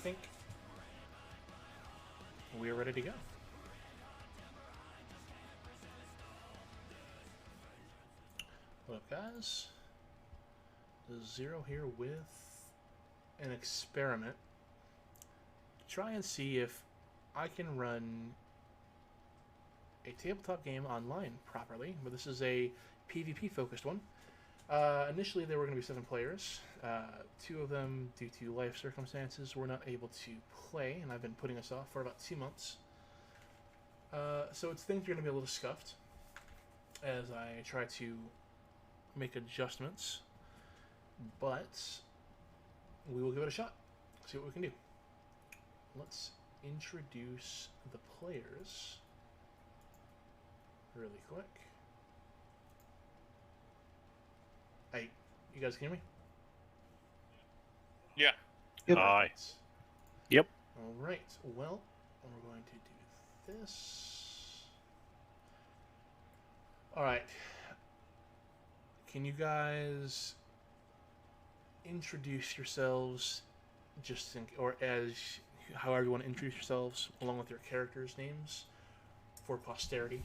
think we're ready to go. What up, guys? Zero here with an experiment. Try and see if I can run a tabletop game online properly, but this is a PvP focused one. Initially there were going to be 7 players. 2 of them, due to life circumstances, were not able to play, and I've been putting us off for about 2 months. So things are going to be a little scuffed as I try to make adjustments, but we will give it a shot, see what we can do. Let's introduce the players really quick. Hey, you guys can hear me? Yeah. Yep. Hi. Yep. All right. Well, we're going to do this. All right. Can you guys introduce yourselves, or as however you want to introduce yourselves, along with your characters' names for posterity?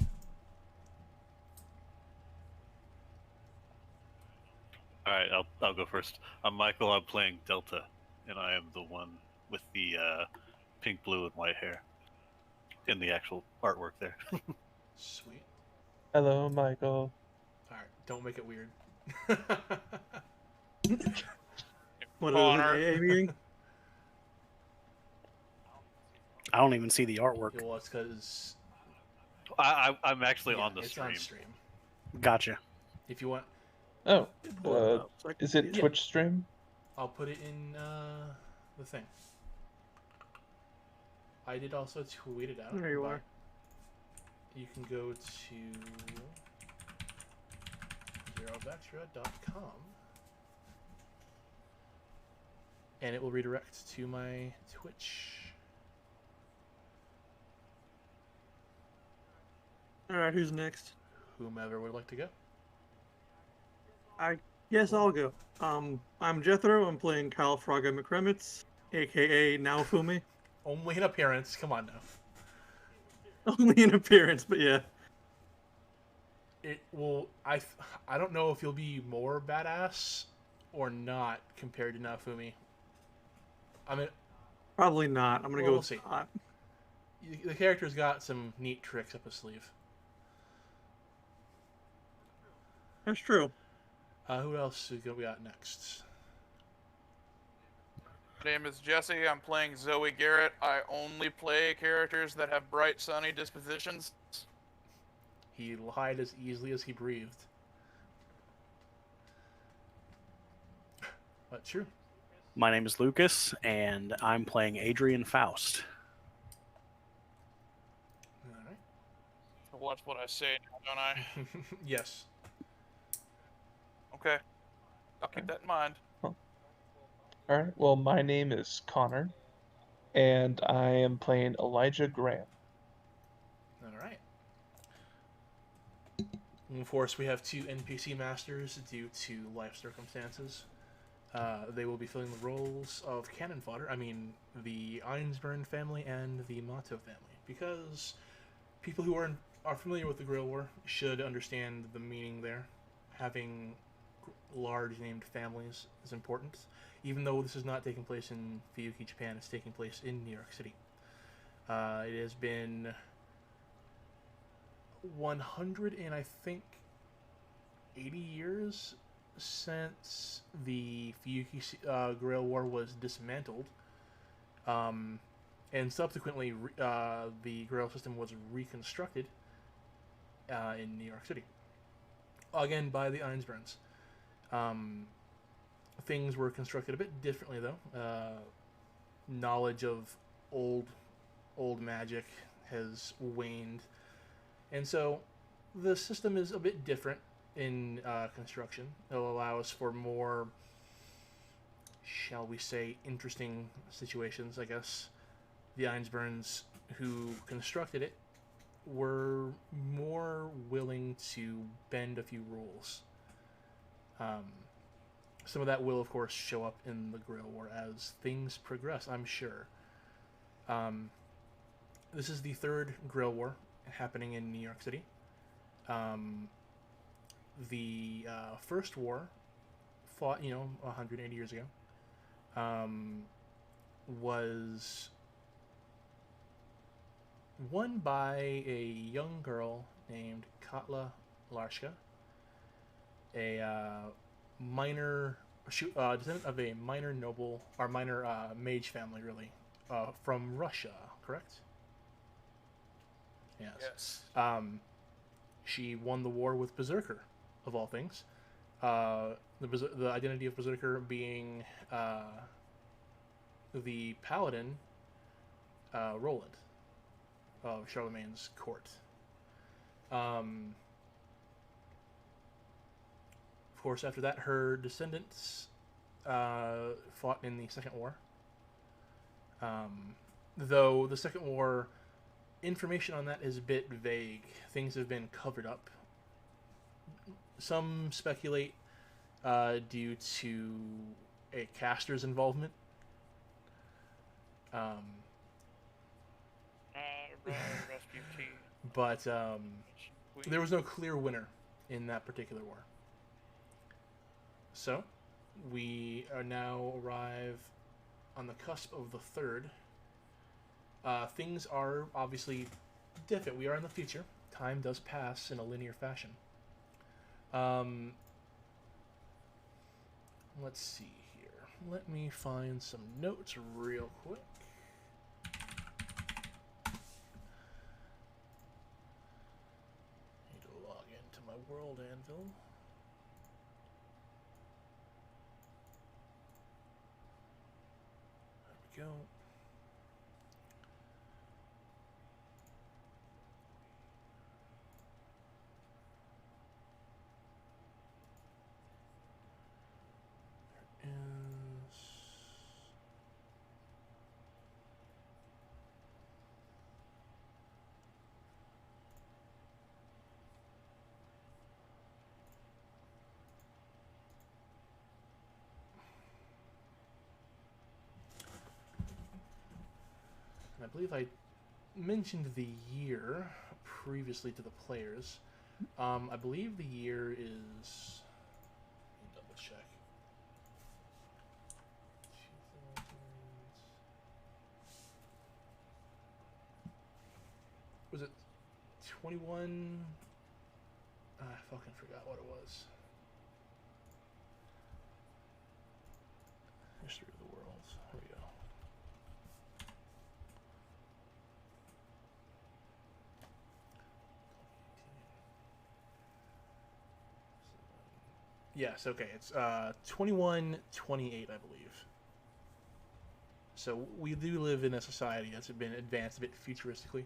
All right, I'll go first. I'm Michael. I'm playing Delta, and I am the one with the pink, blue, and white hair in the actual artwork there. Sweet. Hello, Michael. All right. Don't make it weird. What Connor. is it, AA meeting? I don't even see the artwork. Well, it's because I'm actually on the it's stream. on stream. Gotcha. If you want, Oh, Pull it up so I can is it see Twitch stream? I'll put it in the thing. I did also tweet it out. There you but are. You can go to zerovextra.com and it will redirect to my Twitch. All right, who's next? Whomever would like to go. I guess I'll go. I'm Jethro. I'm playing Kyle Fraga McCremitz, aka Naofumi. Only an appearance. Come on now. Only in appearance, but yeah. It will. I don't know if you'll be more badass or not compared to Naofumi. I mean, Probably not. I'm gonna Well, go we'll with see. Scott. the character's got some neat tricks up his sleeve. That's true. Who else we got next? My name is Jesse. I'm playing Zoe Garrett. I only play characters that have bright, sunny dispositions. He lied as easily as he breathed. But true. My name is Lucas, and I'm playing Adrian Faust. All right. Watch what I say now, don't I? Yes. Okay. I'll keep that in mind. All right. Well, my name is Connor, and I am playing Elijah Graham. All right. And of course, we have 2 NPC masters due to life circumstances. They will be filling the roles of cannon fodder. I mean, the Einsburn family and the Mato family, because people who are familiar with the Grail War should understand the meaning there. Having large named families is important, even though this is not taking place in Fuyuki, Japan. It's taking place in New York City. It has been 100 and I think 80 years since the Fuyuki Grail War was dismantled, and subsequently the Grail system was reconstructed in New York City, again by the Einsburns. Things were constructed a bit differently, though. Knowledge of old magic has waned, and so the system is a bit different in construction. It'll allow us for more, shall we say, interesting situations, I guess. The Einsburns who constructed it were more willing to bend a few rules. some of that will, of course, show up in the Grail War as things progress, I'm sure. This is the third Grail War happening in New York City. The first war, fought 180 years ago, was won by a young girl named Katla Larshka, a minor descendant of a minor noble or minor mage family, really, from Russia, correct? Yes. She won the war with Berserker, of all things. The identity of Berserker being the paladin Roland of Charlemagne's court. Of course, after that, her descendants fought in the Second War. Though the Second War, information on that is a bit vague. Things have been covered up. Some speculate due to a caster's involvement. But there was no clear winner in that particular war. So, we are now arrive on the cusp of the third. Things are obviously different. We are in the future. Time does pass in a linear fashion. Let's see here. Let me find some notes real quick. Need to log into my world anvil. There we go. I believe I mentioned the year previously to the players. I believe the year is... Let me double check. 2000... Was it 21? I fucking forgot what it was. History of the world. Here we go. Yes, okay. It's 2128, I believe. So we do live in a society that's been advanced a bit futuristically.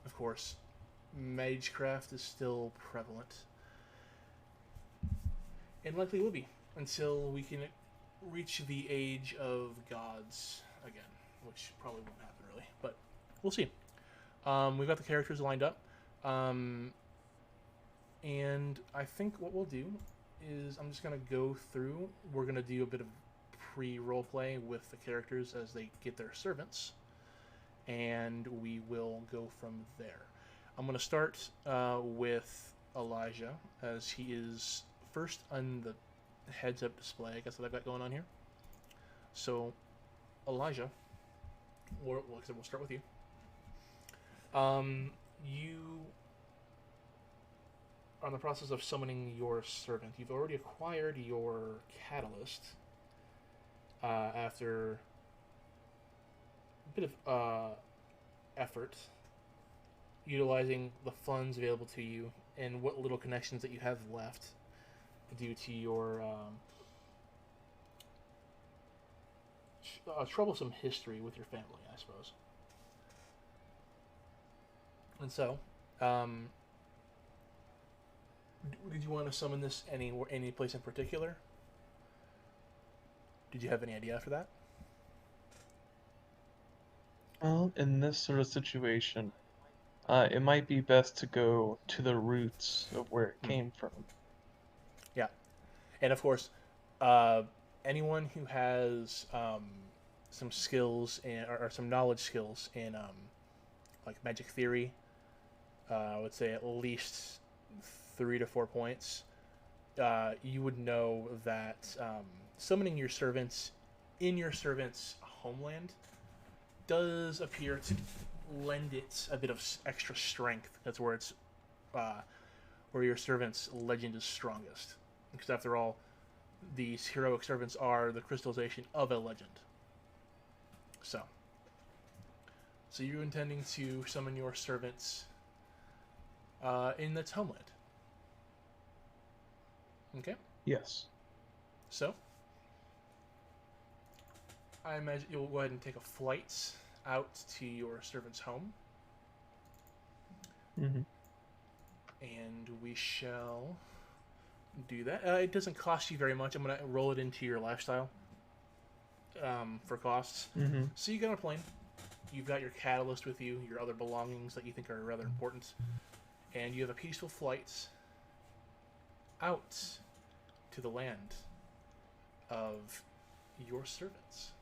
Of course, magecraft is still prevalent. And likely will be until we can reach the age of gods again, which probably won't happen really, but we'll see. We've got the characters lined up. And I think what we'll do is I'm just going to go through. We're going to do a bit of pre-roleplay with the characters as they get their servants. And we will go from there. I'm going to start with Elijah, as he is first on the heads-up display, I guess, that I've got going on here. So, Elijah, we'll start with you. You are in the process of summoning your servant. You've already acquired your catalyst after a bit of effort, utilizing the funds available to you and what little connections that you have left due to your troublesome history with your family, I suppose. And so, did you want to summon this any place in particular? Did you have any idea for that? Well, in this sort of situation, it might be best to go to the roots of where it came from. And of course, anyone who has some skills or some knowledge skills in like magic theory, I would say at least 3 to 4 points. You would know that summoning your servants in your servant's homeland does appear to lend it a bit of extra strength. That's where it's where your servant's legend is strongest. Because after all, these heroic servants are the crystallization of a legend. So you're intending to summon your servants in its homeland. Okay. Yes. So I imagine you'll go ahead and take a flight out to your servant's home. Mm-hmm. And we shall do that. It doesn't cost you very much. I'm going to roll it into your lifestyle for costs. Mm-hmm. So you get on a plane. You've got your catalyst with you, your other belongings that you think are rather important. And you have a peaceful flight out to the land of your servants.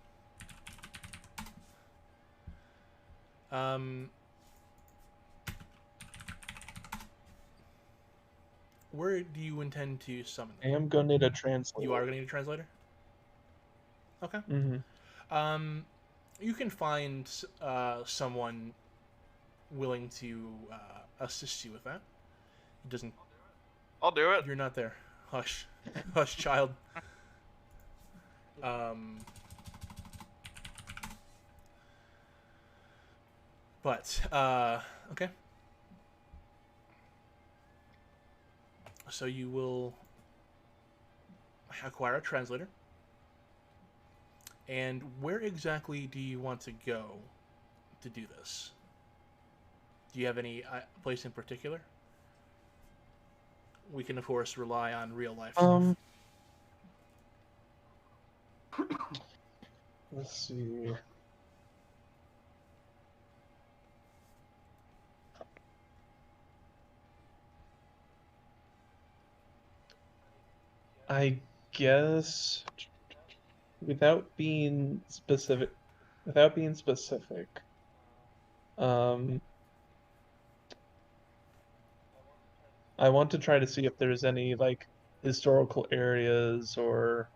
Where do you intend to summon them? I am going to need a translator. You are going to need a translator? Okay. Mm-hmm. You can find someone willing to assist you with that. It doesn't... I'll do it. You're not there. Hush. Hush, child. But, okay. So you will acquire a translator. And where exactly do you want to go to do this? Do you have any place in particular? We can, of course, rely on real life stuff. Let's see. I guess without being specific, I want to try to see if there's any like historical areas or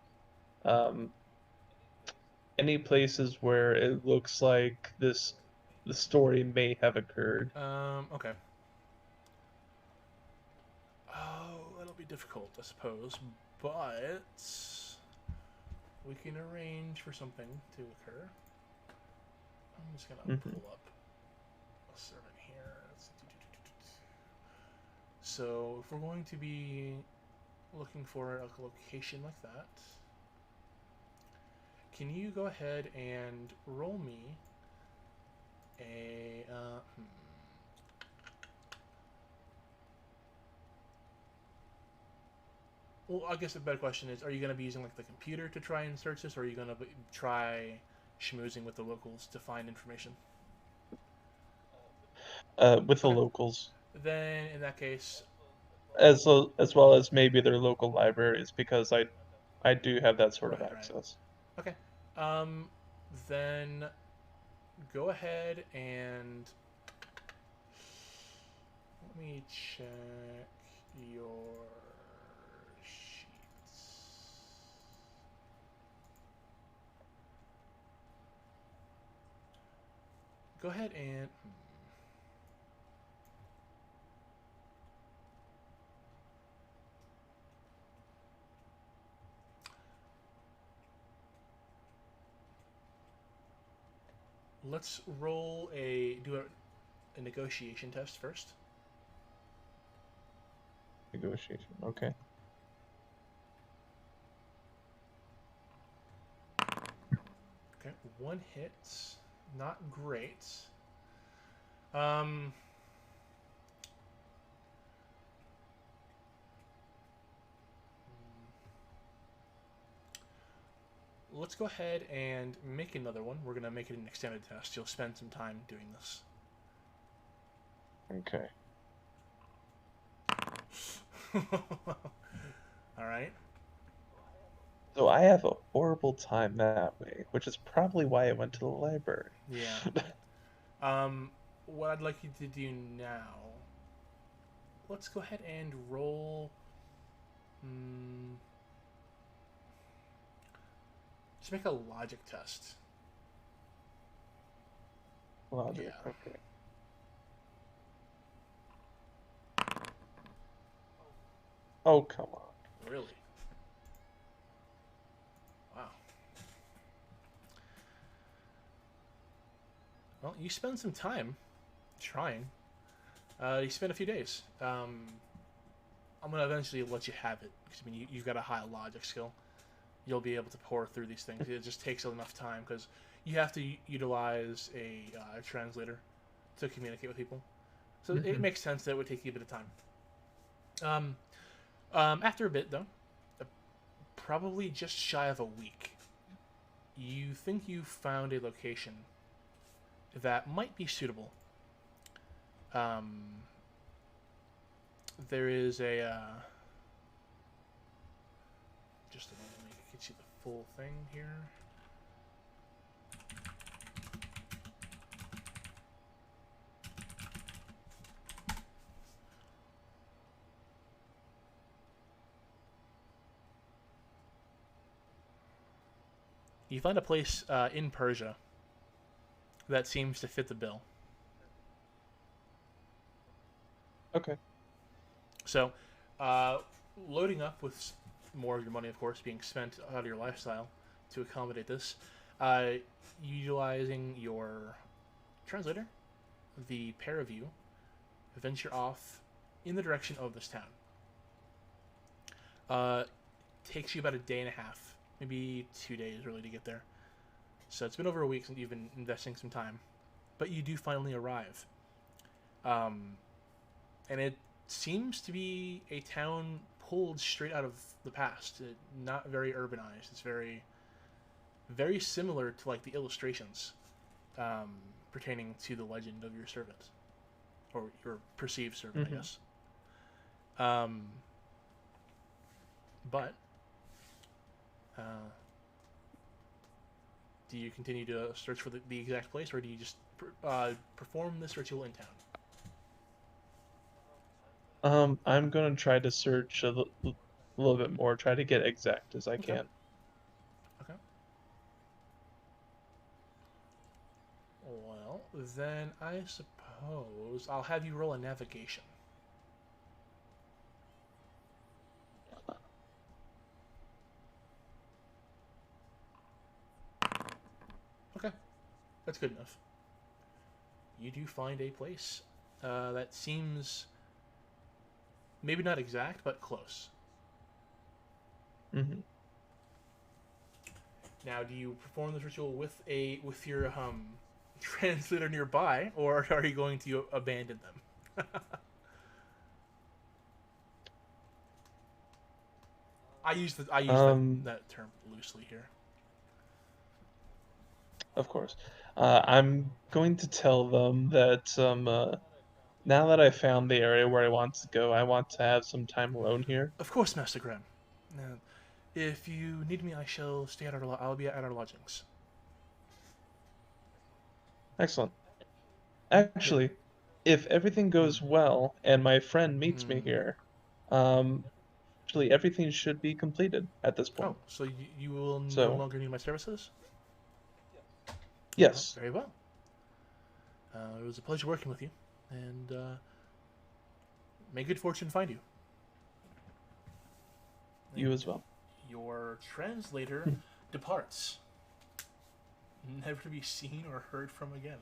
any places where it looks like the story may have occurred. Okay. Oh, that'll be difficult, I suppose, but we can arrange for something to occur. I'm just gonna pull up a servant here. So if we're going to be looking for a location like that, can you go ahead and roll me a Well, I guess the better question is, are you going to be using like the computer to try and search this, or are you going to try schmoozing with the locals to find information? With the locals. Then, in that case... As well as maybe their local libraries, because I do have that sort of access. Right. Okay. Then go ahead and... Let me check your... Go ahead and... Let's roll do a negotiation test first. Negotiation, okay. Okay, 1 hit. Not great. Let's go ahead and make another one. We're going to make it an extended test. You'll spend some time doing this. Okay. All right. So I have a horrible time that way, which is probably why I went to the library. Yeah. What I'd like you to do now, let's go ahead and roll. Just make a logic test. Logic, Yeah. okay. Oh, come on. Really? Wow. Well, you spend some time trying. You spend a few days. I'm gonna eventually let you have it because I mean you've got a high logic skill. You'll be able to pour through these things. It just takes enough time because you have to utilize a translator to communicate with people. So it makes sense that it would take you a bit of time. After a bit, though, probably just shy of a week, you think you found a location that might be suitable. There is a just a moment, let me get you the full thing here. You find a place in Persia that seems to fit the bill. Okay. So, loading up with more of your money, of course, being spent out of your lifestyle to accommodate this, utilizing your translator, the pair of you venture off in the direction of this town. Takes you about a day and a half, maybe 2 days, really, to get there. So it's been over a week since you've been investing some time, but you do finally arrive. And it seems to be a town pulled straight out of the past. Not very urbanized. It's very, very similar to like the illustrations pertaining to the legend of your servant, or your perceived servant, I guess. But do you continue to search for the exact place, or do you just perform this ritual in town? I'm gonna try to search a little bit more, try to get exact as I Okay. can. Okay. Well, then I suppose I'll have you roll a navigation. Okay, that's good enough. You do find a place that seems maybe not exact, but close. Now, do you perform this ritual with your translator nearby, or are you going to abandon them? I use that term loosely here. Of course. I'm going to tell them that now that I found the area where I want to go, I want to have some time alone here. Of course, Master Graham. Now, if you need me, I shall stay at I'll be at our lodgings. Excellent. Actually, if everything goes well and my friend meets me here, actually everything should be completed at this point. Oh, so you will no So, longer need my services? yes, Very well. It was a pleasure working with you, and may good fortune find you. you as well. Your translator departs, never to be seen or heard from again.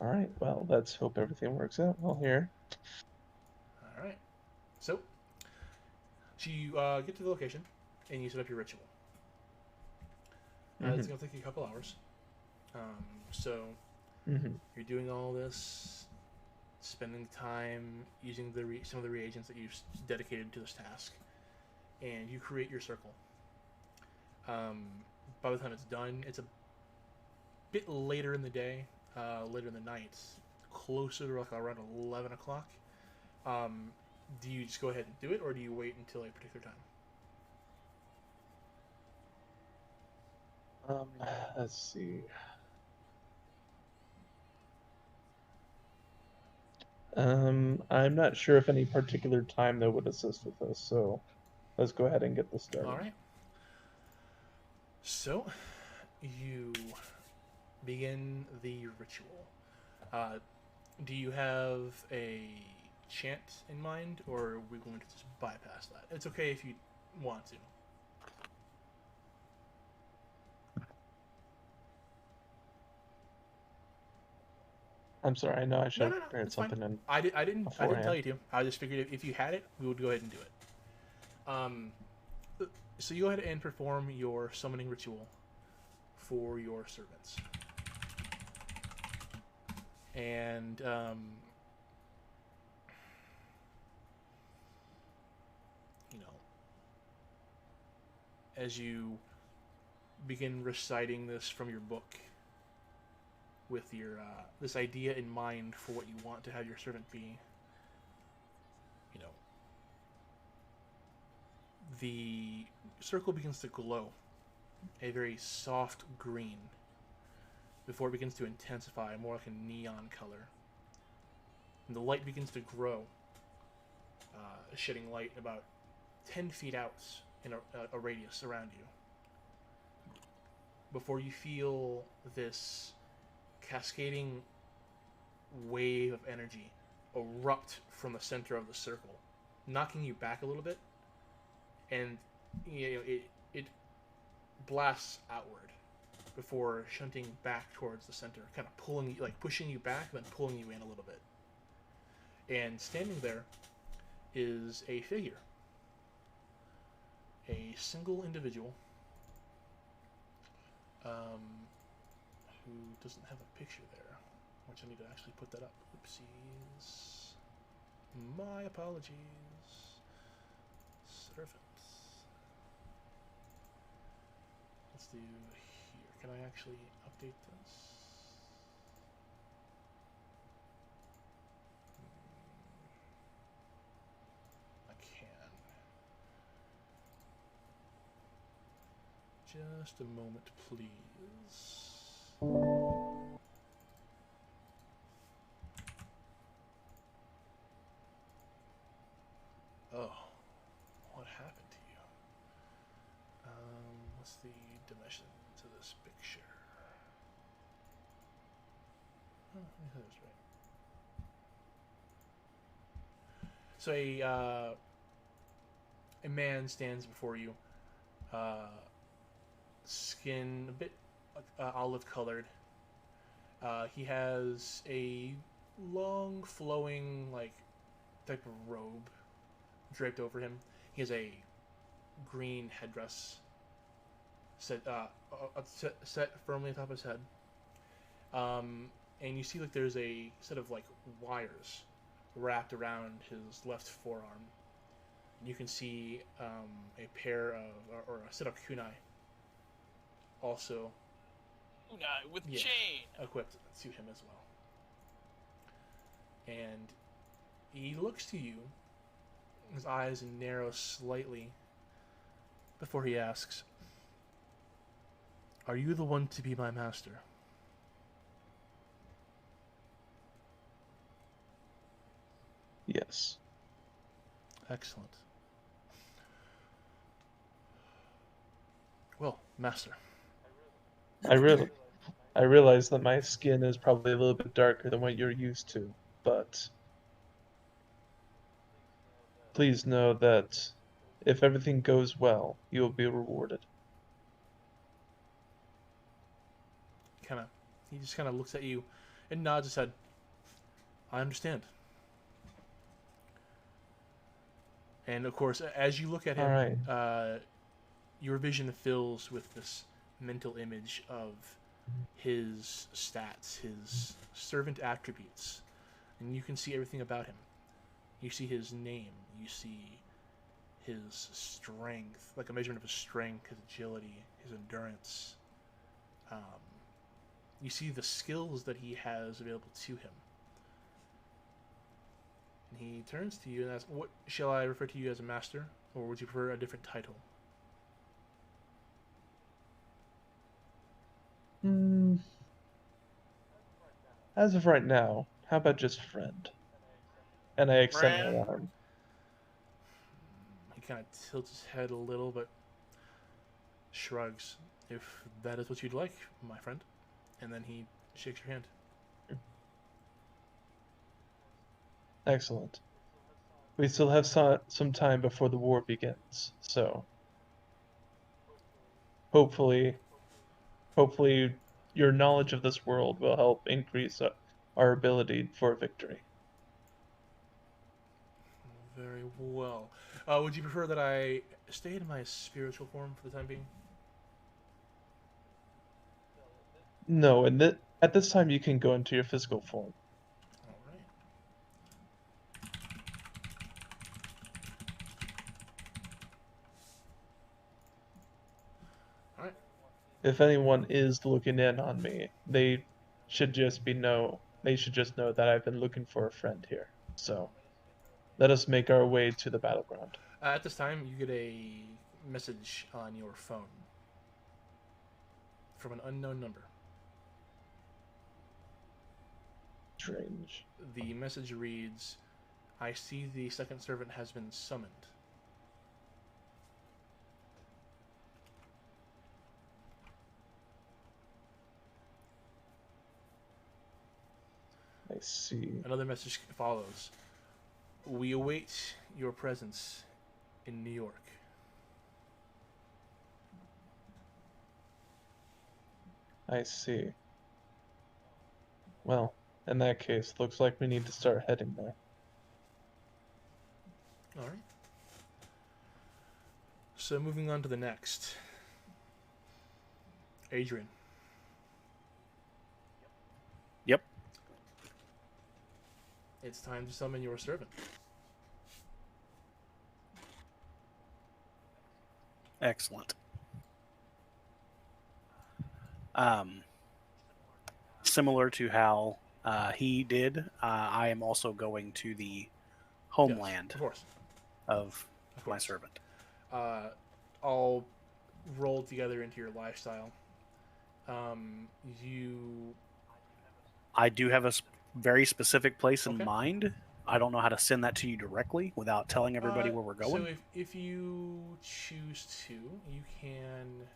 All right, well, let's hope everything works out well here. All right. So you get to the location, and you set up your ritual. It's going to take you a couple hours. You're doing all this, spending time using some of the reagents that you've dedicated to this task, and you create your circle. By the time it's done, it's a bit later in the day, later in the night, closer to like around 11 o'clock. do you just go ahead and do it, or do you wait until a particular time? Let's see. I'm not sure if any particular time that would assist with this, so let's go ahead and get this started. All right. So, you begin the ritual. Do you have a chant in mind, or are we going to just bypass that? It's okay if you want to. I'm sorry, I know I should No, have prepared it's fine. something in I didn't beforehand. tell you to. I just figured if you had it, we would go ahead and do it. So you go ahead and perform your summoning ritual for your servants. And you know, as you begin reciting this from your book with your this idea in mind for what you want to have your servant be, you know, the circle begins to glow a very soft green before it begins to intensify more like a neon color. And the light begins to grow, shedding light about 10 feet out in a radius around you. Before you feel this cascading wave of energy erupt from the center of the circle, knocking you back a little bit, and you know, it blasts outward before shunting back towards the center, kind of pulling you, like pushing you back, then pulling you in a little bit. And standing there is a figure, a single individual, who doesn't have a picture there, which I need to actually put that up. Oopsies. My apologies. Servants. Let's do here. Can I actually update this? I can. Just a moment, please. Oh, what happened to you? What's the dimension to this picture? Oh, I think that was right. So a man stands before you, skin a bit olive colored. He has a long flowing like type of robe draped over him. He has a green headdress set firmly on top of his head. And you see like there's a set of like wires wrapped around his left forearm. And you can see a pair of or a set of kunai also Kunai with chain equipped to him as well. And he looks to you. His eyes narrow slightly before he asks, "Are you the one to be my master?" Yes. Excellent. Well, master. I realize that my skin is probably a little bit darker than what you're used to, but please know that if everything goes well, you will be rewarded. He just kind of looks at you and nods his head. I understand. And of course, as you look at him, All right. Your vision fills with this mental image of his stats, his servant attributes, and you can see everything about him. You see his name, you see his strength, like a measurement of his strength, his agility, his endurance. You see the skills that he has available to him. He turns to you and asks, "What shall I refer to you as a master, or would you prefer a different title?" Hmm. As of right now, how about just friend? And I extend my Friend. arm. He kind of tilts his head a little, but shrugs. "If that is what you'd like, my friend." And then he shakes your hand. Excellent. We still have some time before the war begins, so hopefully, hopefully, your knowledge of this world will help increase our ability for victory. Very well. Would you prefer that I stay in my spiritual form for the time being? No, and at this time you can go into your physical form. All right. All right. If anyone is looking in on me, they should just know that I've been looking for a friend here. So, let us make our way to the battleground. At this time, you get a message on your phone from an unknown number. Strange. The message reads, "I see the second servant has been summoned." I see. Another message follows. "We await your presence in New York." I see. Well, in that case, looks like we need to start heading there. All right. So moving on to the next. Adrian. Yep. It's time to summon your servant. Excellent. Similar to how he did, I am also going to the homeland Yes, of course. of Of my course. servant. All rolled together into your lifestyle. You I do have a very specific place in Okay. mind. I don't know how to send that to you directly without telling everybody where we're going. So if you choose to, you can.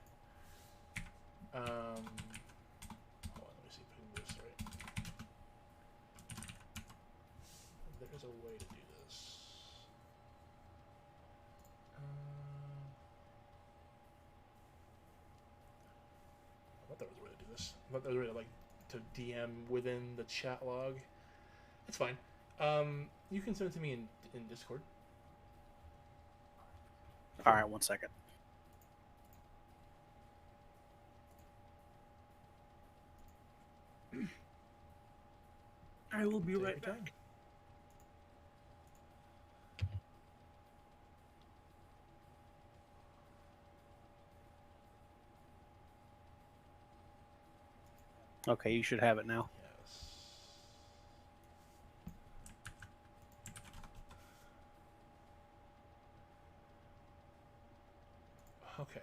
Hold on, let me see if I can do this right. There's a way to do this. I thought there was a way to do this. I thought there was a way to to DM within the chat log. It's fine. You can send it to me in Discord. All right, 1 second. I will be Take right your back. time. Okay, you should have it now. Yes. Okay.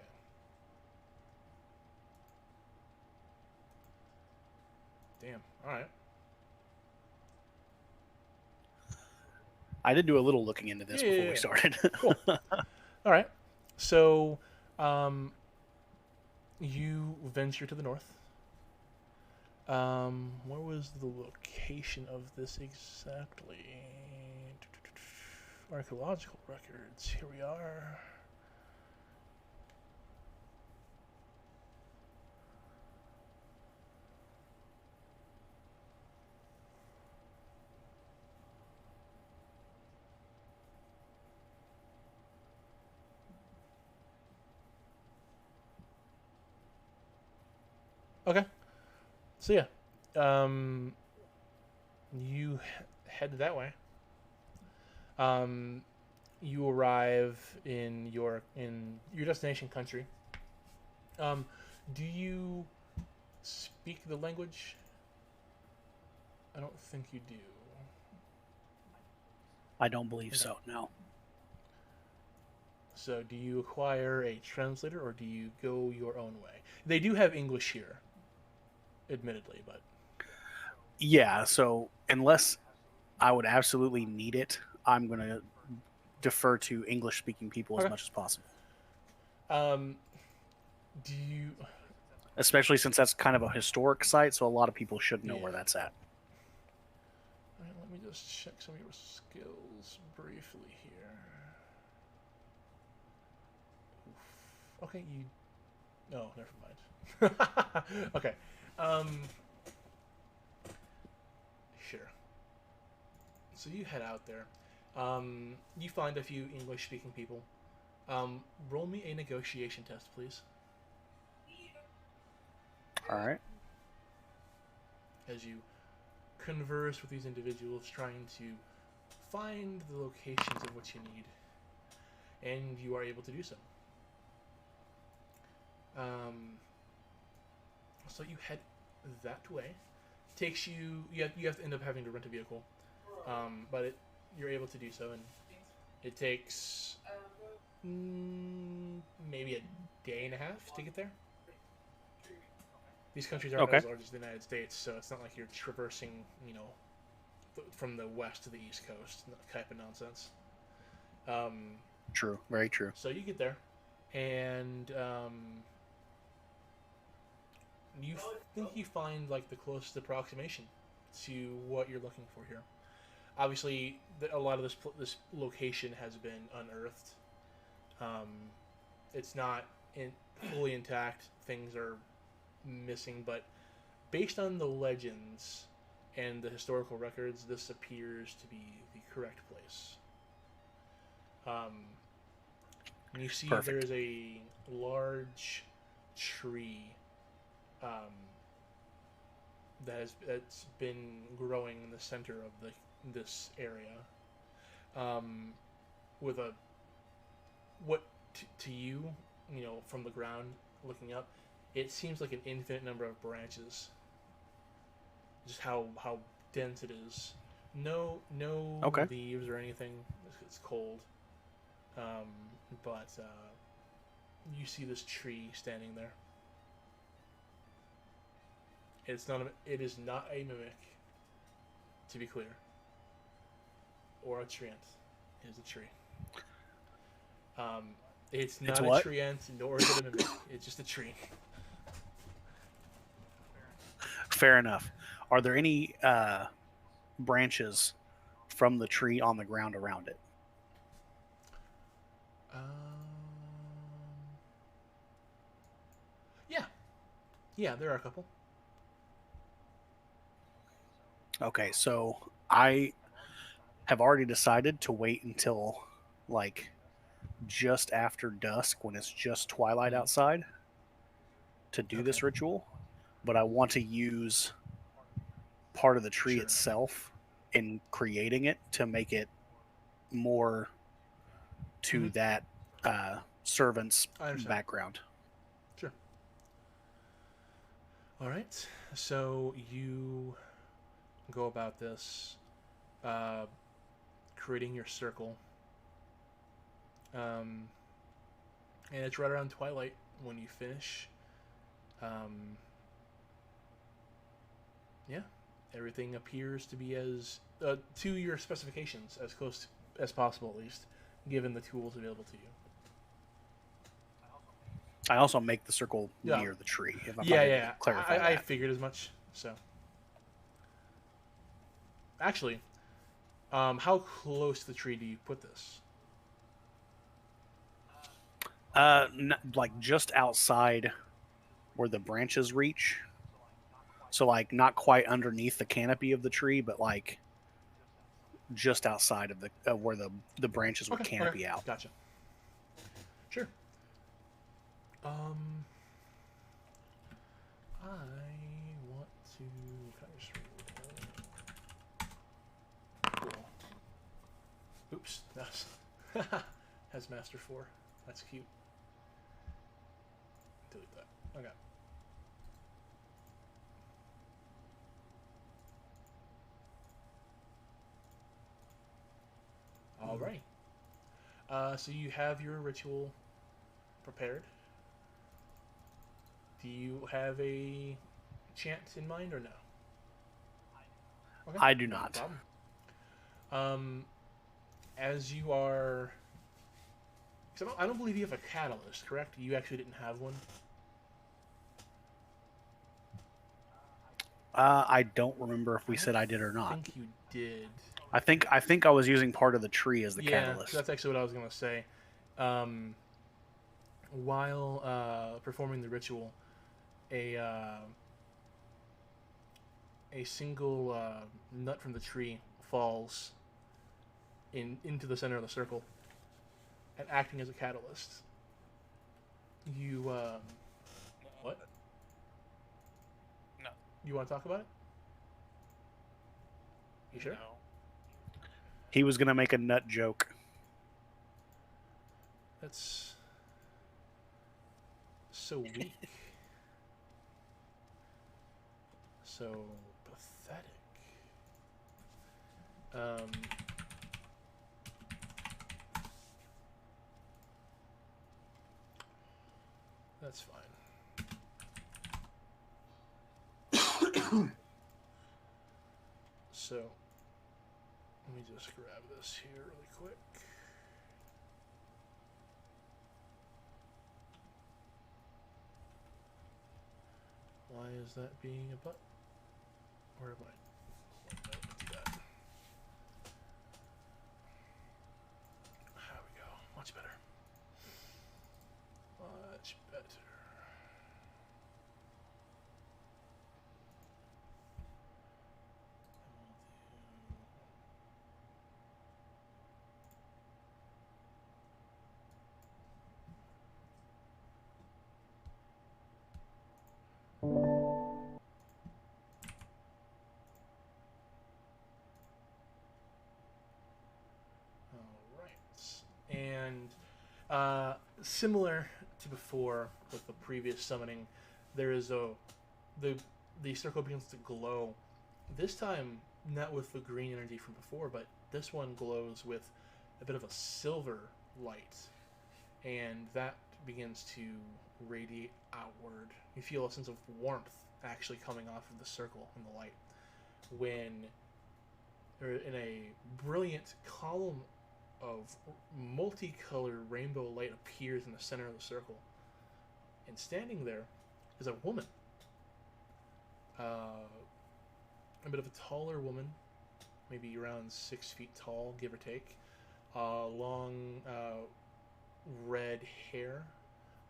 Damn. All right. I did do a little looking into this before we started. Cool. All right. So, you venture to the north. Where was the location of this exactly? Archaeological records. Here we are. Okay. So yeah, you head that way. You arrive in your destination country. Do you speak the language? I don't think you do. I don't believe Okay. so. No. So, do you acquire a translator, or do you go your own way? They do have English here, admittedly, but Yeah. So unless I would absolutely need it, I'm gonna defer to English-speaking people as okay. much as possible. Do you? Especially since that's kind of a historic site, so a lot of people should know Yeah. where that's at. All right, let me just check some of your skills briefly here. Oof. Okay, you. No, never mind. Okay. Sure. So you head out there. You find a few English-speaking people. Roll me a negotiation test, please. All right. As you converse with these individuals, trying to find the locations of what you need, and you are able to do so. So you head that way. Takes you. You have to end up having to rent a vehicle, but you're able to do so, and it takes maybe a day and a half to get there. These countries aren't Okay. as large as the United States, so it's not like you're traversing, from the west to the east coast, type of nonsense. True. Very true. So you get there, and you think you find like the closest approximation to what you're looking for here. Obviously, a lot of this location has been unearthed. It's not fully intact. Things are missing, but based on the legends and the historical records, this appears to be the correct place. And you see Perfect. there's a large tree that's been growing in the center of this area, with to you, from the ground looking up, it seems like an infinite number of branches. Just how dense it is. No Okay. leaves or anything. It's cold. But you see this tree standing there. It is not a mimic, to be clear, or a treant. It is a tree. It's not a what? treant, nor is it a mimic. It's just a tree. Fair enough. Are there any branches from the tree on the ground around it? Yeah, there are a couple. Okay, so I have already decided to wait until like just after dusk when it's just twilight outside to do this Okay. ritual, but I want to use part of the tree Sure. itself in creating it to make it more to that servant's I understand. background. Sure. All right. So you go about this, creating your circle. And it's right around twilight when you finish. Yeah, everything appears to be as to your specifications, as close as possible, at least, given the tools available to you. I also make the circle Yeah. near the tree. If I'm Yeah. clarify I that. figured as much. So, actually, how close to the tree do you put this? Like just outside where the branches reach. So like not quite underneath the canopy of the tree, but like just outside of the where the branches would canopy out. Gotcha. Sure. I want to kind of just roll. Cool. Oops. That's has Master 4. That's cute. Delete that. Okay. Alrighty. So you have your ritual prepared. Do you have a chant in mind or no? Okay, I do no not. problem. As you are... 'cause I don't believe you have a catalyst, correct? You actually didn't have one? I don't remember if we I said I did or I not. think you did. I think I was using part of the tree as the Yeah, catalyst. that's actually what I was going to say. While performing the ritual, a single nut from the tree falls into the center of the circle, and acting as a catalyst. You what? No. You want to talk about it? You sure? No. He was gonna make a nut joke. That's so weak. So pathetic. That's fine. So, let me just grab this here really quick. Why is that being a butt? Where am I? Why did I do that? There we go. Much better. Much better. And similar to before with the previous summoning, there is the circle begins to glow. This time, not with the green energy from before, but this one glows with a bit of a silver light, and that begins to radiate outward. You feel a sense of warmth actually coming off of the circle in the light when, in a brilliant column of multicolored rainbow light appears in the center of the circle, and standing there is a woman, a bit of a taller woman, maybe around 6 feet tall, give or take, long red hair.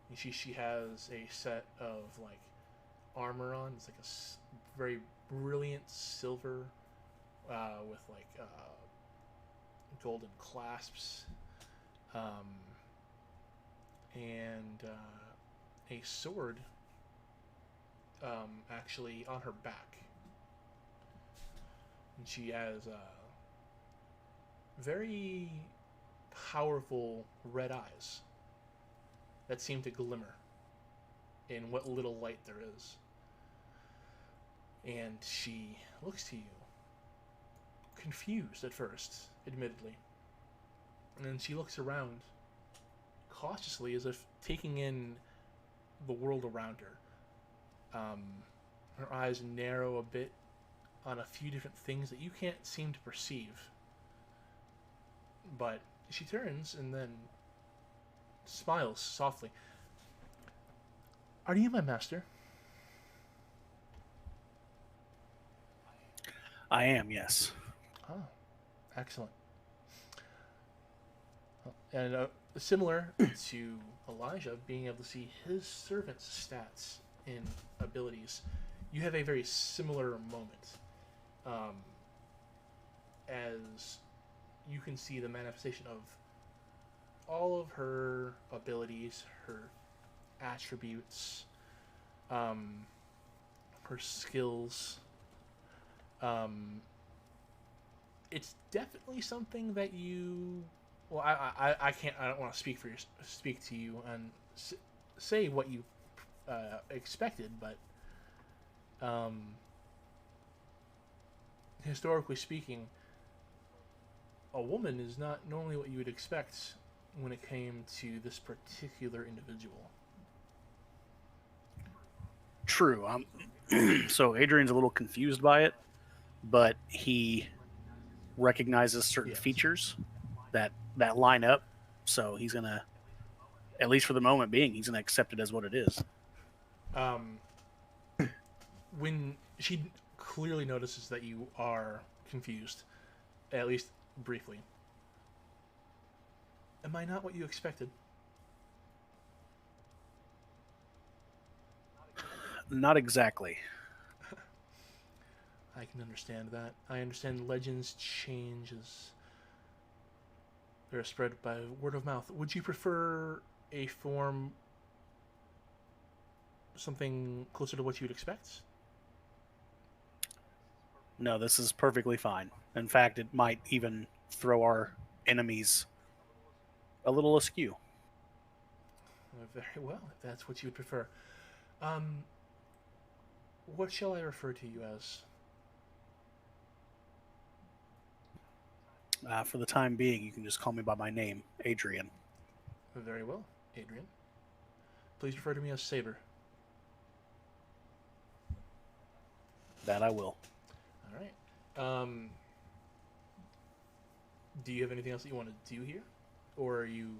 And she has a set of like armor on. It's like a very brilliant silver with like golden clasps, and a sword actually on her back. And she has very powerful red eyes that seem to glimmer in what little light there is. And she looks to you, confused at first, admittedly. And then she looks around cautiously, as if taking in the world around her. Her eyes narrow a bit on a few different things that you can't seem to perceive. But she turns and then smiles softly. Are you my master? I am, yes. Oh, excellent. And similar to Elijah, being able to see his servant's stats and abilities, you have a very similar moment. As you can see the manifestation of all of her abilities, her attributes, her skills. It's definitely something that you... Well, I can't. I don't want to speak to you and say what you expected, but historically speaking, a woman is not normally what you would expect when it came to this particular individual. True. So Adrian's a little confused by it, but he recognizes certain Yes. features that line up. So he's gonna, at least for the moment being, he's gonna accept it as what it is. When she clearly notices that you are confused, at least briefly. Am I not what you expected? Not exactly. I can understand that. I understand legends change as they're spread by word of mouth. Would you prefer a form something closer to what you'd expect? No, this is perfectly fine. In fact, it might even throw our enemies a little askew. Very well, if that's what you would prefer. What shall I refer to you as? For the time being, you can just call me by my name, Adrian. Very well, Adrian. Please refer to me as Saber. That I will. All right. Do you have anything else that you want to do here? Or are you...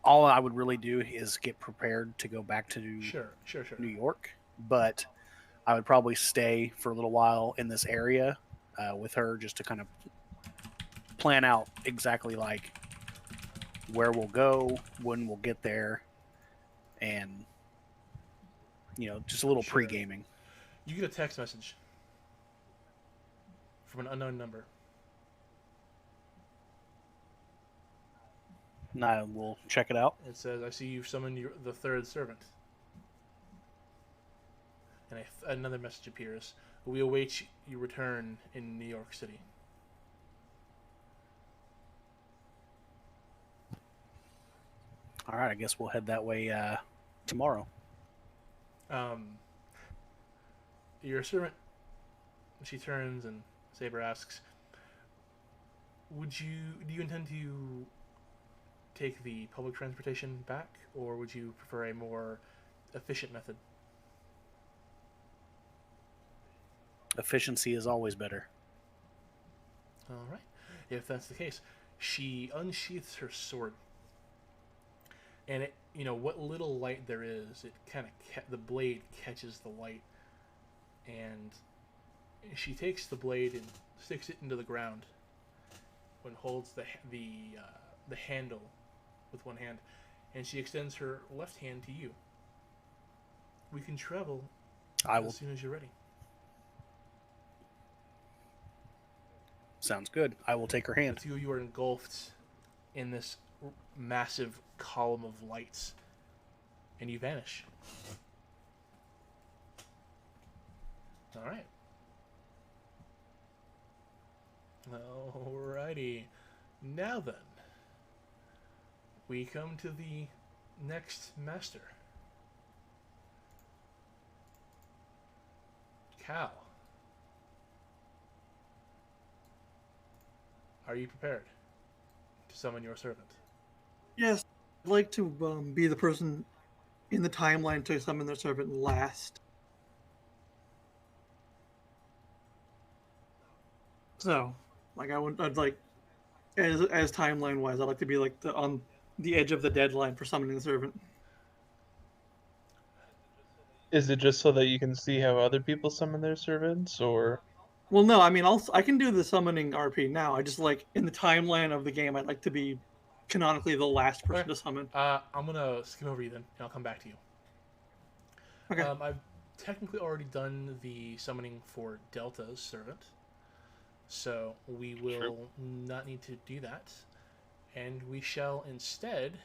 All I would really do is get prepared to go back to Sure. New York, but I would probably stay for a little while in this area with her just to kind of plan out exactly like where we'll go, when we'll get there, and just a little Sure. pre-gaming. You get a text message from an unknown number. And I will check it out. It says, I see you've summoned the third servant. And another message appears. We await your return in New York City. All right, I guess we'll head that way tomorrow. Your servant, she turns and Saber asks, do you intend to take the public transportation back, or would you prefer a more efficient method? Efficiency is always better. All right. If that's the case, she unsheaths her sword, and what little light there is, it kind of the blade catches the light, and she takes the blade and sticks it into the ground, and holds the handle with one hand, and she extends her left hand to you. We can travel as soon as you're ready. Sounds good. I will take her hand. The two of you are engulfed in this massive column of lights, and you vanish. All right. Alrighty. Now then, we come to the next master. Cal. Are you prepared to summon your servant? Yes, I'd like to be the person in the timeline to summon their servant last. So, like, I'd like, as timeline wise, I'd like to be like on the edge of the deadline for summoning the servant. Is it just so that you can see how other people summon their servants, or? Well, no, I mean, I can do the summoning RP now. I just like in the timeline of the game, I'd like to be canonically the last person to summon. I'm gonna skim over you then, and I'll come back to you. Okay. I've technically already done the summoning for Delta's servant, so we will not need to do that, and we shall instead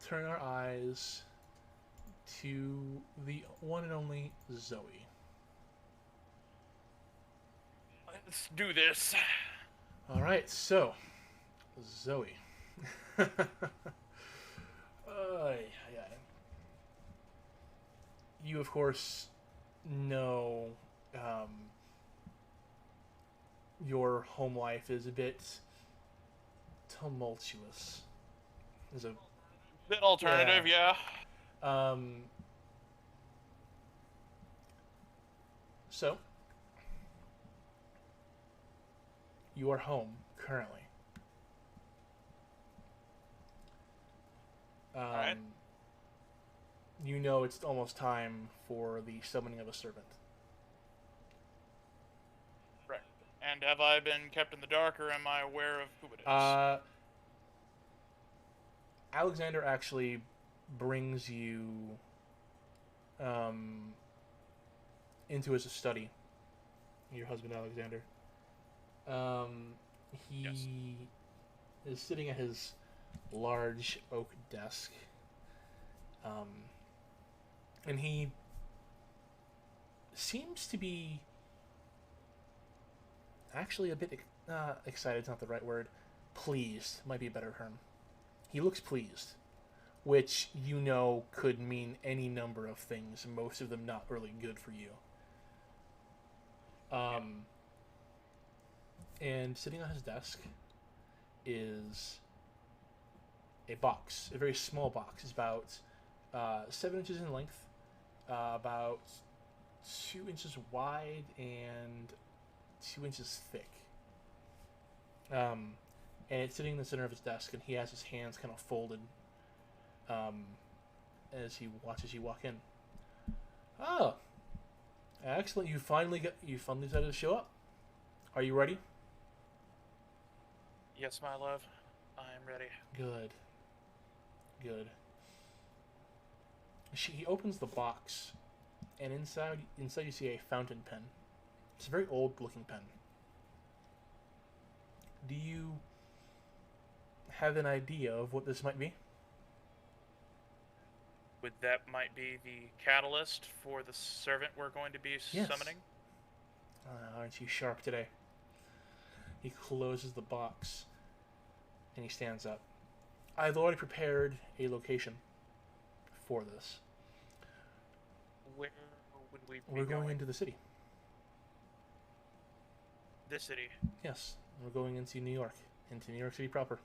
turn our eyes to the one and only Zoe. Let's do this. All right, so Zoe. You, of course, know um, your home life is a bit tumultuous. There's a Bit alternative, yeah. So you are home currently. Alright. You know it's almost time for the summoning of a servant. Correct. And have I been kept in the dark, or am I aware of who it is? Alexander actually brings you into his study. Your husband, Alexander. He Yes. is sitting at his large oak desk. And he seems to be actually a bit excited. Is not the right word. Pleased might be a better term. He looks pleased, which you know could mean any number of things. Most of them not really good for you. And sitting on his desk is a box, a very small box. It's about 7 inches in length, about 2 inches wide, and 2 inches thick. And it's sitting in the center of his desk, and he has his hands kind of folded as he watches you walk in. Oh, excellent! You finally decided to show up. Are you ready? Yes, my love. I am ready. Good. Good. He opens the box, and inside you see a fountain pen. It's a very old-looking pen. Do you have an idea of what this might be? That might be the catalyst for the servant we're going to be Yes. summoning? Aren't you sharp today? He closes the box, and he stands up. I've already prepared a location for this. Where would we be We're going into the city. The city. Yes, we're going into New York City proper.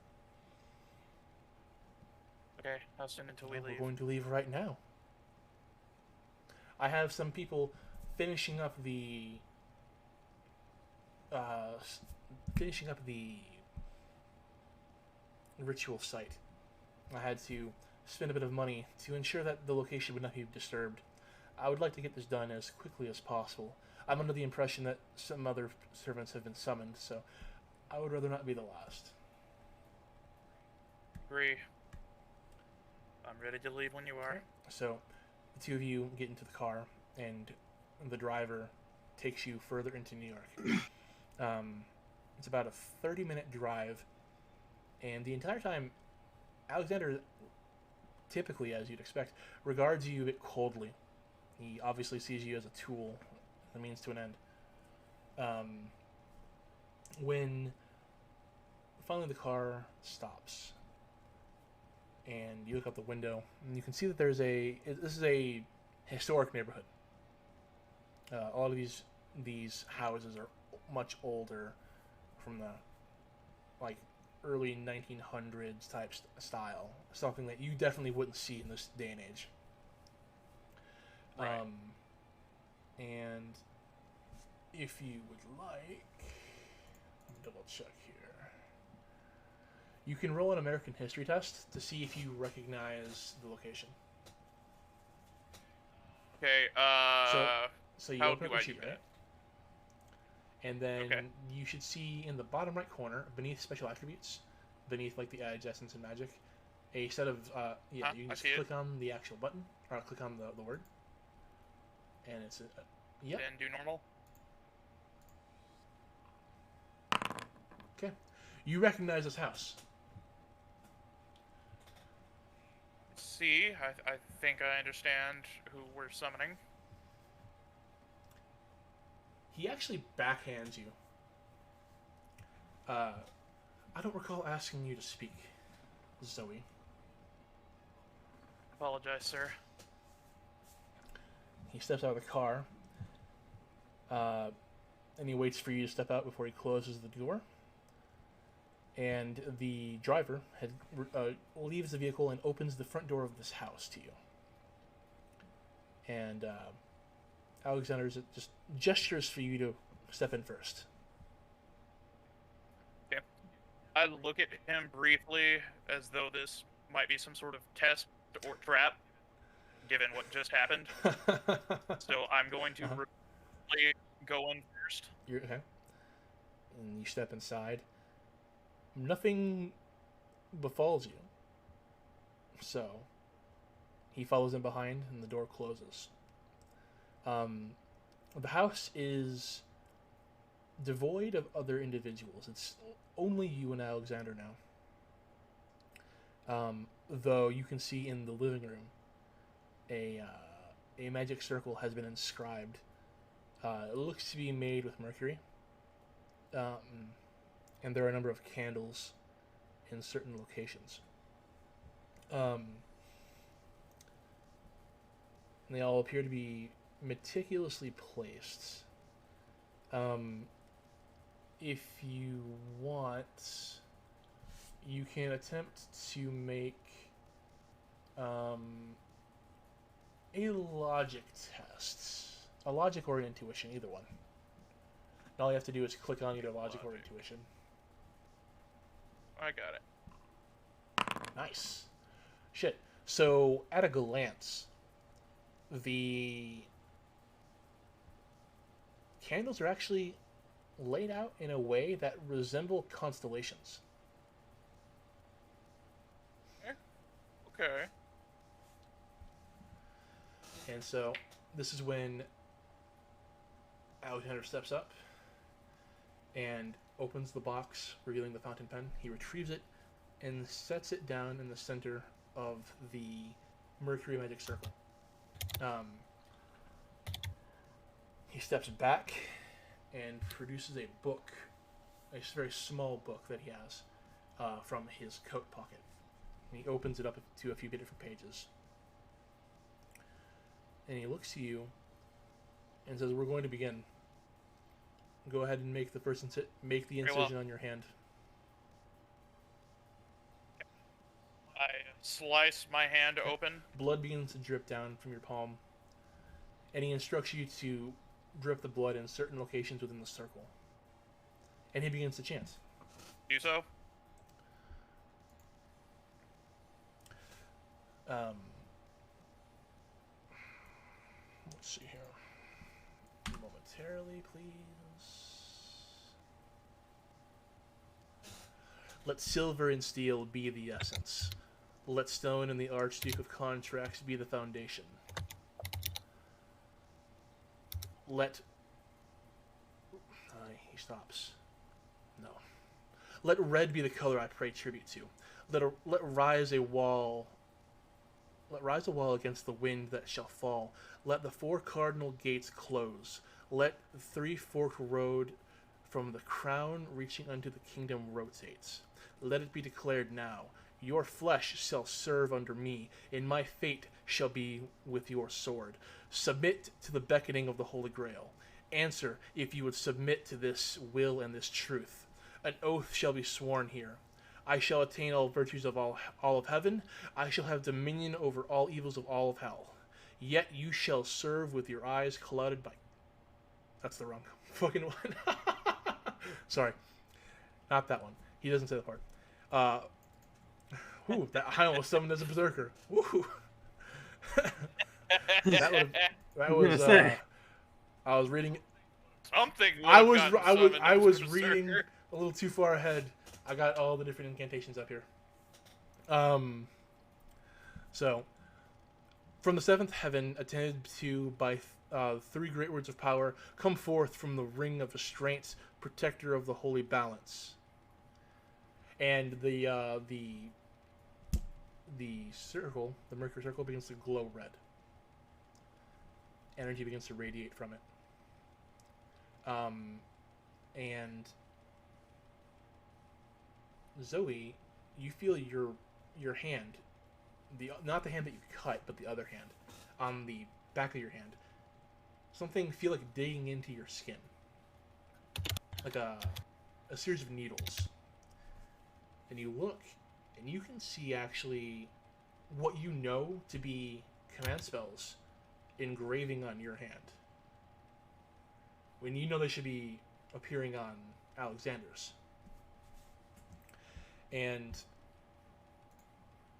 Okay, how soon until we We're leave? going to leave right now. I have some people finishing up the ritual site. I had to spend a bit of money to ensure that the location would not be disturbed. I would like to get this done as quickly as possible. I'm under the impression that some other servants have been summoned, so I would rather not be the last. Agree. I'm ready to leave when you are. Okay. So, the two of you get into the car, and the driver takes you further into New York. It's about a 30-minute drive, and the entire time, Alexander, typically, as you'd expect, regards you a bit coldly. He obviously sees you as a tool, a means to an end. When finally the car stops, and you look out the window, and you can see that this is a historic neighborhood. All of these houses are much older, from the early 1900s type style, something that you definitely wouldn't see in this day and age. Right. And if you would like, let me double check here. You can roll an American history test to see if you recognize the location. Okay, So you how open up do the I sheet, do that? right? And then Okay. you should see in the bottom right corner, beneath special attributes, beneath the essence and magic, a set of you I can just see it. click on the actual button, or click on the word, and it's yep. Then do normal. Okay, you recognize this house. See, I think I understand who we're summoning. He actually backhands you. I don't recall asking you to speak, Zoe. Apologize, sir. He steps out of the car, And he waits for you to step out before he closes the door. And the driver leaves the vehicle and opens the front door of this house to you. And Alexander just gestures for you to step in first. Okay. I look at him briefly as though this might be some sort of test or trap, given what just happened. So I'm going to really go in first. You're okay. And you step inside. Nothing befalls you. So he follows in behind and the door closes. The house is devoid of other individuals. It's only you and Alexander now. Though you can see in the living room a magic circle has been inscribed. It looks to be made with mercury. And there are a number of candles in certain locations. They all appear to be meticulously placed. If you want, you can attempt to make a logic test. A logic or an intuition, either one. And all you have to do is click on either logic or intuition. I got it. Nice. Shit. So, at a glance, the candles are actually laid out in a way that resemble constellations. Okay. And so, this is when Alexander steps up and opens the box, revealing the fountain pen. He retrieves it and sets it down in the center of the mercury magic circle. He steps back and produces a book, a very small book that he has from his coat pocket. And he opens it up to a few different pages. And he looks to you and says, "We're going to begin. Go ahead and make the first make the incision on your hand." I slice my hand open. Blood begins to drip down from your palm, and he instructs you to drip the blood in certain locations within the circle. And he begins to chant. Do so. Let's see here. Momentarily, please. Let silver and steel be the essence. Let stone and the Archduke of Contracts be the foundation. Let... he stops. No. Let red be the color I pay tribute to. Let rise a wall... Let rise a wall against the wind that shall fall. Let the 4 cardinal gates close. Let the 3-forked road from the crown reaching unto the kingdom rotates. Let it be declared now. Your flesh shall serve under me, and my fate shall be with your sword. Submit to the beckoning of the Holy Grail. Answer if you would submit to this will and this truth. An oath shall be sworn here. I shall attain all virtues of all of heaven. I shall have dominion over all evils of all of hell. Yet you shall serve with your eyes clouded by... That's the wrong fucking one. Sorry. Not that one. He doesn't say the part. I almost summoned as a berserker. Woo. that was I was reading... Something I was reading a little too far ahead. I got all the different incantations up here. So, from the 7th heaven, attended to by 3 great words of power, come forth from the ring of restraint, protector of the holy balance. And the circle, the mercury circle, begins to glow red. Energy begins to radiate from it. And Zoe, you feel your hand, not the hand that you cut, but the other hand, on the back of your hand, something feel like digging into your skin, like a series of needles. And you look, and you can see actually what you know to be command spells engraving on your hand, when you know they should be appearing on Alexander's. And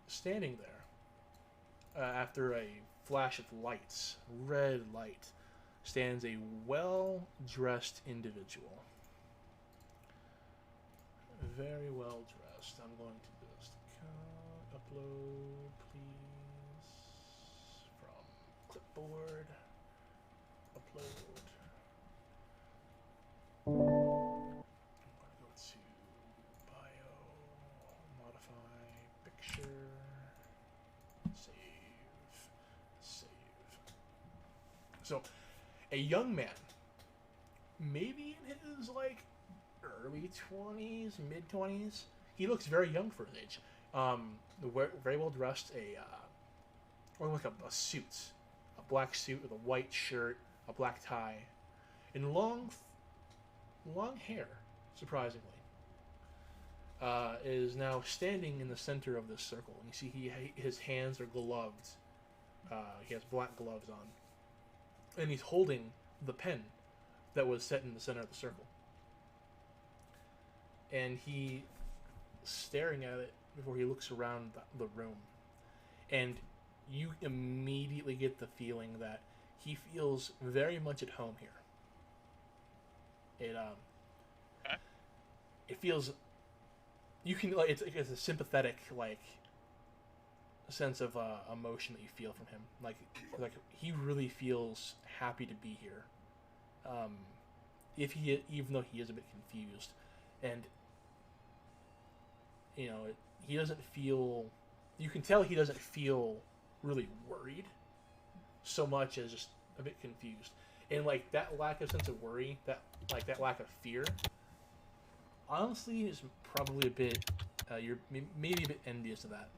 standing there, after a flash of lights, red light, stands a well-dressed individual. Very well dressed. I'm going to just upload, please, from clipboard. Upload. I'm going to go to bio, modify, picture, save. So, a young man, maybe in his like early 20s, mid 20s. He looks very young for his age. Very well dressed, or like a suit, a black suit with a white shirt, a black tie, and long hair. Surprisingly, is now standing in the center of this circle. And you see his hands are gloved. He has black gloves on, and he's holding the pen that was set in the center of the circle. And he staring at it before he looks around the room, and you immediately get the feeling that he feels very much at home here. It feels, you can, like, it's a sympathetic, like, sense of emotion that you feel from him. Like he really feels happy to be here. Even though he is a bit confused, and you know, he doesn't feel, you can tell he doesn't feel really worried so much as just a bit confused. And like that lack of sense of worry, that lack of fear, honestly is probably a bit, you're maybe a bit envious of that.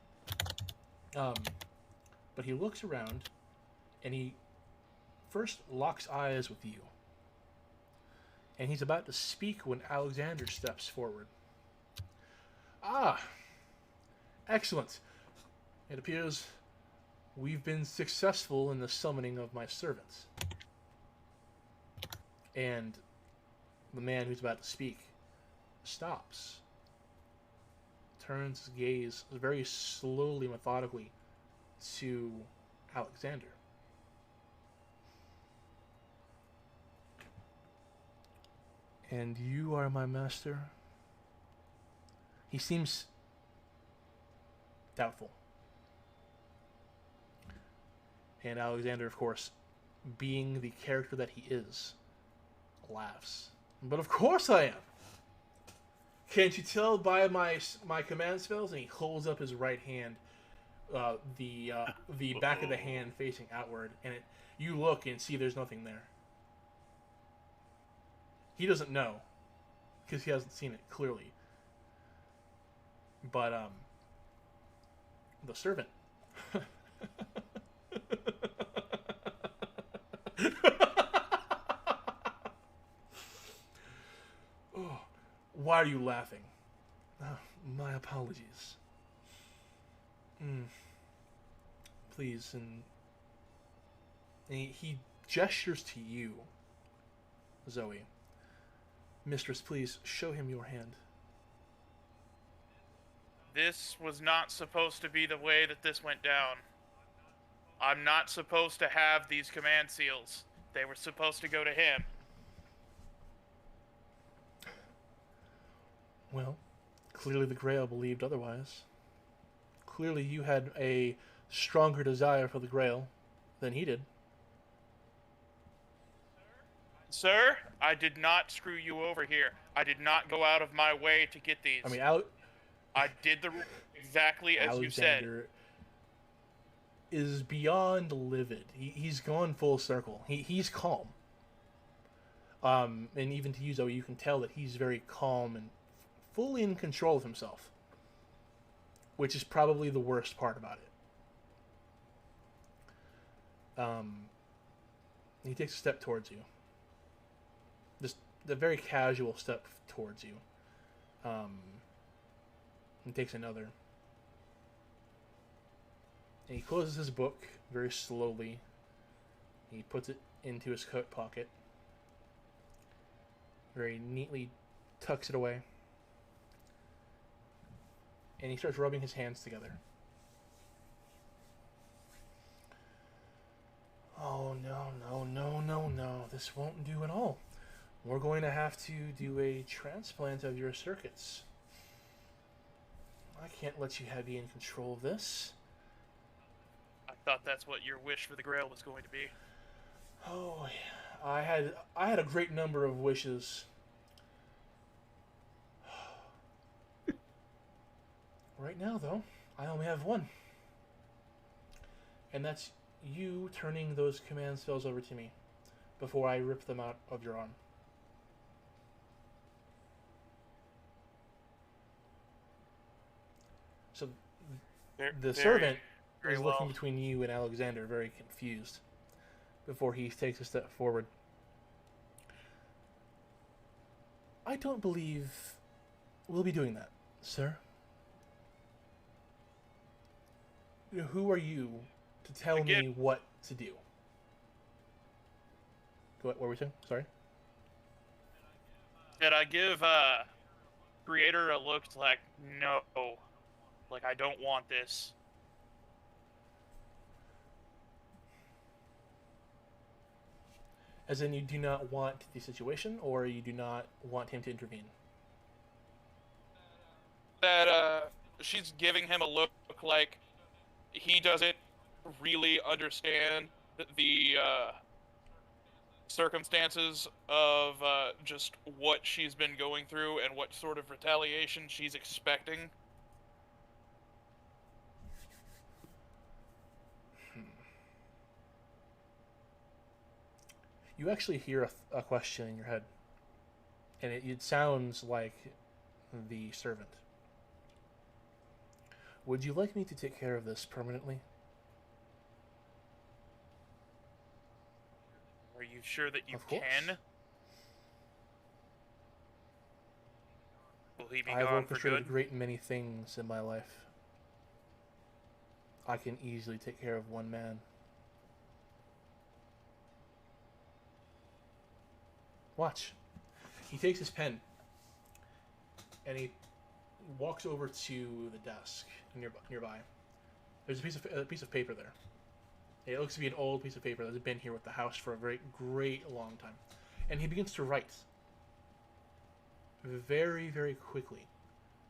But he looks around, and he first locks eyes with you. And he's about to speak when Alexander steps forward. Ah, excellent. It appears we've been successful in the summoning of my servants. And the man who's about to speak stops, turns his gaze very slowly, methodically to Alexander. And you are my master? He seems doubtful. And Alexander, of course, being the character that he is, laughs. But of course I am! Can't you tell by my command spells? And he holds up his right hand, the back of the hand facing outward, and you look and see there's nothing there. He doesn't know, because he hasn't seen it clearly. But the servant. Oh, why are you laughing? Oh, my apologies. Please, and he gestures to you, Zoe. Mistress, please show him your hand. This was not supposed to be the way that this went down. I'm not supposed to have these command seals. They were supposed to go to him. Well, clearly the Grail believed otherwise. Clearly you had a stronger desire for the Grail than he did. Sir, I did not screw you over here. I did not go out of my way to get these. I mean, I did exactly as you said. Alexander is beyond livid. He's gone full circle. He's calm. And even to you, Zoe, you can tell that he's very calm and fully in control of himself, which is probably the worst part about it. He takes a step towards you. Just the very casual step towards you. He takes another. And he closes his book very slowly. He puts it into his coat pocket. Very neatly tucks it away. And he starts rubbing his hands together. Oh, no. This won't do at all. We're going to have to do a transplant of your circuits. I can't let you be in control of this. I thought that's what your wish for the Grail was going to be. Oh, yeah. I had a great number of wishes. Right now, though, I only have one. And that's you turning those command spells over to me before I rip them out of your arm. So the servant is looking between you and Alexander, very confused, before he takes a step forward. I don't believe we'll be doing that, sir. Who are you to tell me what to do? What were we saying? Sorry? Did I give Creator a look like, no, like I don't want this? As in, you do not want the situation, or you do not want him to intervene? That she's giving him a look like he doesn't really understand the circumstances of just what she's been going through and what sort of retaliation she's expecting. You actually hear a question in your head, and it sounds like the servant. Would you like me to take care of this permanently? Are you sure that you Of course. can? Will he be I've gone for orchestrated good? a great many things in my life. I can easily take care of one man. Watch. He takes his pen and he walks over to the desk nearby. There's a piece of paper there. It looks to be an old piece of paper that's been here with the house for a very great long time. And he begins to write. Very, very quickly.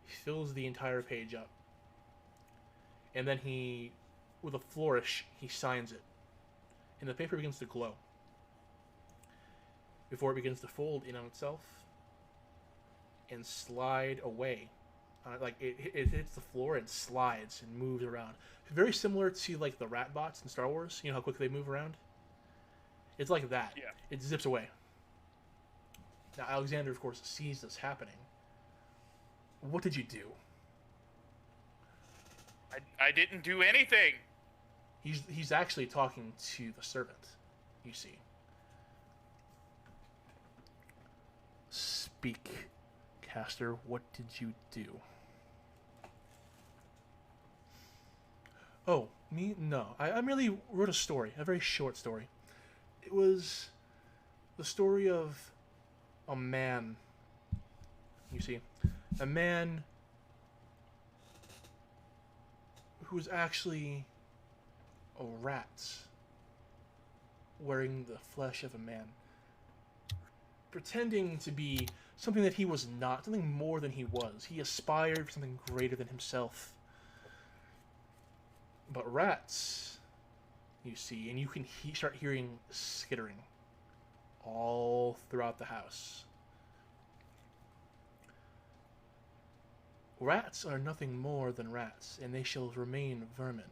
He fills the entire page up. And then he, with a flourish, he signs it. And the paper begins to glow. Before it begins to fold in on itself and slide away. Like it hits the floor and slides and moves around. Very similar to like the rat bots in Star Wars. You know how quickly they move around? It's like that. Yeah. It zips away. Now Alexander, of course, sees this happening. What did you do? I didn't do anything. He's actually talking to the servant, you see. Speak, caster. What did you do? Oh, me? No. I merely wrote a story, a very short story. It was the story of a man. You see, a man who was actually a rat wearing the flesh of a man, pretending to be something that he was not, something more than he was. He aspired for something greater than himself. But rats, you see, and you can start hearing skittering all throughout the house. Rats are nothing more than rats, and they shall remain vermin.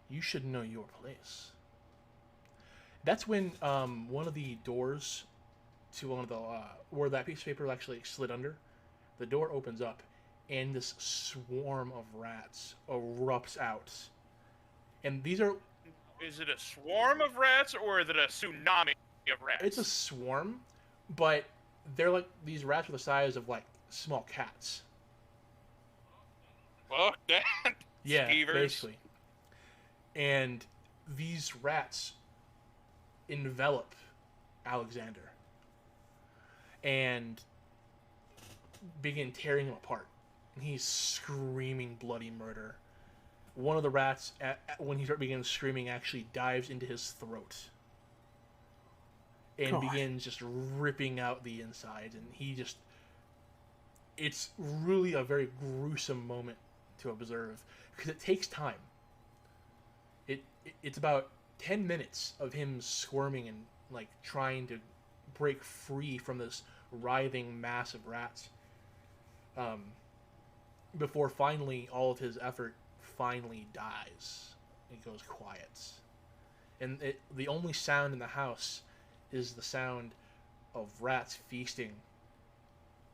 You should know your place. That's when one of the doors to one of the where that piece of paper actually slid under, the door opens up, and this swarm of rats erupts out. And these are Is it a swarm of rats or is it a tsunami of rats? It's a swarm, but they're like these rats are the size of like small cats. Fuck that. Yeah, Skeevers. basically. And these rats envelop Alexander and begin tearing him apart. And he's screaming bloody murder. One of the rats, when he begins screaming, actually dives into his throat and begins just ripping out the insides. And it's really a very gruesome moment to observe because it takes time. It's about 10 minutes of him squirming and like trying to break free from this writhing mass of rats, before finally all of his effort finally dies. It goes quiet, and the only sound in the house is the sound of rats feasting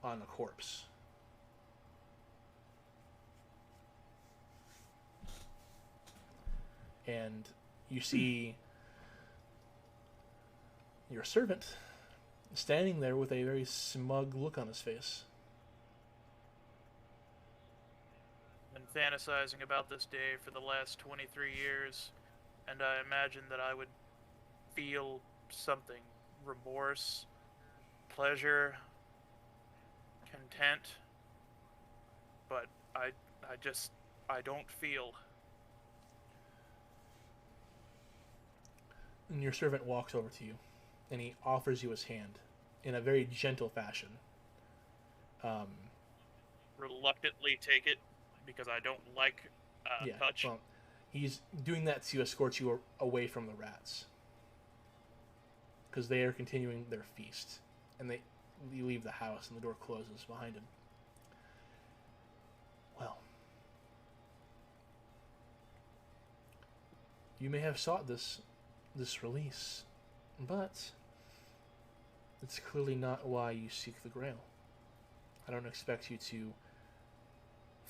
on a corpse. And you see your servant standing there with a very smug look on his face. Been fantasizing about this day for the last 23 years, and I imagine that I would feel something: remorse, pleasure, content. But I don't feel. And your servant walks over to you, and he offers you his hand in a very gentle fashion. Reluctantly take it because I don't like touch. Well, he's doing that to escort you away from the rats because they are continuing their feast, and you leave the house, and the door closes behind him. Well, you may have sought this release, but it's clearly not why you seek the Grail. I don't expect you to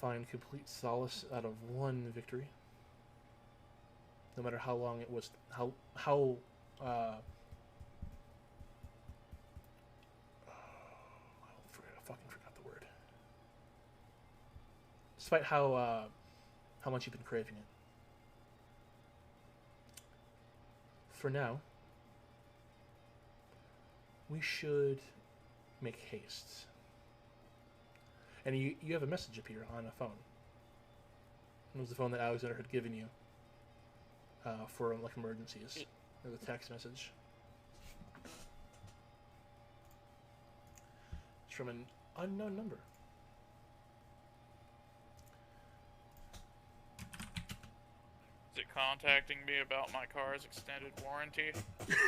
find complete solace out of one victory, no matter how long it was, I fucking forgot the word. Despite how much you've been craving it. For now, we should make haste. And you have a message appear on a phone. It was the phone that Alexander had given you for like emergencies. There's a text message. It's from an unknown number. Is it contacting me about my car's extended warranty?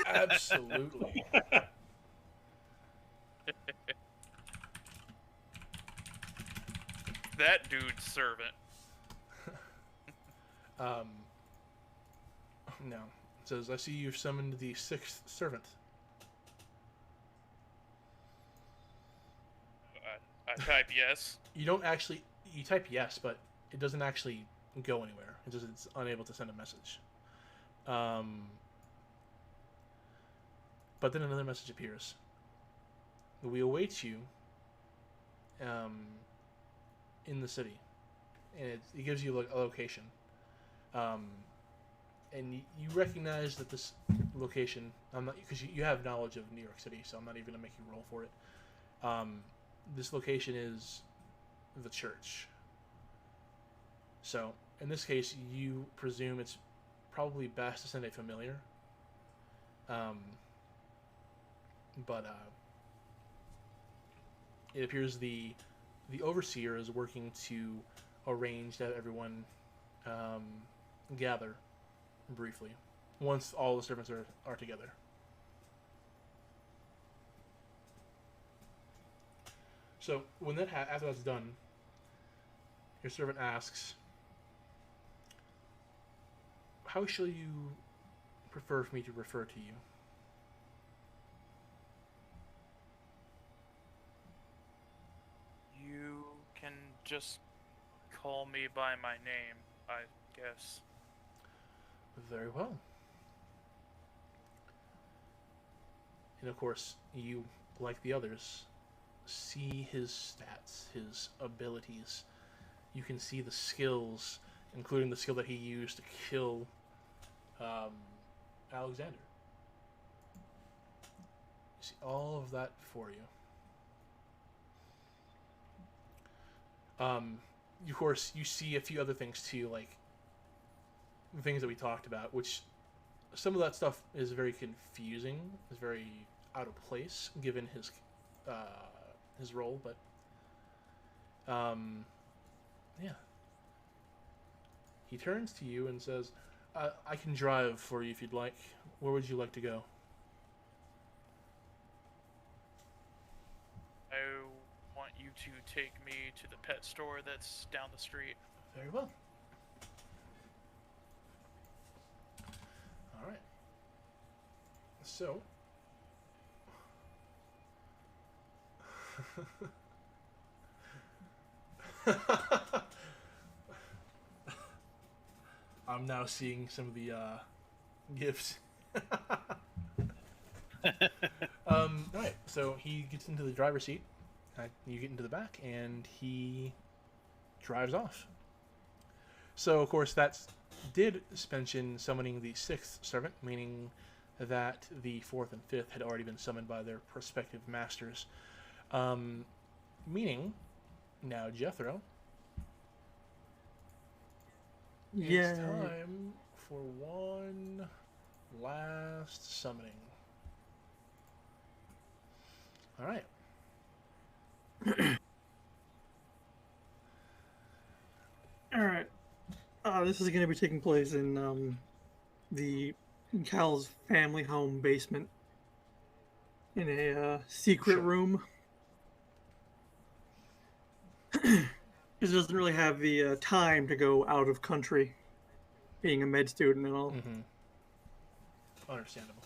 Absolutely. That dude's servant. No. It says, I see you've summoned the 6th servant. I type yes. You don't actually... You type yes, but it doesn't actually go anywhere. It's unable to send a message. But then another message appears. We await you in the city. And it gives you like a location. And you recognize that this location... because you have knowledge of New York City, so I'm not even going to make you roll for it. This location is the church. So, in this case, you presume it's probably best to send a familiar. But it appears the overseer is working to arrange that everyone gather briefly once all the servants are together. So when after that's done, your servant asks, how shall you prefer for me to refer to you? You can just call me by my name, I guess. Very well. And of course, you, like the others, see his stats, his abilities. You can see the skills, including the skill that he used to kill Alexander. You see all of that for you. Of course, you see a few other things too, like things that we talked about, which some of that stuff is very confusing, is very out of place given his role, but yeah. He turns to you and says, I can drive for you if you'd like. Where would you like to go? I want you to take me to the pet store that's down the street. Very well. All right. So, I'm now seeing some of the gifts. All right. So he gets into the driver's seat. You get into the back, and he drives off. So, of course, that did mention summoning the 6th servant, meaning that the 4th and 5th had already been summoned by their prospective masters. Meaning, now Jethro, it's time for one last summoning. All right. All right. This is going to be taking place in Cal's family home basement in a secret Sure. room. He doesn't really have the time to go out of country, being a med student and all. Mm-hmm. Understandable.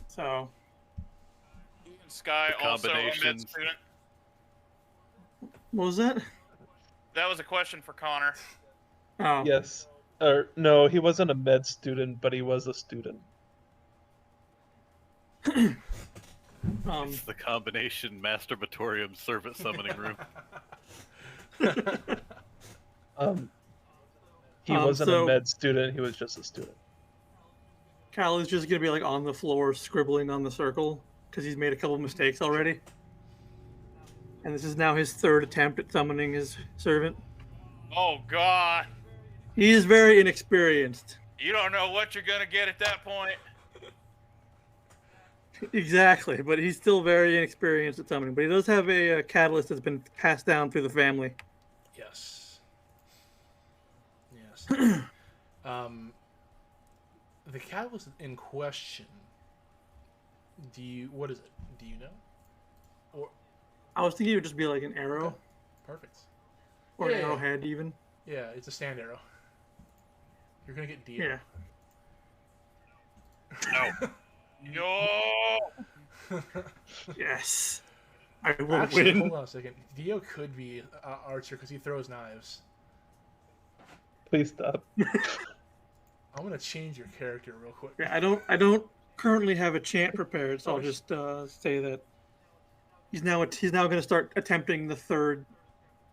So, Sky, The also a med combinations. student. what was that? That was a question for Connor. Oh, Yes. Or no, he wasn't a med student, but he was a student. It's the combination masturbatorium servant summoning room. He wasn't so- a med student, he was just a student. Cal is just going to be like on the floor scribbling on the circle because he's made a couple mistakes already. And this is now his 3rd attempt at summoning his servant. Oh, God. He is very inexperienced. You don't know what you're going to get at that point. Exactly, but he's still very inexperienced at summoning. But he does have a catalyst that's been passed down through the family. Yes. Yes. The catalyst in question. What is it? Do you know? Or I was thinking it would just be like an arrow okay. Perfect. or Yeah, an yeah. arrowhead, even. Yeah, it's a stand arrow. You're gonna get Dio. Yeah. No. No. Yes. I will Actually, win. hold on a second. Dio could be archer because he throws knives. Please stop. I'm gonna change your character real quick. Yeah, I don't currently have a chant prepared, so I'll Okay. just say that he's now going to start attempting the third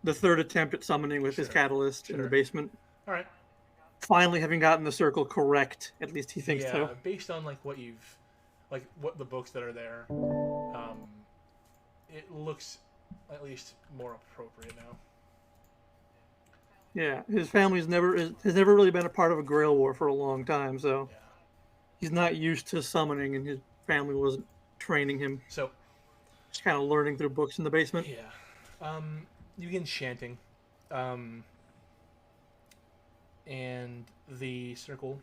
attempt at summoning with his Sure. catalyst in the Sure. basement. All right. Finally, having gotten the circle correct, at least he thinks Yeah, so. based on like what the books that are there, it looks at least more appropriate now. Yeah, his family's has never really been a part of a Grail War for a long time, so Yeah. he's not used to summoning, and his family wasn't training him. So Just kind of learning through books in the basement. yeah, you begin chanting, and the circle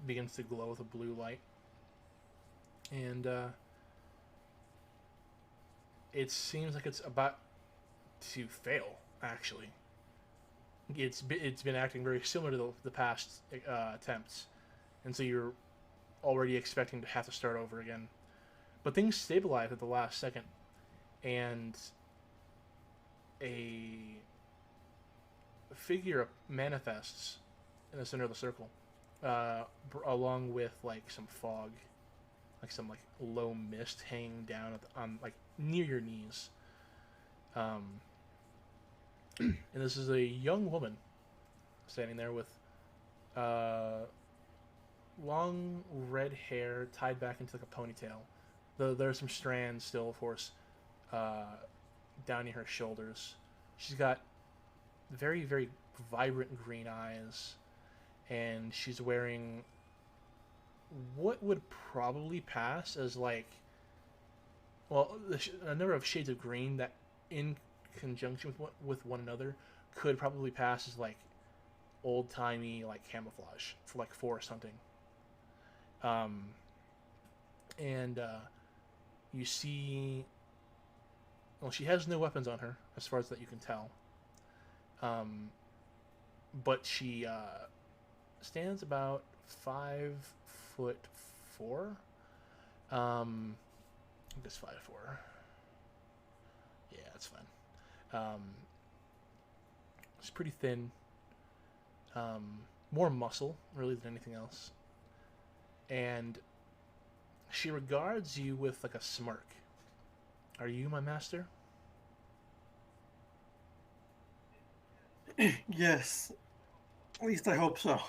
begins to glow with a blue light, and it seems like it's about to fail. Actually, it's been acting very similar to the past attempts, and so you're already expecting to have to start over again. But things stabilize at the last second, and a figure manifests in the center of the circle, along with like some fog, like some like low mist hanging down on like near your knees. And this is a young woman standing there with long red hair tied back into like a ponytail. Though there are some strands still, of course, down near her shoulders. She's got very, very vibrant green eyes, and she's wearing what would probably pass as like, well, a number of shades of green that, in conjunction with one another, could probably pass as like old timey like camouflage for like forest hunting. And you see, well, she has no weapons on her as far as that you can tell. But she stands about 5'4". I think it's 5'4". Yeah, that's fine. She's pretty thin. More muscle, really, than anything else. And she regards you with like a smirk. Are you my master? Yes. At least I hope so.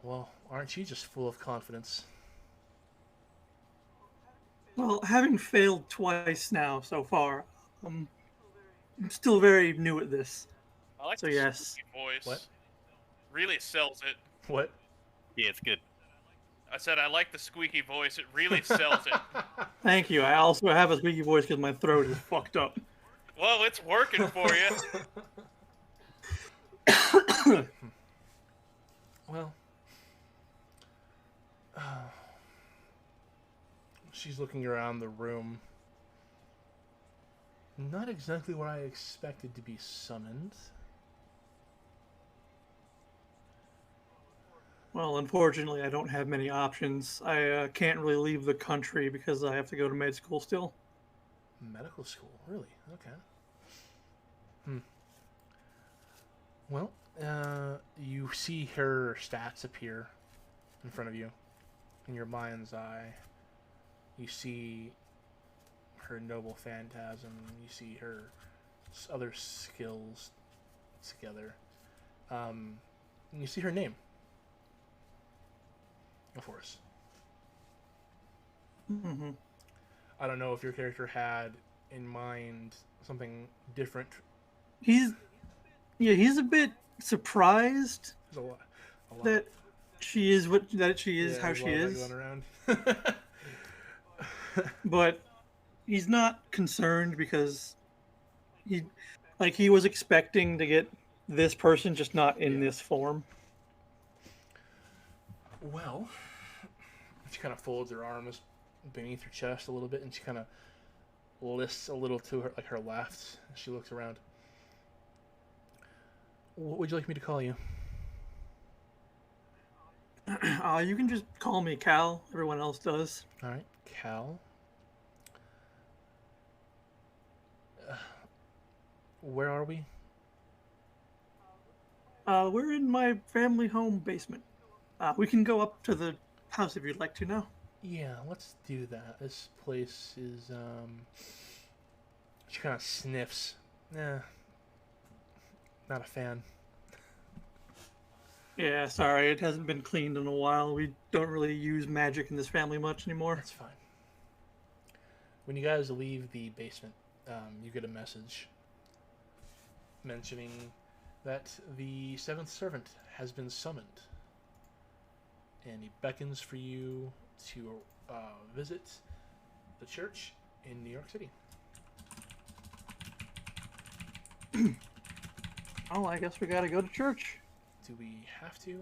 Well, aren't you just full of confidence? Well, having failed twice now so far, I'm still very new at this. I like So the yes. squeaky voice. What? Really sells it. What? Yeah, it's good. I said I like the squeaky voice. It really sells it. Thank you. I also have a squeaky voice because my throat is fucked up. Well, it's working for you. Well, she's looking around the room. Not exactly what I expected to be summoned. Well, unfortunately, I don't have many options. I can't really leave the country because I have to go to med school still. Medical school, really? Okay. Well, you see her stats appear in front of you, in your mind's eye. You see her noble phantasm. You see her other skills together. And you see her name, of course. Mm-hmm. I don't know if your character had in mind something different. He's a bit surprised There's a lot. that she is how she is. Going around. But he's not concerned because he was expecting to get this person, just not in this form. Well, she kind of folds her arms beneath her chest a little bit, and she kind of lifts a little to her left as she looks around. What would you like me to call you? You can just call me Cal. Everyone else does. All right, Cal. Where are we? We're in my family home basement. We can go up to the house if you'd like to now. Yeah, let's do that. This place is, she kind of sniffs. Nah, not a fan. Yeah, sorry, it hasn't been cleaned in a while. We don't really use magic in this family much anymore. That's fine. When you guys leave the basement, you get a message mentioning that the seventh servant has been summoned, and he beckons for you to visit the church in New York City. Oh, I guess we gotta go to church. Do we have to?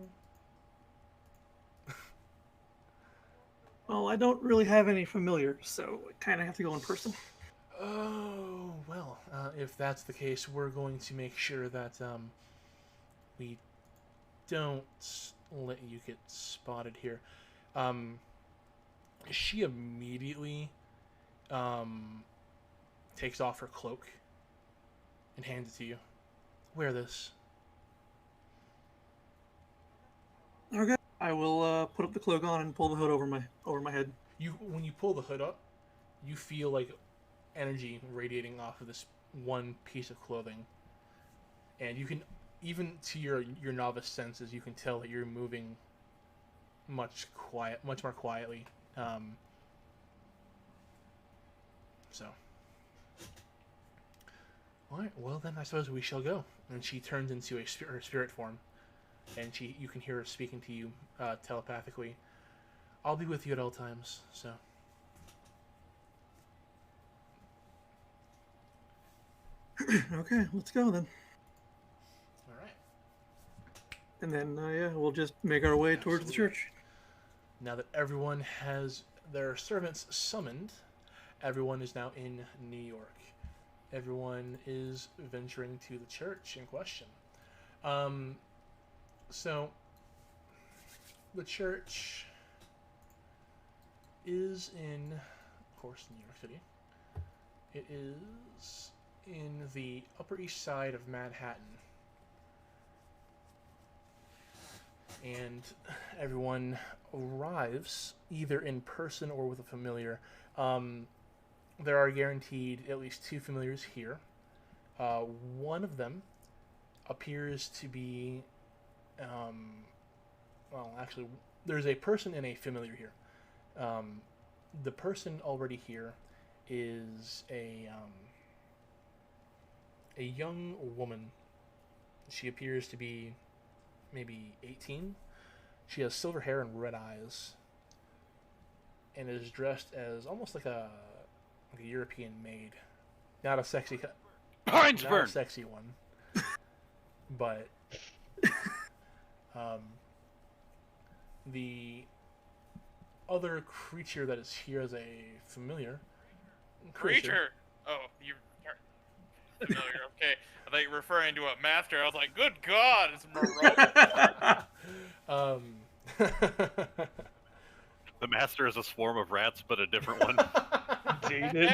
Well, I don't really have any familiars, so I kind of have to go in person. Oh, well, if that's the case, we're going to make sure that we don't let you get spotted here. She immediately takes off her cloak and hands it to you. Wear this. Okay. I will put up the cloak on and pull the hood over my head. When you pull the hood up, you feel like energy radiating off of this one piece of clothing, and you can, even to your novice senses, you can tell that you're moving much more quietly. So, all right. Well, then I suppose we shall go. And she turns into her spirit form, and you can hear her speaking to you telepathically. I'll be with you at all times. So. Okay, let's go then. All right. And then, we'll just make our way towards the church. Now that everyone has their servants summoned, everyone is now in New York. Everyone is venturing to the church in question. So, the church is in, of course, New York City. It is in the Upper East Side of Manhattan. And everyone arrives either in person or with a familiar. There are guaranteed at least 2 familiars here. One of them appears to be, well, actually, there's a person and a familiar here. The person already here is a young woman. She appears to be maybe 18. She has silver hair and red eyes, and is dressed as almost like a European maid. Not a sexy, not a sexy one, but the other creature that is here as a familiar. Creature. Oh, you. Familiar. Okay, I thought you were referring to a master. I was like, "Good God, it's Morocco." The master is a swarm of rats, but a different one. Dated.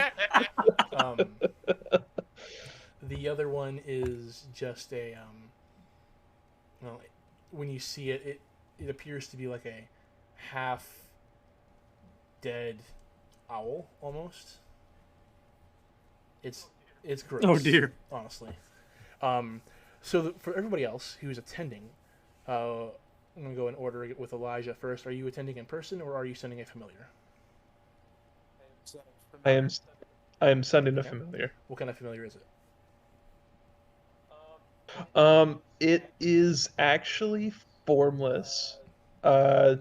The other one is just a well, when you see it, it appears to be like a half dead owl almost. It's gross. Oh dear. Honestly. So for everybody else who's attending, I'm gonna go in order with Elijah first. Are you attending in person or are you sending a familiar? I am sending a familiar. What kind of familiar is it? It is actually formless. It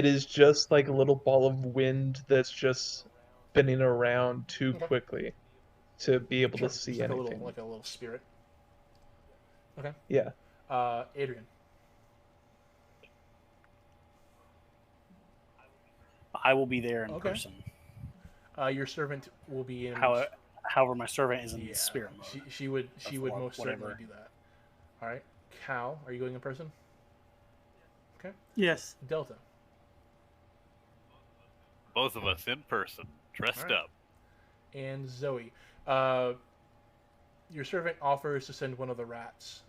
is just like a little ball of wind that's just spinning around too quickly to be able to see like anything. Like a little spirit. Okay. Yeah. Adrian. I will be there in person. Your servant will be in. However, my servant is in spirit mode. She would most certainly do that. All right. Cal, are you going in person? Okay. Yes. Delta. Both of us in person, dressed up. And Zoe. Your servant offers to send one of the rats.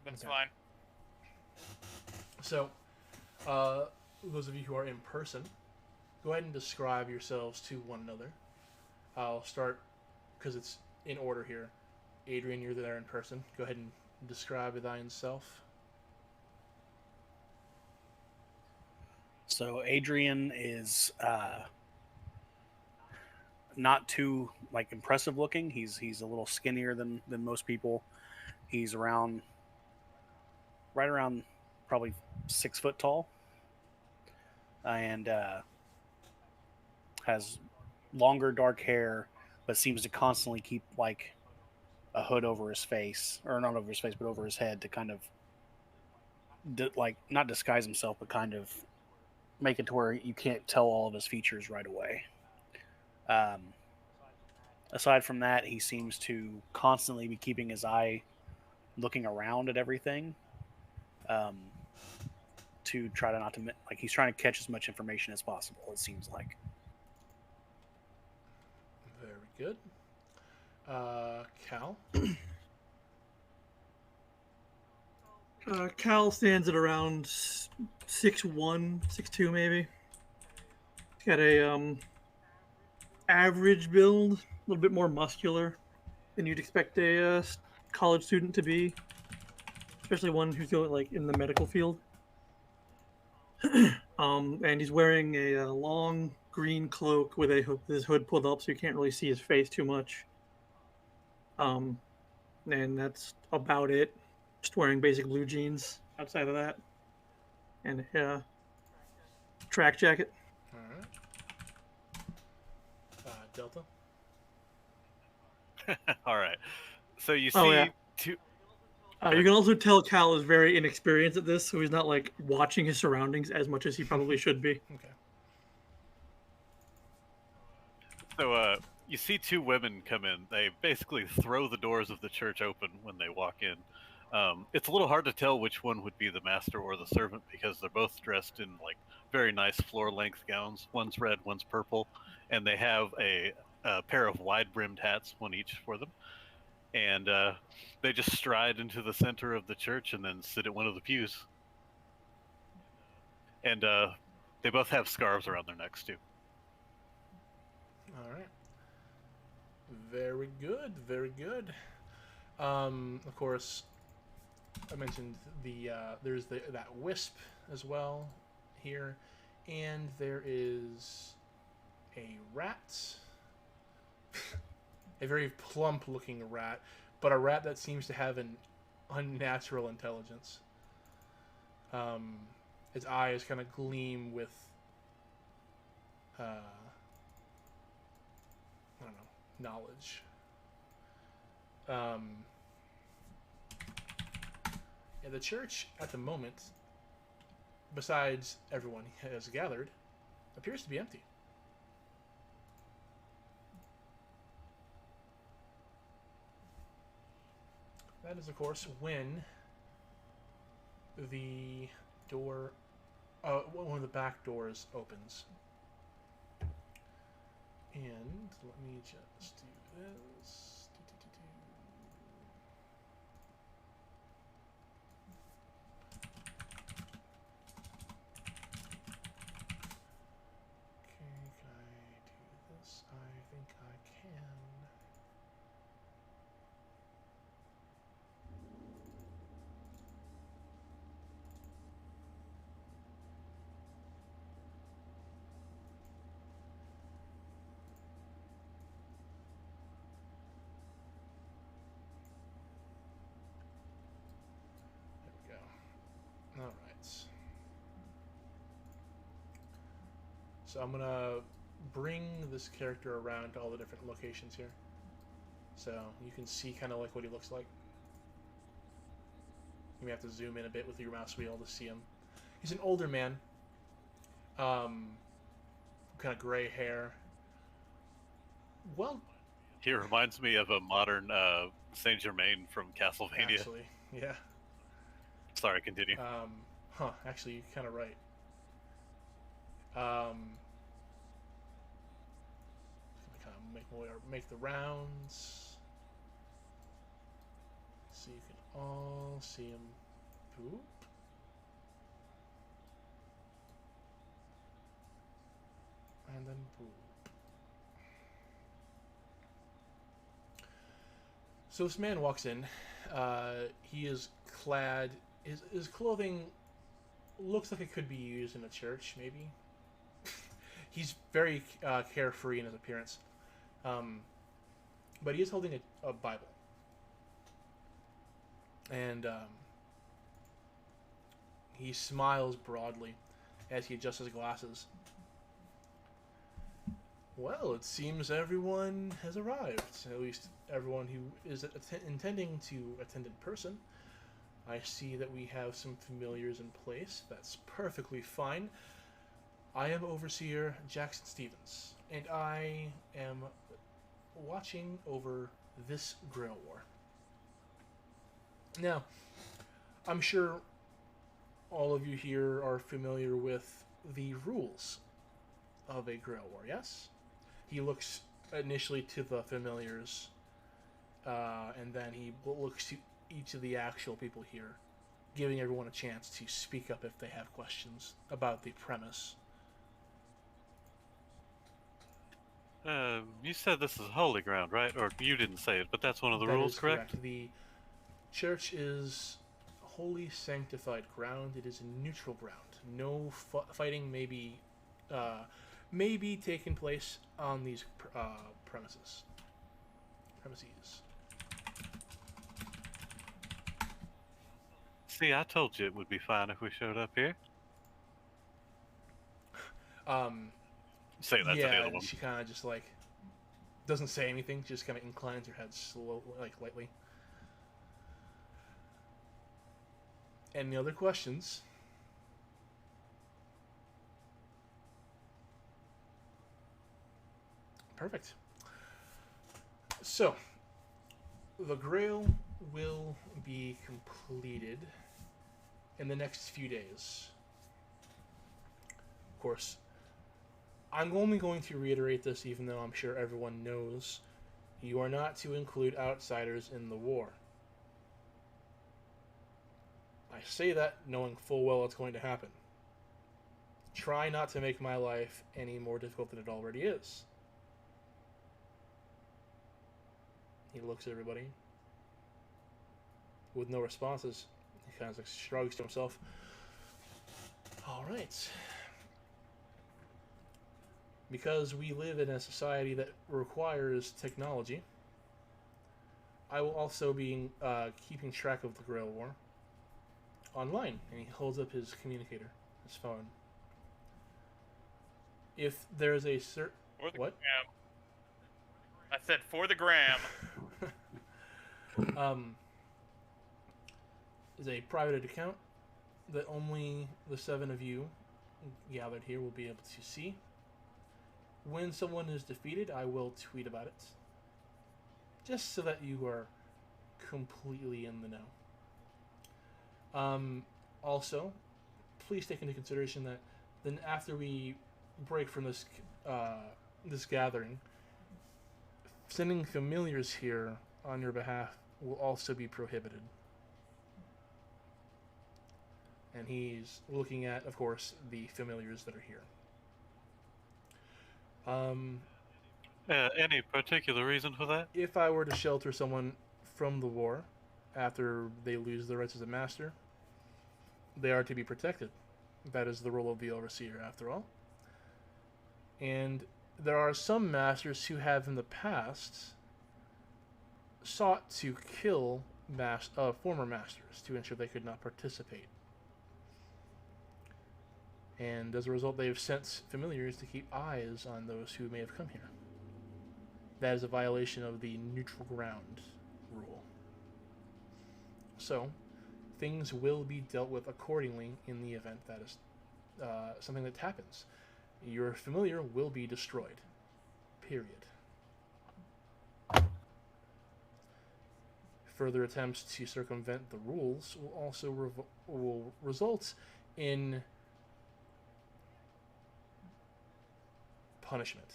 That's fine. So, those of you who are in person, go ahead and describe yourselves to one another. I'll start, because it's in order here. Adrian, you're there in person. Go ahead and describe thine self. So Adrian is not too impressive looking. He's a little skinnier than most people. He's right around probably 6 foot tall, and has longer dark hair, but seems to constantly keep a hood over his face, or not over his face, but over his head to kind of not disguise himself, but kind of make it to where you can't tell all of his features right away. Aside from that, he seems to constantly be keeping his eye looking around at everything, to try to not to he's trying to catch as much information as possible, it seems like. Very good. Cal. Cal stands at around 6'1", 6'2", maybe. He's got a average build, a little bit more muscular than you'd expect a college student to be, especially one who's going like in the medical field. And he's wearing a long green cloak with his hood pulled up, so you can't really see his face too much. And that's about it. Just wearing basic blue jeans outside of that, and a track jacket. All right. Delta. All right. So you Oh, see yeah. two. You can also tell Cal is very inexperienced at this, so he's not like watching his surroundings as much as he probably should be. Okay. So you see two women come in. They basically throw the doors of the church open when they walk in. It's a little hard to tell which one would be the master or the servant because they're both dressed in like very nice floor-length gowns. One's red, one's purple, and they have a pair of wide-brimmed hats, one each for them. And they just stride into the center of the church and then sit at one of the pews. And they both have scarves around their necks too. All right. Very good. Very good. Of course, I mentioned there's that wisp as well here, and there is a rat, a very plump-looking rat, but a rat that seems to have an unnatural intelligence. Its eyes kind of gleam with, I don't know, knowledge. Yeah, the church at the moment, besides everyone has gathered, appears to be empty. That is, of course, when the door, one of the back doors opens. And let me just do this. Okay, can I do this? I think I can. There we go. All right. So I'm gonna bring this character around to all the different locations here, so you can see kind of like what he looks like. You may have to zoom in a bit with your mouse wheel to see him. He's an older man, kind of gray hair. Well, He reminds me of a modern Saint Germain from Castlevania. actually, yeah. Sorry, continue. Actually, you're kind of right. Kind of make the rounds, so you can all see him. Boop. And then boop. So this man walks in. He is clad. His clothing looks like it could be used in a church, maybe. He's very carefree in his appearance, but he is holding a Bible, and he smiles broadly as he adjusts his glasses. Well, it seems everyone has arrived, at least everyone who is intending to attend in person. I see that we have some familiars in place. That's perfectly fine. I am Overseer Jackson Stevens, and I am watching over this Grail War. Now, I'm sure all of you here are familiar with the rules of a Grail War, yes? He looks initially to the familiars, and then he looks to each of the actual people here giving everyone a chance to speak up if they have questions about the premise. You said this is holy ground, right? Or you didn't say it, but that's one of the That rules, is correct? The church is holy sanctified ground. It is a neutral ground. No fighting may be taking place on these premises. See, I told you it would be fine if we showed up here. Say that to the Yeah, other one. she kind of just like doesn't say anything. Just kind of inclines her head slowly, like lightly. Any other questions? Perfect. So, the Grail will be completed in the next few days. Of course, I'm only going to reiterate this, even though I'm sure everyone knows. You are not to include outsiders in the war. I say that knowing full well it's going to happen. Try not to make my life any more difficult than it already is. He looks at everybody with no responses. He kind of like shrugs to himself. All right. Because we live in a society that requires technology, I will also be keeping track of the Grail War online. And he holds up his communicator, his phone. If there's a what? Gram. I said for the gram. Is a private account that only the 7 of you gathered here will be able to see. When someone is defeated, I will tweet about it. Just so that you are completely in the know. Also, please take into consideration that then after we break from this gathering, sending familiars here on your behalf will also be prohibited. And he's looking at, of course, the familiars that are here. Any particular reason for that? If I were to shelter someone from the war after they lose their rights as a master, they are to be protected. That is the role of the overseer, after all. And there are some masters who have in the past sought to kill former masters to ensure they could not participate. And as a result, they have sent familiars to keep eyes on those who may have come here. That is a violation of the neutral ground rule. So, things will be dealt with accordingly in the event that is something that happens. Your familiar will be destroyed. Period. Further attempts to circumvent the rules will also will result in punishment.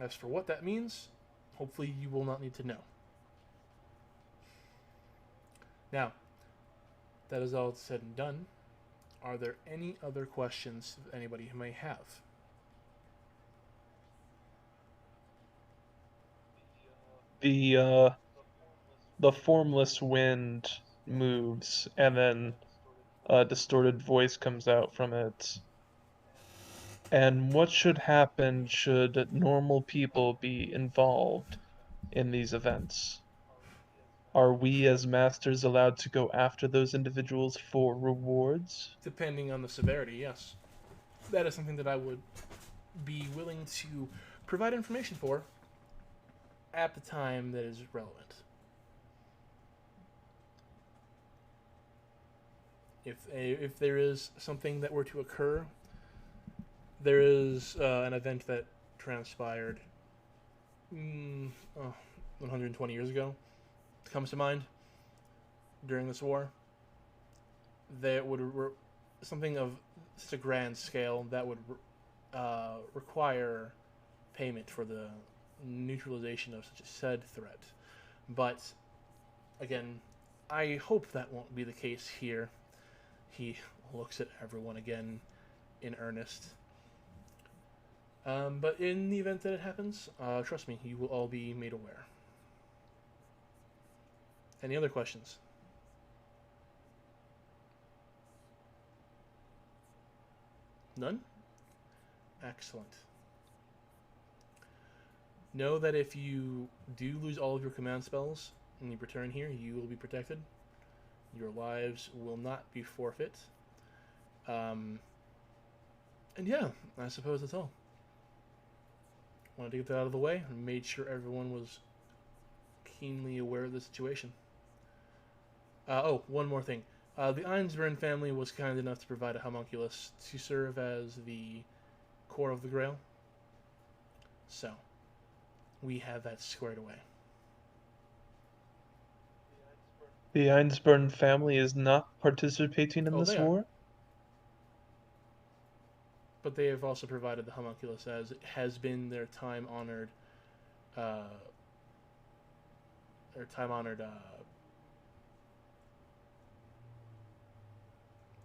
As for what that means, hopefully you will not need to know. Now, that is all said and done. Are there any other questions that anybody may have? The formless wind moves, and then a distorted voice comes out from it. And what should happen should normal people be involved in these events? Are we as masters allowed to go after those individuals for rewards? Depending on the severity, yes. That is something that I would be willing to provide information for at the time that is relevant. If there is something that were to occur, there is an event that transpired 120 years ago comes to mind during this war. That would something of such a grand scale that would require payment for the neutralization of such a said threat. But again, I hope that won't be the case here. He looks at everyone again in earnest. But in the event that it happens, trust me, you will all be made aware. Any other questions? None? Excellent. Know that if you do lose all of your command spells and you return here, you will be protected. Your lives will not be forfeit. And yeah, I suppose that's all. Wanted to get that out of the way and made sure everyone was keenly aware of the situation. One more thing. The Einsburn family was kind enough to provide a homunculus to serve as the core of the Grail. So, we have that squared away. The Einsburn family is not participating in this they are. war? But they have also provided the homunculus, as it has been their time-honored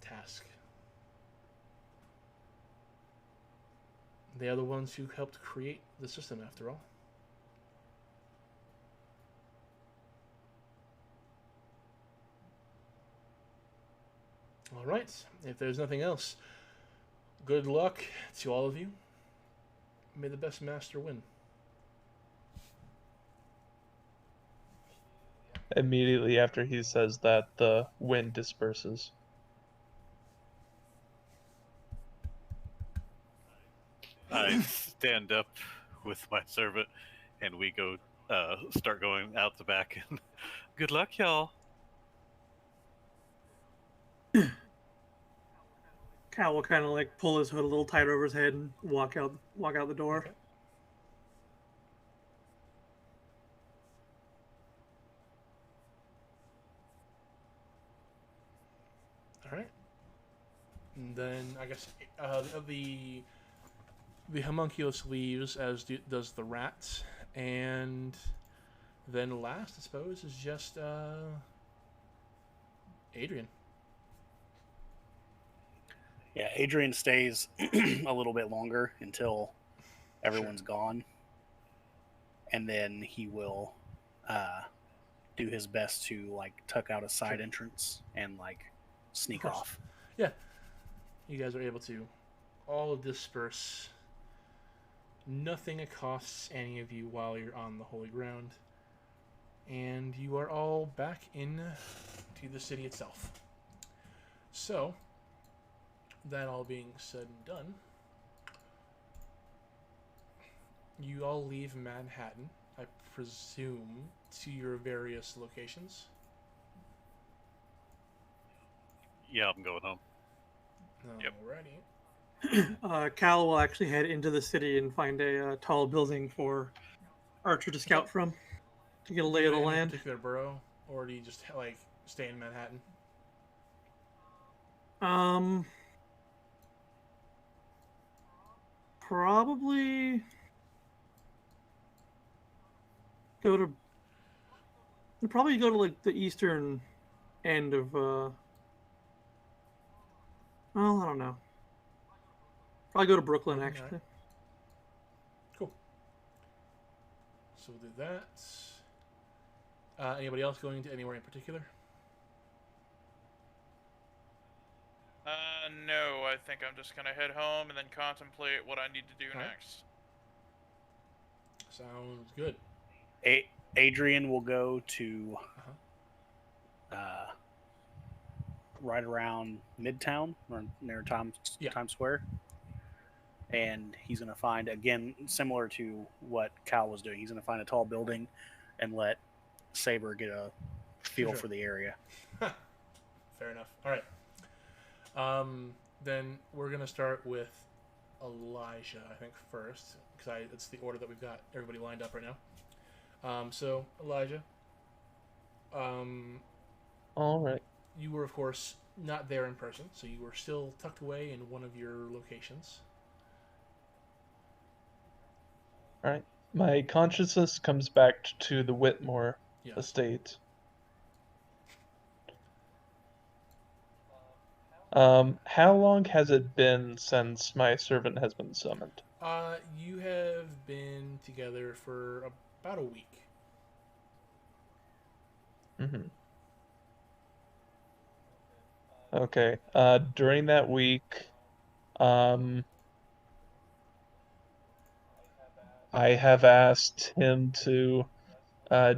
task. They are the ones who helped create the system, after all. All right. If there's nothing else, good luck to all of you. May the best master win. Immediately after he says that, the wind disperses. I stand up with my servant, and we go start going out the back. And good luck, y'all. Cal will kind of like pull his hood a little tighter over his head and walk out the door. Okay. All right. And then I guess the homunculus leaves, as does the rat, and then last, I suppose, is just Adrian. Yeah, Adrian stays a little bit longer until everyone's gone, and then he will do his best to like tuck out a side entrance and like sneak off. Yeah, you guys are able to all disperse. Nothing accosts any of you while you're on the holy ground, and you are all back in to the city itself. So, that all being said and done, you all leave Manhattan, I presume, to your various locations. Yeah, I'm going home. Yep. Alrighty. Cal will actually head into the city and find a tall building for Archer to scout from to get a lay of the Any land. particular borough, or do you just like stay in Manhattan? Probably go to like the eastern end of well, I don't know. Probably go to Brooklyn, actually. Right. Cool. So we'll do that. Anybody else going to anywhere in particular? No, I think I'm just gonna head home and then contemplate what I need to do next. Sounds good. Adrian will go to right around Midtown or near Times Square, and he's going to find, again, similar to what Cal was doing, he's going to find a tall building and let Saber get a feel for the area. Fair enough. All right. Then we're going to start with Elijah, I think, first, because it's the order that we've got everybody lined up right now. So, Elijah, All right. you were, of course, not there in person, so you were still tucked away in one of your locations. All right. My consciousness comes back to the Whitmore Yes. estate. How long has it been since my servant has been summoned? You have been together for about a week. Mm-hmm. Okay. During that week, um, I have asked him to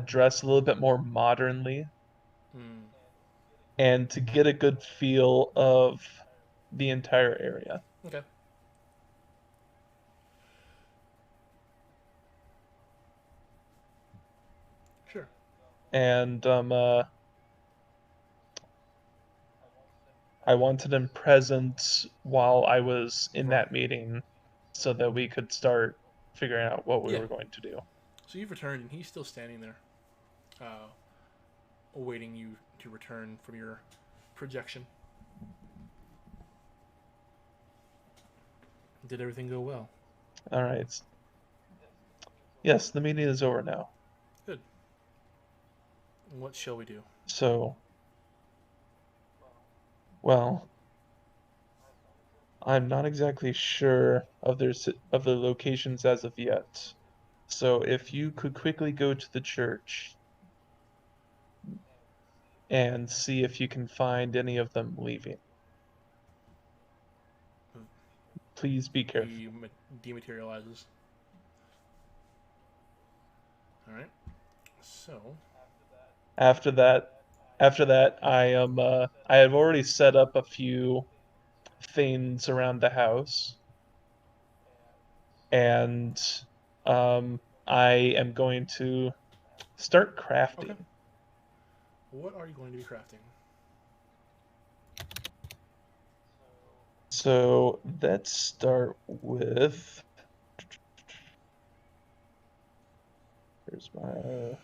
dress a little bit more modernly Hmm. and to get a good feel of the entire area. Okay. Sure. And I wanted him present while I was in Right. that meeting so that we could start figuring out what we Yeah. were going to do. So you've returned, and he's still standing there, awaiting you to return from your projection. Did everything go well? All right. Yes, the meeting is over now. Good. What shall we do? So, well, I'm not exactly sure of of the locations as of yet. So, if you could quickly go to the church and see if you can find any of them leaving. Please be careful. He dematerializes. All right. So. After that, I have already set up a few things around the house, and I am going to start Okay. crafting. What are you going to be crafting? So let's start with. Here's my.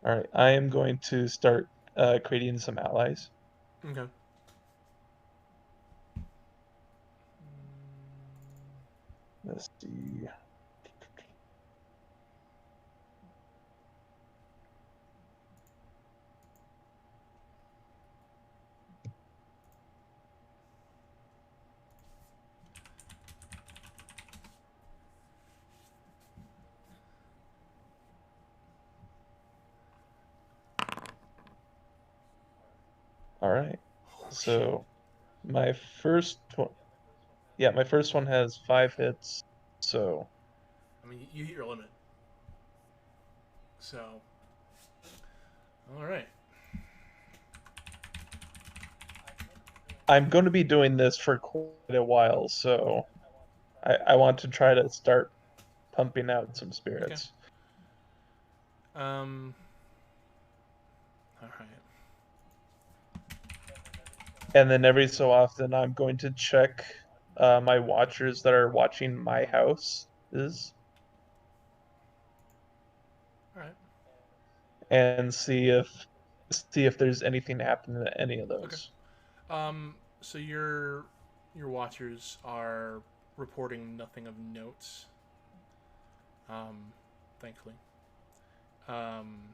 All right, I am going to start creating some allies. Okay. Let's see. All right. So my first one, yeah, my first one has 5 hits. So I mean, you hit your limit. So. All right. I'm going to be doing this for quite a while. So I want to try to start pumping out some Okay. spirits. All right. And then every so often, I'm going to check my watchers that are watching my house All right. and see if there's anything happening to any of Okay. those. So your watchers are reporting nothing of notes. Thankfully. Um,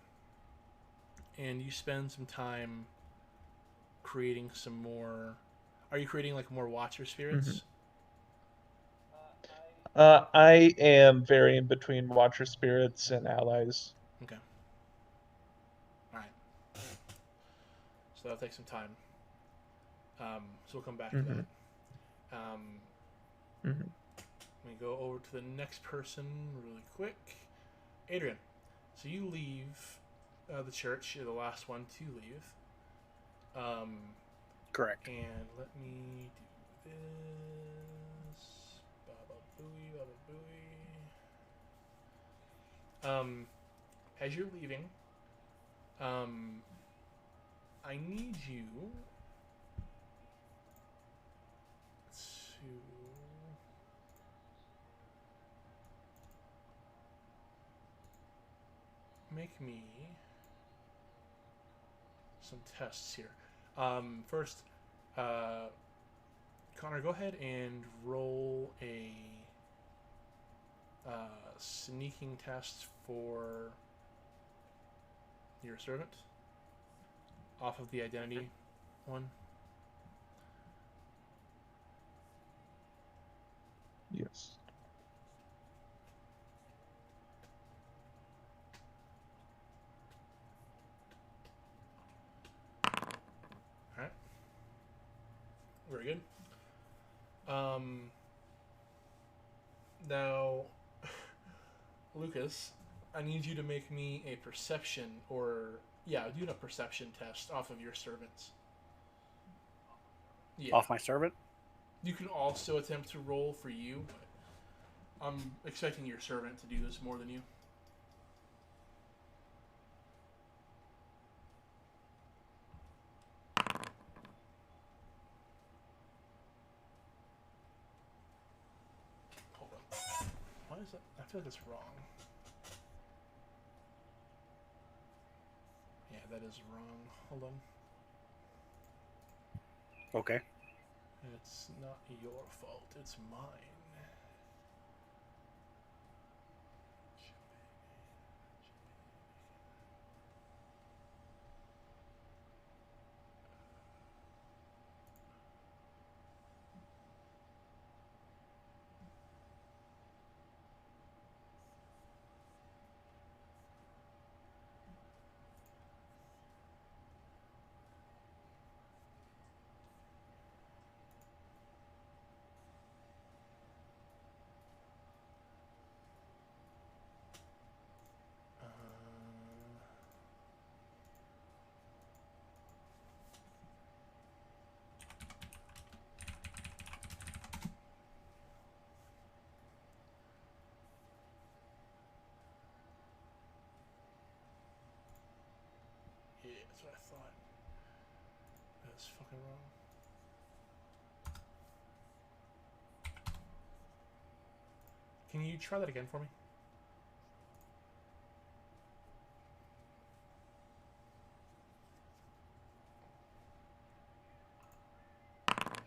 and you spend some time creating some more. Are you creating like more watcher spirits? I am varying between watcher spirits and allies. Okay. All right. So that'll take some time. So we'll come back to Mm-hmm. that. Mm-hmm. Let me go over to the next person really quick. Adrian. So you leave the church. You're the last one to leave. Correct. And let me do this. Baba booey, baba booey. As you're leaving, I need you to make me some tests here. First, Connor, go ahead and roll a sneaking test for your servant off of the identity one. Yes. Alright. Very good. Now, Lucas, I need you to make me a perception, or, yeah, do a perception test off of your servants. Yeah. Off my servant? You can also attempt to roll for you, but I'm expecting your servant to do this more than you. Hold on. Why is that? I feel like it's wrong. Yeah, that is wrong. Hold on. Okay. It's not your fault. It's mine. Yeah, that's what I thought. That's fucking wrong. Can you try that again for me?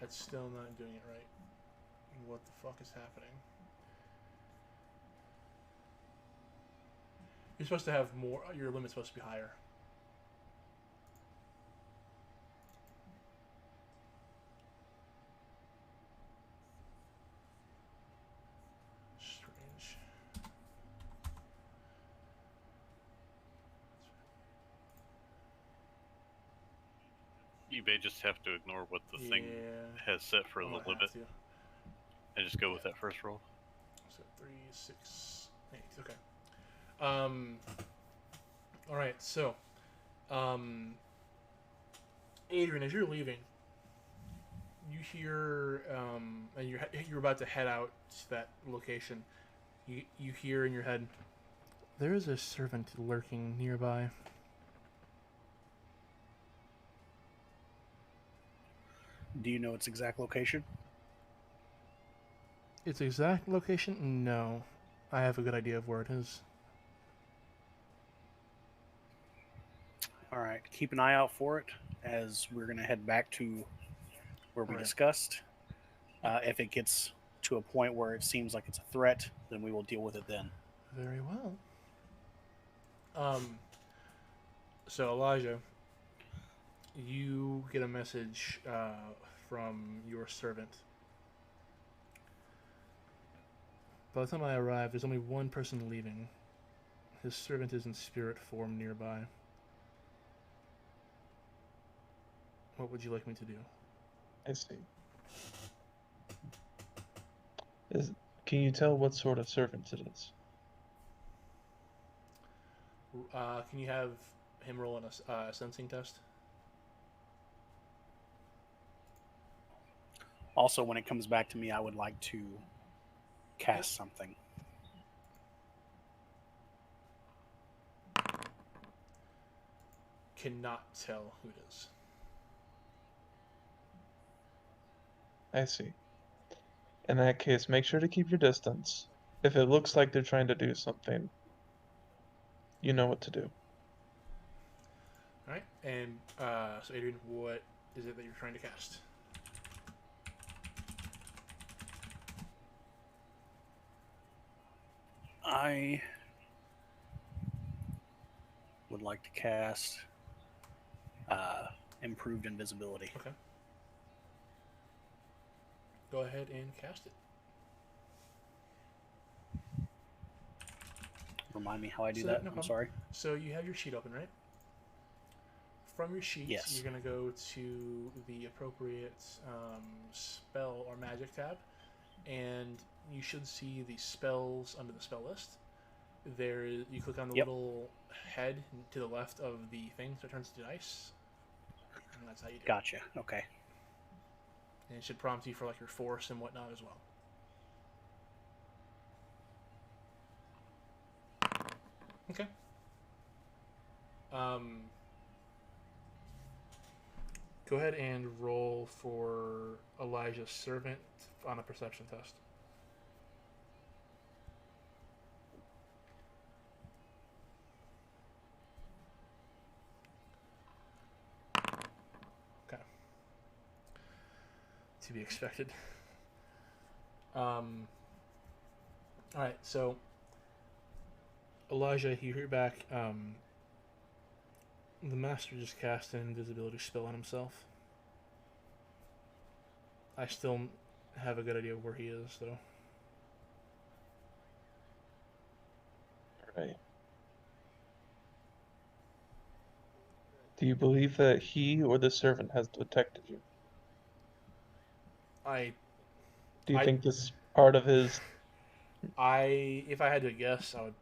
That's still not doing it right. What the fuck is happening? You're supposed to have more. Your limit's supposed to be higher. Strange. You may just have to ignore what the thing Yeah. has set for I the might have limit to. and just go with that first roll. So 3, 6, 8. Okay. All right. So, Adrian, as you're leaving, you hear, and you're about to head out to that location. You hear in your head, there is a servant lurking nearby. Do you know its exact location? Its exact location? No. I have a good idea of where it is. All right. Keep an eye out for it as we're going to head back to where we Right. discussed. If it gets to a point where it seems like it's a threat, then we will deal with it then. Very well. So Elijah, you get a message from your servant. By the time I arrive, there's only one person leaving. His servant is in spirit form nearby. What would you like me to do? I see. Can you tell what sort of servant it is? Can you have him roll a sensing test? Also, when it comes back to me, I would like to cast something. Cannot tell who it is. I see. In that case, make sure to keep your distance. If it looks like they're trying to do something, you know what to do. All right, and so Adrian, what is it that you're trying to cast? I would like to cast improved invisibility. Okay. Go ahead and cast it. Remind me how I do So, that. no I'm problem. sorry. So you have your sheet open, right? From your sheet, Yes. you're going to go to the appropriate spell or magic tab, and you should see the spells under the spell list. You click on the little head to the left of the thing, so it turns to dice, and that's how you do it. Gotcha. Okay. And it should prompt you for like your force and whatnot as well. Okay. Go ahead and roll for Elijah's servant on a perception test. Okay. To be expected. Alright, so Elijah, you hear back, the master just cast an invisibility spell on himself. I still have a good idea of where he is, though. Right. Do you believe that he or the servant has detected you? Do you think this is part of his... If I had to guess, I would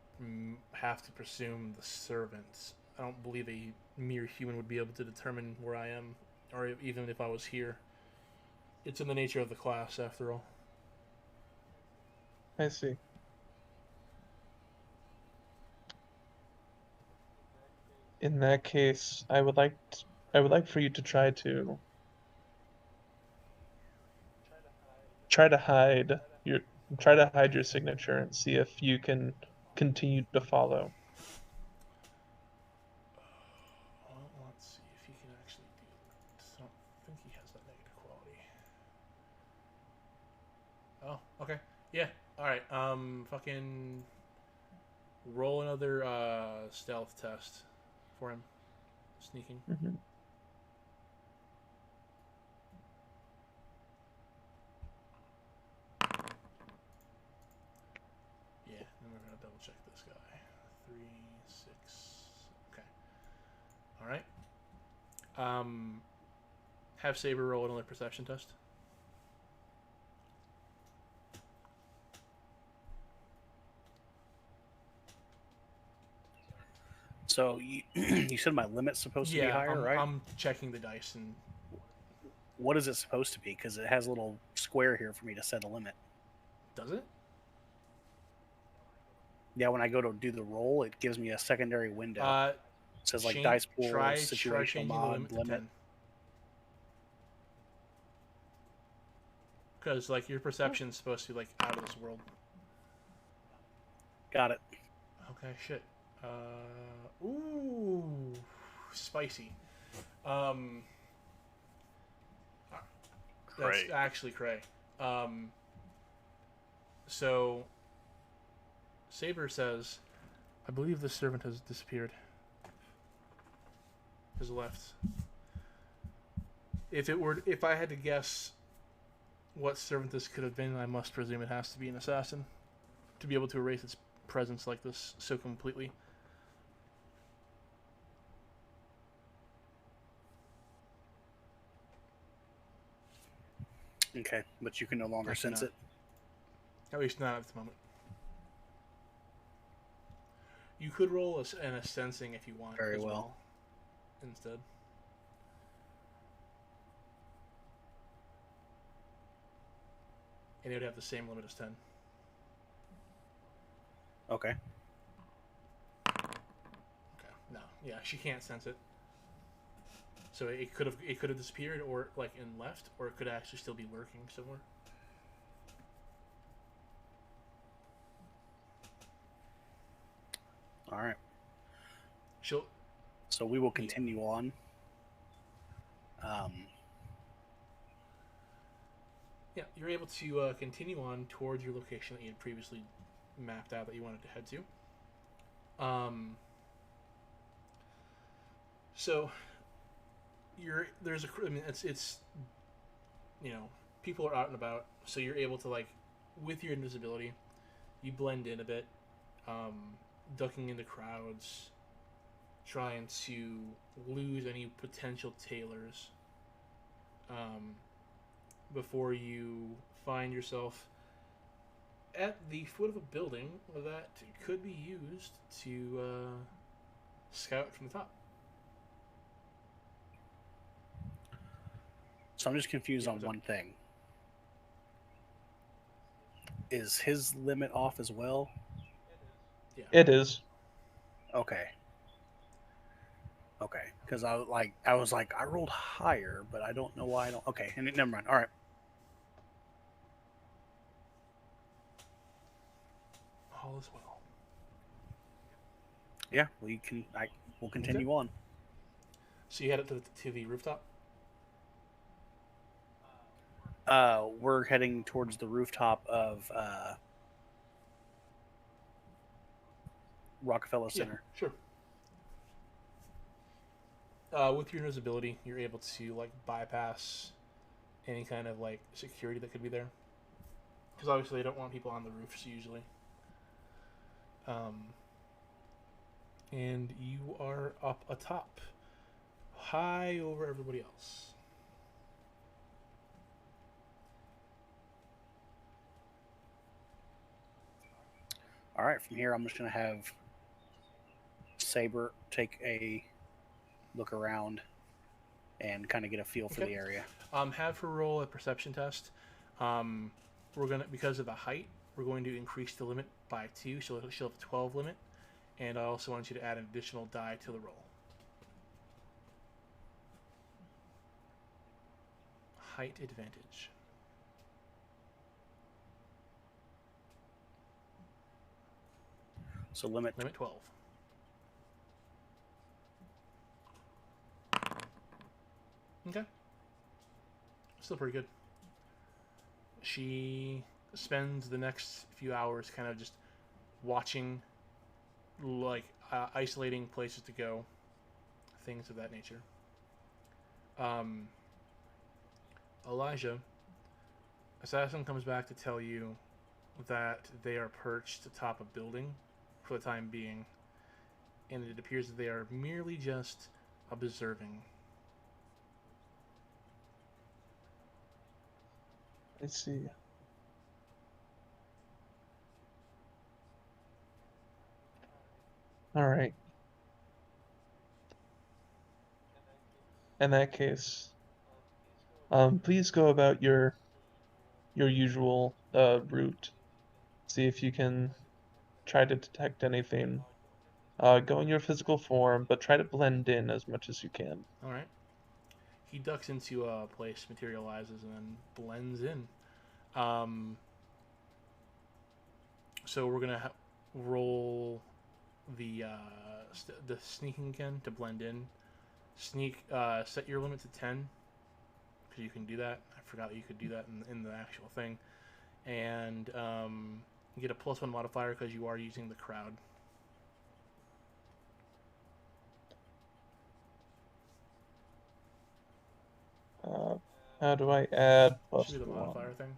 have to presume the servants. I don't believe a mere human would be able to determine where I am, or even if I was here. It's in the nature of the class, after all. I see. In that case, I would like for you to try to hide your signature and see if you can continue to follow. Well, let's see if he can actually do that. I don't think he has that negative quality. Oh, okay. Yeah. Alright, fucking roll another stealth test for him. Sneaking. Mm-hmm. Yeah, and we're gonna double check this guy. 3, 6. Okay. Alright. Have Saber roll another perception test. So you said my limit's supposed to be higher, right? I'm checking the dice and What is it supposed to be? Because it has a little square here for me to set a limit. does it? Yeah, when I go to do the roll, it gives me a secondary window. It says like dice pool, try situational changing mod, the limit to 10. Because like your perception's supposed to be like out of this world. Got it. Okay, shit. Ooh, spicy. That's Cray. actually cray. So Saber says, I believe the servant has disappeared. Has left. If I had to guess what servant this could have been, I must presume it has to be an assassin to be able to erase its presence like this so completely. Okay, but you can no longer Actually sense not. it. At least not at the moment. You could roll a sensing if you want. Very as well. Instead. And it would have the same limit as 10. Okay. Okay. No. Yeah, she can't sense it. So it could have disappeared or like and left, or it could actually still be lurking somewhere. All right. She'll. So we will continue on. Yeah, you're able to continue on towards your location that you had previously mapped out that you wanted to head to. So there's a, I mean, it's you know, people are out and about, so you're able to, like, with your invisibility, you blend in a bit, ducking into crowds, trying to lose any potential tailors, before you find yourself at the foot of a building that could be used to scout from the top. So I'm just confused on what's up? one thing. Is his limit off as well? Yeah. It is. Okay. Okay. Because I was like, I rolled higher, but I don't know why I don't. Okay. And never mind. All right. All is well. Yeah. We'll continue on. So you head up to the rooftop? We're heading towards the rooftop of Rockefeller Center. Yeah, sure. With your invisibility, you're able to, like, bypass any kind of, like, security that could be there, because obviously they don't want people on the roofs usually. And you are up atop, high over everybody else. All right. From here, I'm just gonna have Saber take a look around and kind of get a feel for Okay. the area. Have her roll a perception test. We're gonna, because of the height, we're going to increase the limit by 2, so she'll have a 12 limit, and I also want you to add an additional die to the roll. Height advantage. So limit 12. Okay. Still pretty good. She spends the next few hours kind of just watching, like, isolating places to go, things of that nature. Elijah, Assassin comes back to tell you that they are perched atop a building for the time being, and it appears that they are merely just observing. I see. All right. In that case, please go about your usual route. See if you can try to detect anything. Go in your physical form, but try to blend in as much as you can. All right. He ducks into a place, materializes, and then blends in. So we're gonna roll the sneaking again to blend in. Sneak. Set your limit to 10, because you can do that. I forgot that you could do that in the actual thing, and you get a +1 modifier because you are using the crowd. How do I add Should be the +1? modifier thing.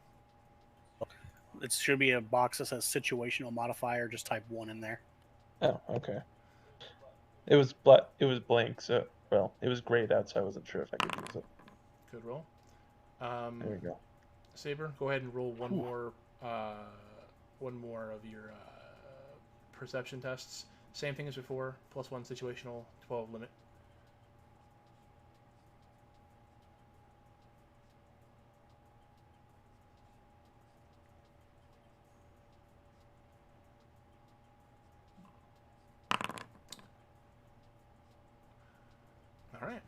It should be a box that says situational modifier. Just type 1 in there. Oh, okay. It was blank, so well, it was grayed out, so I wasn't sure if I could use it. Good roll. There we go. Saber, go ahead and roll one more of your perception tests. Same thing as before. +1 situational, 12 limit. All right.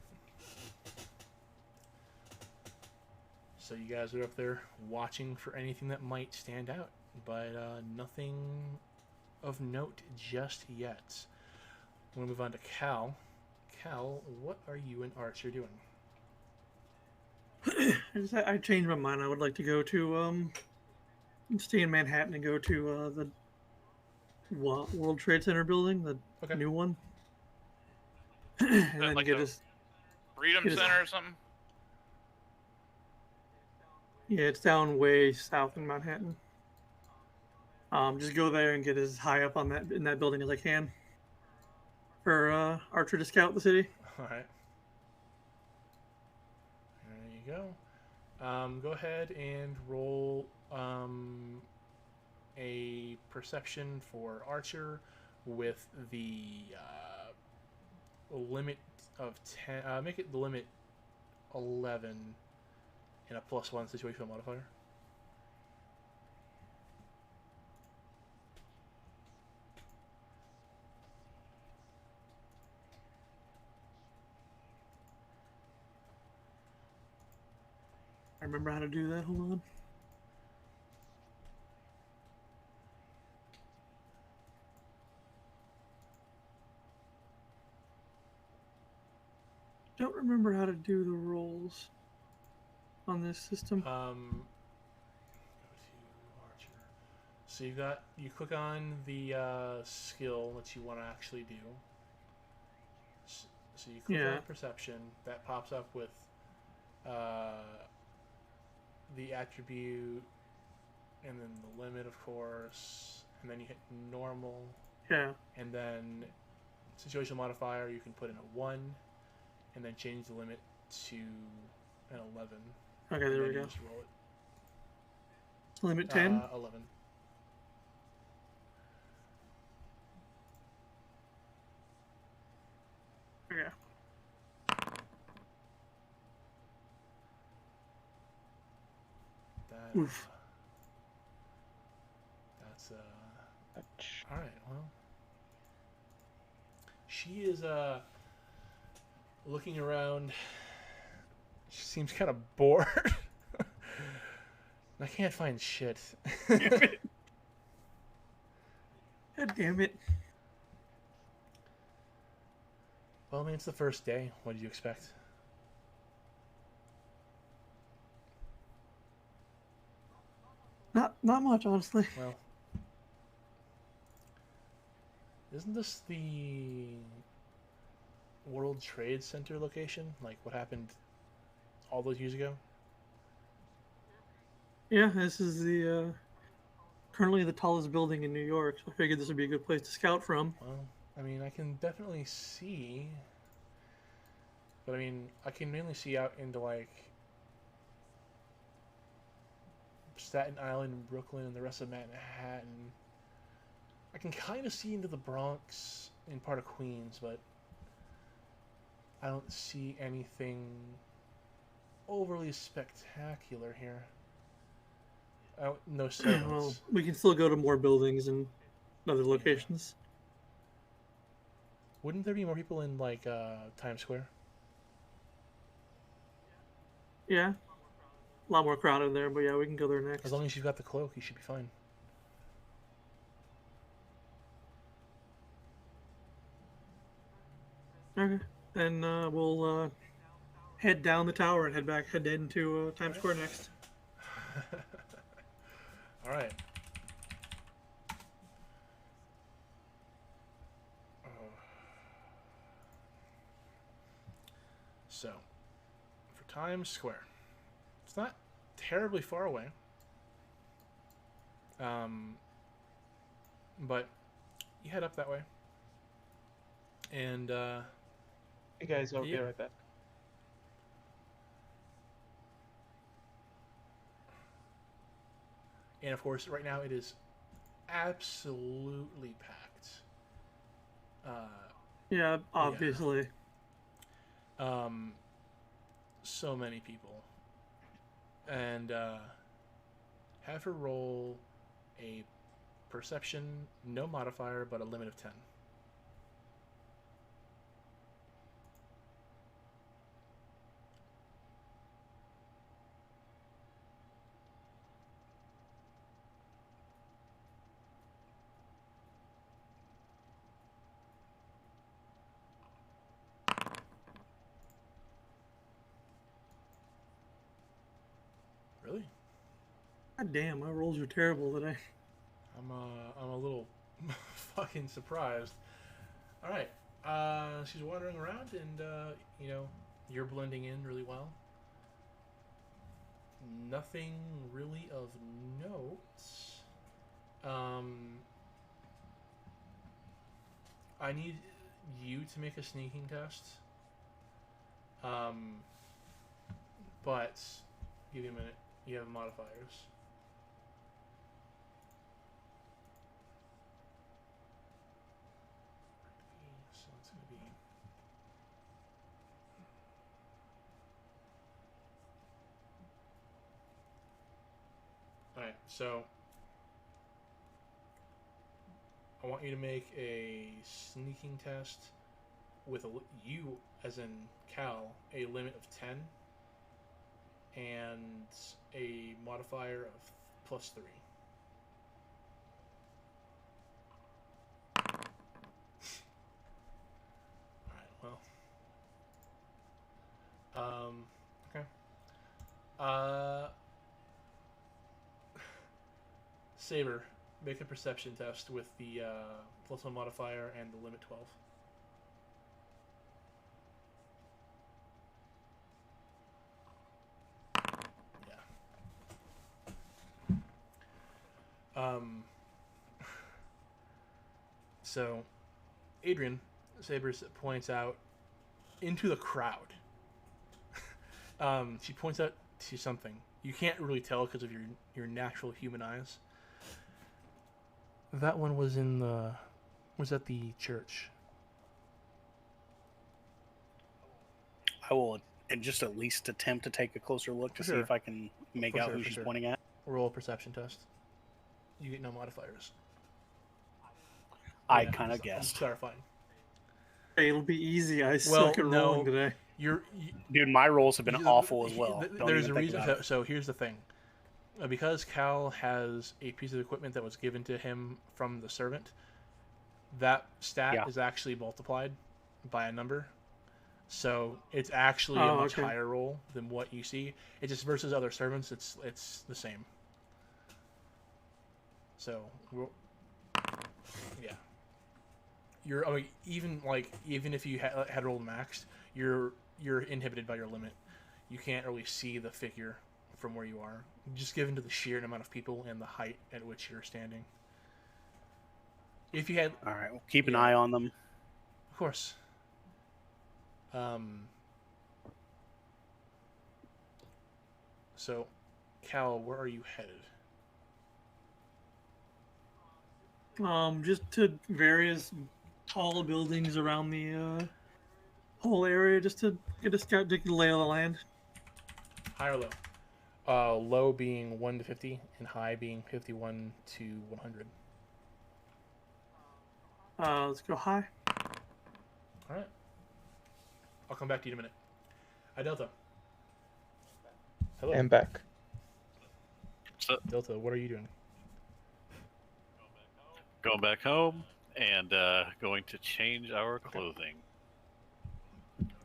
So you guys are up there watching for anything that might stand out, but nothing of note just yet. We'll move on to Cal. Cal, what are you and Archer doing? I changed my mind. I would like to go to stay in Manhattan and go to the World Trade Center building, the Okay. new one, and then like get the- his. Freedom It is- Center or something. Yeah, it's down way south in Manhattan. Just go there and get as high up on that in that building as I can. For Archer to scout the city. All right. There you go. Go ahead and roll a perception for Archer with the limit of 10. Make it the limit 11 and a +1 situational modifier. I remember how to do that. Hold on. Don't remember how to do the rolls on this system. Go to Archer. So you click on the skill that you want to actually do. So you click on perception. That pops up with the attribute, and then the limit, of course, and then you hit normal. Yeah. And then situational modifier, you can put in a 1, and then change the limit to an 11. Okay, there we go. Just roll it. Limit 10? 11. Okay. That, Oof. That's Ouch. all right. Well, she is looking around. She seems kind of bored. I can't find shit. God damn it. Well, I mean, it's the first day. What did you expect? Not much, honestly. Well, isn't this the World Trade Center location? Like what happened all those years ago? Yeah, this is the currently the tallest building in New York, so I figured this would be a good place to scout from. Well, I mean, I can definitely see, but I mean, I can mainly see out into like Staten Island, Brooklyn, and the rest of Manhattan. I can kind of see into the Bronx and part of Queens, but I don't see anything overly spectacular here. No servants. Well, we can still go to more buildings and other locations. Wouldn't there be more people in like Times Square? Yeah. A lot more crowded there, but yeah, we can go there next. As long as you've got the cloak, you should be fine. Okay. Then we'll head down the tower and head into Times Square next. All right. So, for Times Square, it's not terribly far away. But you head up that way, and Hey guys, I'll be Yeah. right back. and of course, right now it is absolutely packed. Yeah, obviously. So many people, and have her roll a perception, no modifier, but a limit of 10. Really? God damn, my rolls are terrible today. I'm a little fucking surprised. All right. She's wandering around, and you're blending in really well. Nothing really of note. I need you to make a sneaking test. But give you a minute. You have modifiers. So it's going to be. Alright, so I want you to make a sneaking test with you, as in Cal, a limit of 10 and a modifier of +3. Alright, well. Okay. Saber, make a perception test with the +1 modifier and the limit 12. Yeah. So, Adrian, Saber points out into the crowd. She points out to something. You can't really tell because of your natural human eyes. That one was at the church. I will and just at least attempt to take a closer look to see if I can make out who she's pointing at. Roll a perception test. You get no modifiers. I kind of guessed. I'm clarifying. Hey, it'll be easy. I suck at rolling today. Dude, my rolls have been awful as well. There's a reason. So here's the thing. Because Cal has a piece of equipment that was given to him from the servant, that stat is actually multiplied by a number. So it's actually a much higher roll than what you see. It just versus other servants, it's the same. So, yeah. Even if you had rolled maxed, you're inhibited by your limit. You can't really see the figure from where you are, just given to the sheer amount of people and the height at which you're standing. If you had, all right, we'll keep an eye on them. Of course. So, Cal, where are you headed? Just to various tall buildings around the whole area, just to get a scout to lay of the land. High or low? Low being 1 to 50, and high being 51 to 100. Let's go high. All right. I'll come back to you in a minute. Hi, Delta. Hello. I'm back. So, Delta, what are you doing? Going back home and going to change our clothing.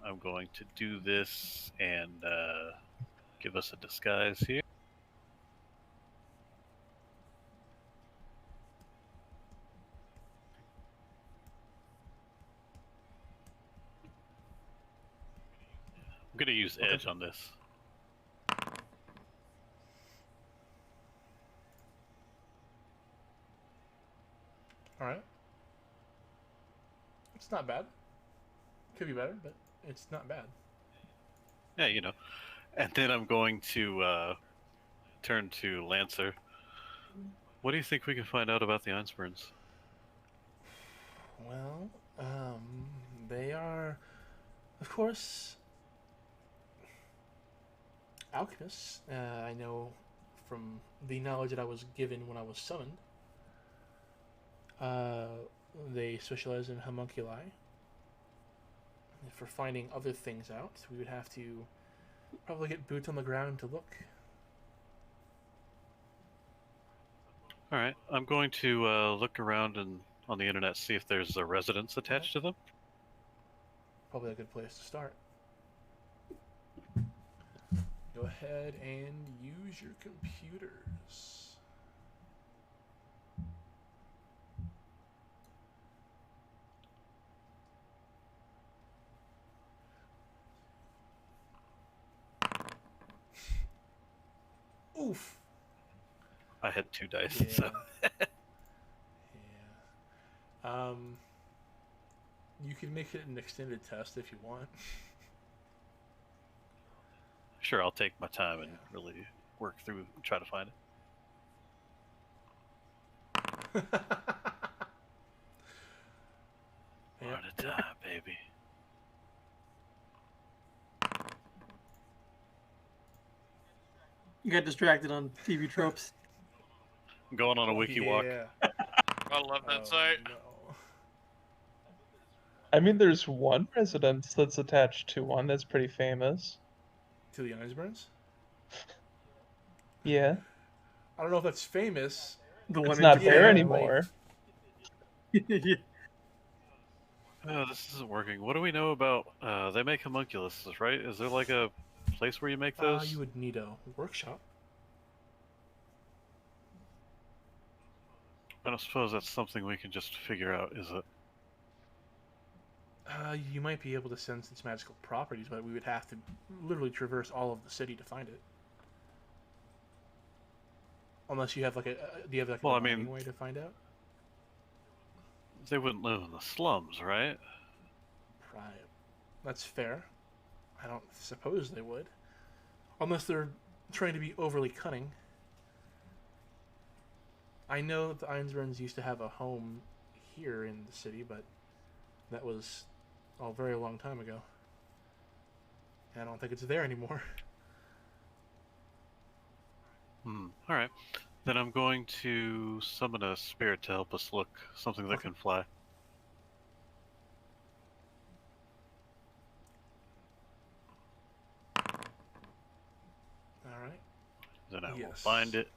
I'm going to do this and give us a disguise here. I'm going to use Edge on this. Alright. It's not bad. Could be better, but it's not bad. Yeah, you know. And then I'm going to turn to Lancer. What do you think we can find out about the Einspurns? Well, they are, of course, alchemists. I know from the knowledge that I was given when I was summoned. They specialize in homunculi. For finding other things out, we would have to probably get boots on the ground to look. All right, I'm going to look around and on the internet, see if there's a residence attached to them. Probably a good place to start. Go ahead and use your computers. Oof. I had 2 dice. Yeah. So. Yeah. You can make it an extended test if you want. Sure, I'll take my time and Yeah. really work through and try to find it. Yep. One at a time, baby. You got distracted on TV tropes. I'm going on a wiki walk. Yeah. I love that Oh, site. no. I mean, there's one residence that's attached to one that's pretty famous. To the Ironsburns? Yeah, I don't know if that's famous. The it's one not in there Yeah, anymore. Yeah. Oh, this isn't working. What do we know about? They make homunculuses, right? Is there like a place where you make those? You would need a workshop. I don't suppose that's something we can just figure out, is it? You might be able to sense its magical properties, but we would have to literally traverse all of the city to find it. Unless you have like a, do you have like a Well, I divining mean- way to find out? They wouldn't live in the slums, right? Right. That's fair. I don't suppose they would. Unless they're trying to be overly cunning. I know that the Einsburns used to have a home here in the city, but that was a very long time ago. And I don't think it's there anymore. All right. Then I'm going to summon a spirit to help us look. Something that Okay. can fly. Alright. Then I will Yes. find it.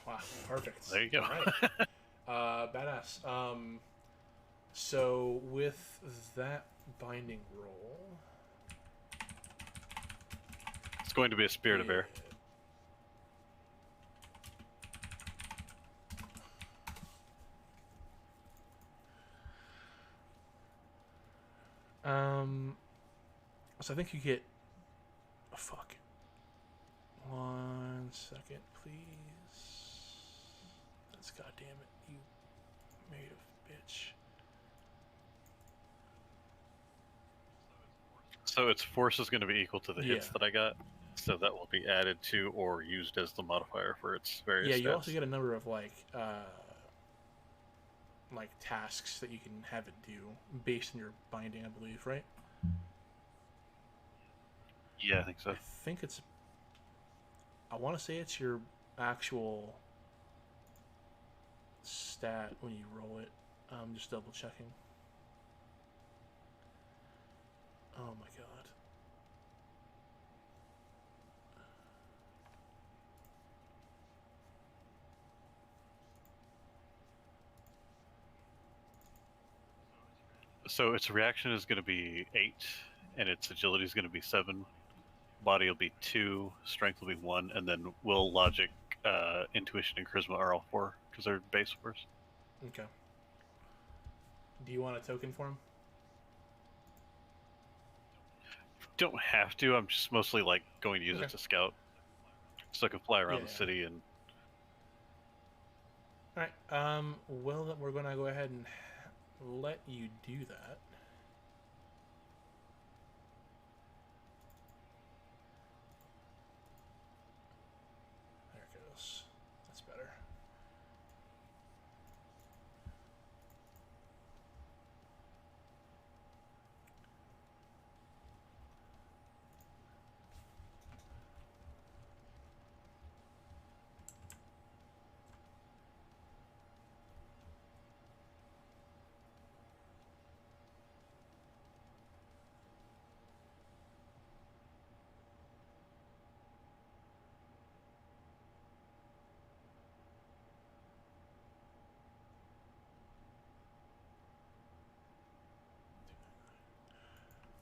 Wow, perfect. There you go. Alright. Badass. So with that binding roll, It's going to be a spirit of air. So I think you get. Oh, fuck. 1 second, please. That's goddamn it, you made of bitch. So its force is going to be equal to the hits Yeah. that I got. So that will be added to or used as the modifier for its various Yeah, stats. you also get a number of like tasks that you can have it do based on your binding, I believe, right? Yeah, I think so. I think it's. I want to say it's your actual stat when you roll it. I'm just double checking. Oh my god. So its reaction is going to be 8, and its agility is going to be 7. Body will be 2, strength will be 1, and then will, logic, intuition, and charisma are all 4 because they're base force. Okay. Do you want a token for him? Don't have to. I'm just mostly like going to use Okay. it to scout, so I can fly around Yeah, the yeah. city and. All right. Well, then we're gonna go ahead and let you do that. There it goes. That's better.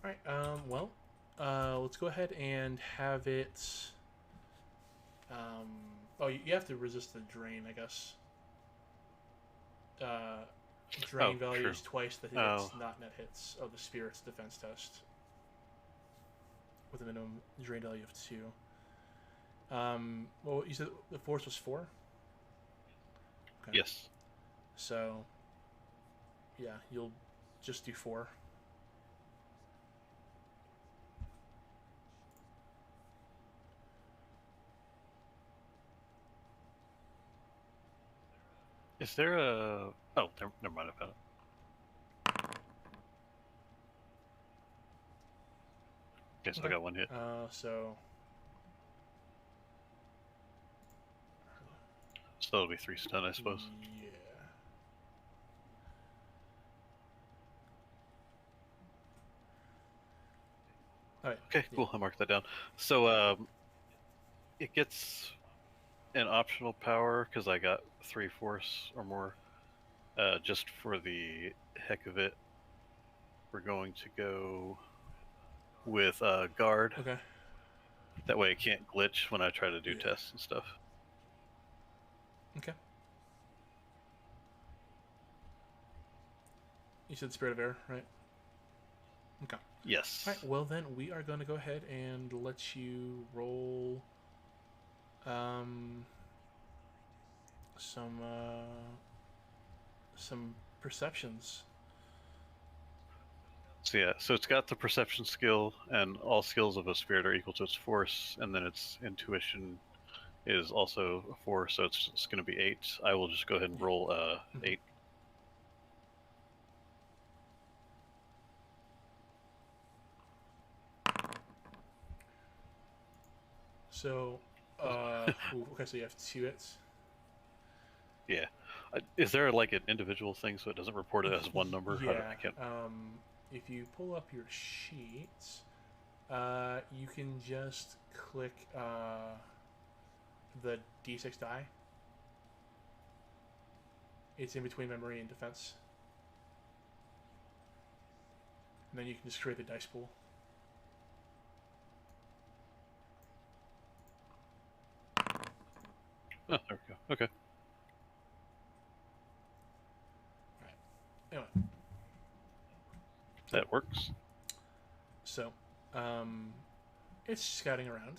All right. Well, let's go ahead and have it. Oh, you have to resist the drain, I guess. Drain value true. is twice the hits, Oh. not net hits, of the spirit's defense test. With a minimum drain value of 2. Well, you said the force was 4? Okay. Yes. So, yeah, you'll just do 4. Is there a... Oh, never mind, I found it. Okay, so I got 1 hit. So that'll be 3 stun, I suppose. yeah. All right. Okay, cool. I marked that down. So it gets an optional power because I got 3 force or more. Just for the heck of it, we're going to go with guard. Okay. That way it can't glitch when I try to do tests and stuff. Okay. You said Spirit of Air, right? Okay. Yes. All right. Well, then we are going to go ahead and let you roll some perceptions. So yeah, so it's got the perception skill, and all skills of a spirit are equal to its force, and then its intuition is also a 4, so it's going to be 8. I will just go ahead and roll 8. So, okay, so you have 2 hits. Yeah. Is there like an individual thing so it doesn't report it as one number? Yeah. I can't... If you pull up your sheet, you can just click the D6 die. It's in between memory and defense. And then you can just create the dice pool. Oh, there we go. Okay. Anyway. That works. So, it's scouting around.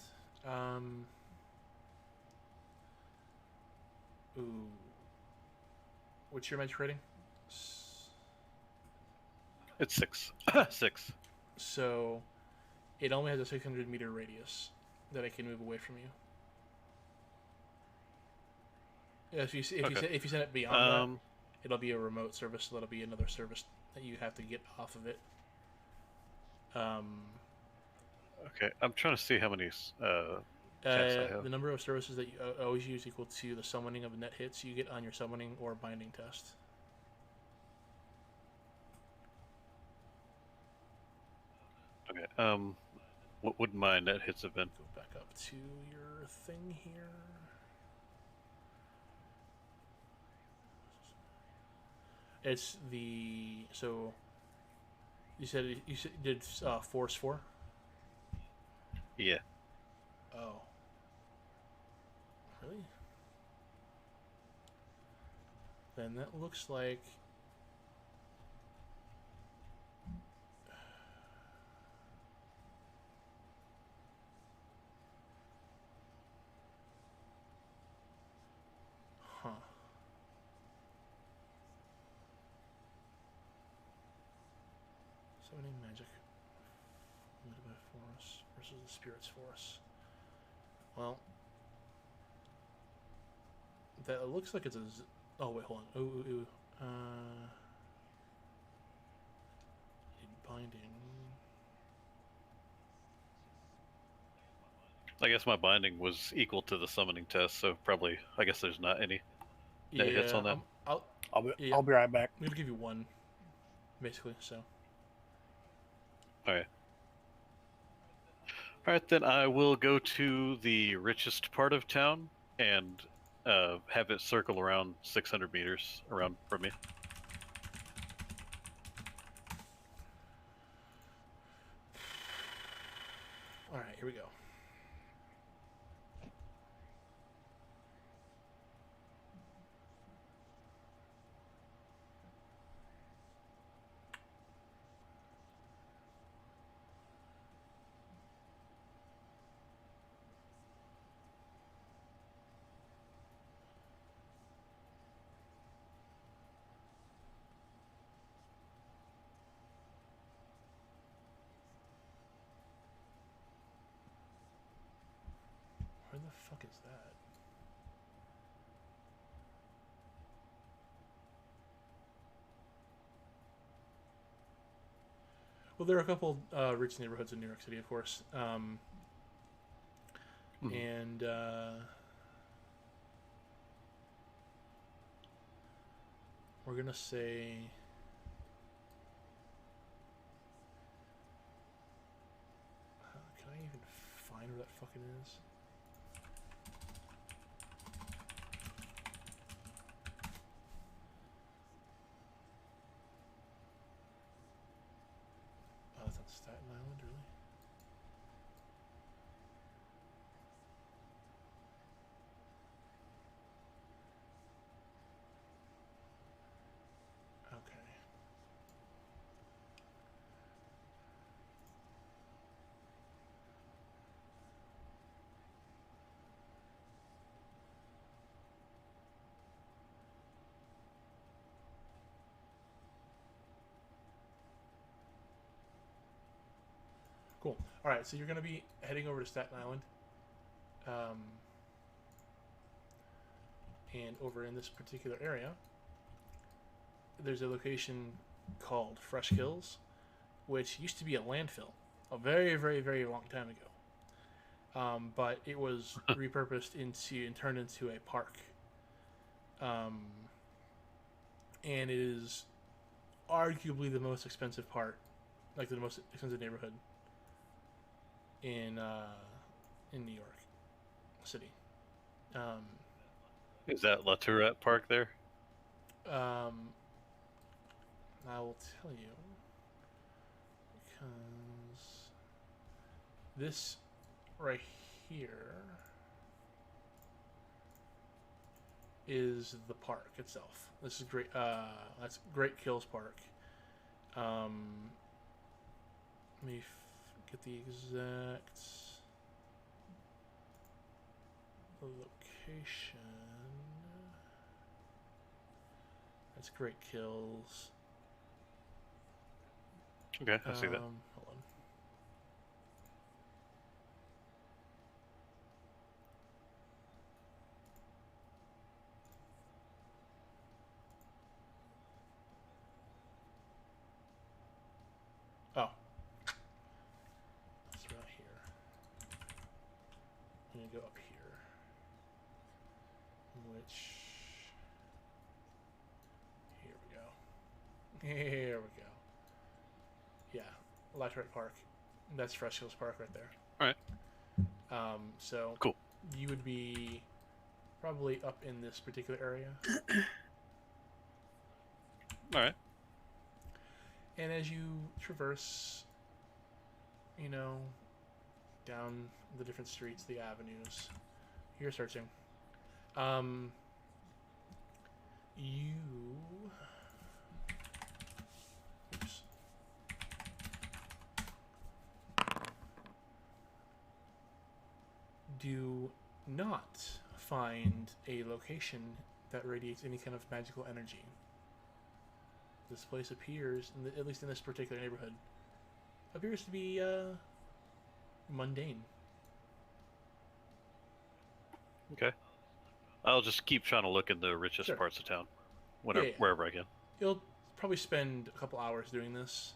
Ooh. What's your magic rating? It's 6. 6. So, it only has a 600-meter radius that it can move away from you. Yeah, if you send it beyond that, it'll be a remote service. So that'll be another service that you have to get off of it. Okay, I'm trying to see how many tests I have. The number of services that you always use equal to the summoning of net hits you get on your summoning or binding test. Okay. What would my net hits have been? Go back up to your thing here. It's the so. You said you did force 4. Yeah. Oh. Really? Then that looks like. Huh. Summoning magic limited by force versus the spirit's force. Well, that looks like it's a. Oh wait, hold on. Ooh. Binding. I guess my binding was equal to the summoning test, so probably I guess there's not any net hits on that. I'll be right back. I'm gonna give you 1, basically. So. Alright. Alright, then I will go to the richest part of town and have it circle around 600 meters around from me. Alright, here we go. fuck is that? Well, there are a couple rich neighborhoods in New York City, of course, and we're gonna say. Can I even find where that fucking is? Oh, that's on Staten Island, really? Okay. Cool. All right, so you're going to be heading over to Staten Island. And over in this particular area, there's a location called Fresh Hills, which used to be a landfill a very, very, very long time ago. But it was repurposed into and turned into a park. And it is arguably the most expensive part, like the most expensive neighborhood in New York City. Is that La Tourette Park there? I will tell you, because this right here is the park itself. This is great. That's Great Kills Park. Let me get the exact location. That's Great Kills. Okay, I see that. Hold on. Oh. That's right here. I'm going to go up here. Which... Here we go. Yeah, Electric Park. That's Fresh Hills Park right there. All right. So cool. You would be probably up in this particular area. All right. And as you traverse, you know, down the different streets, the avenues, you're searching. You. Oops. Do not find a location that radiates any kind of magical energy. This place appears, at least in this particular neighborhood, appears to be mundane. Okay. I'll just keep trying to look in the richest Sure. parts of town, whenever, Yeah. wherever I can. You'll probably spend a couple hours doing this.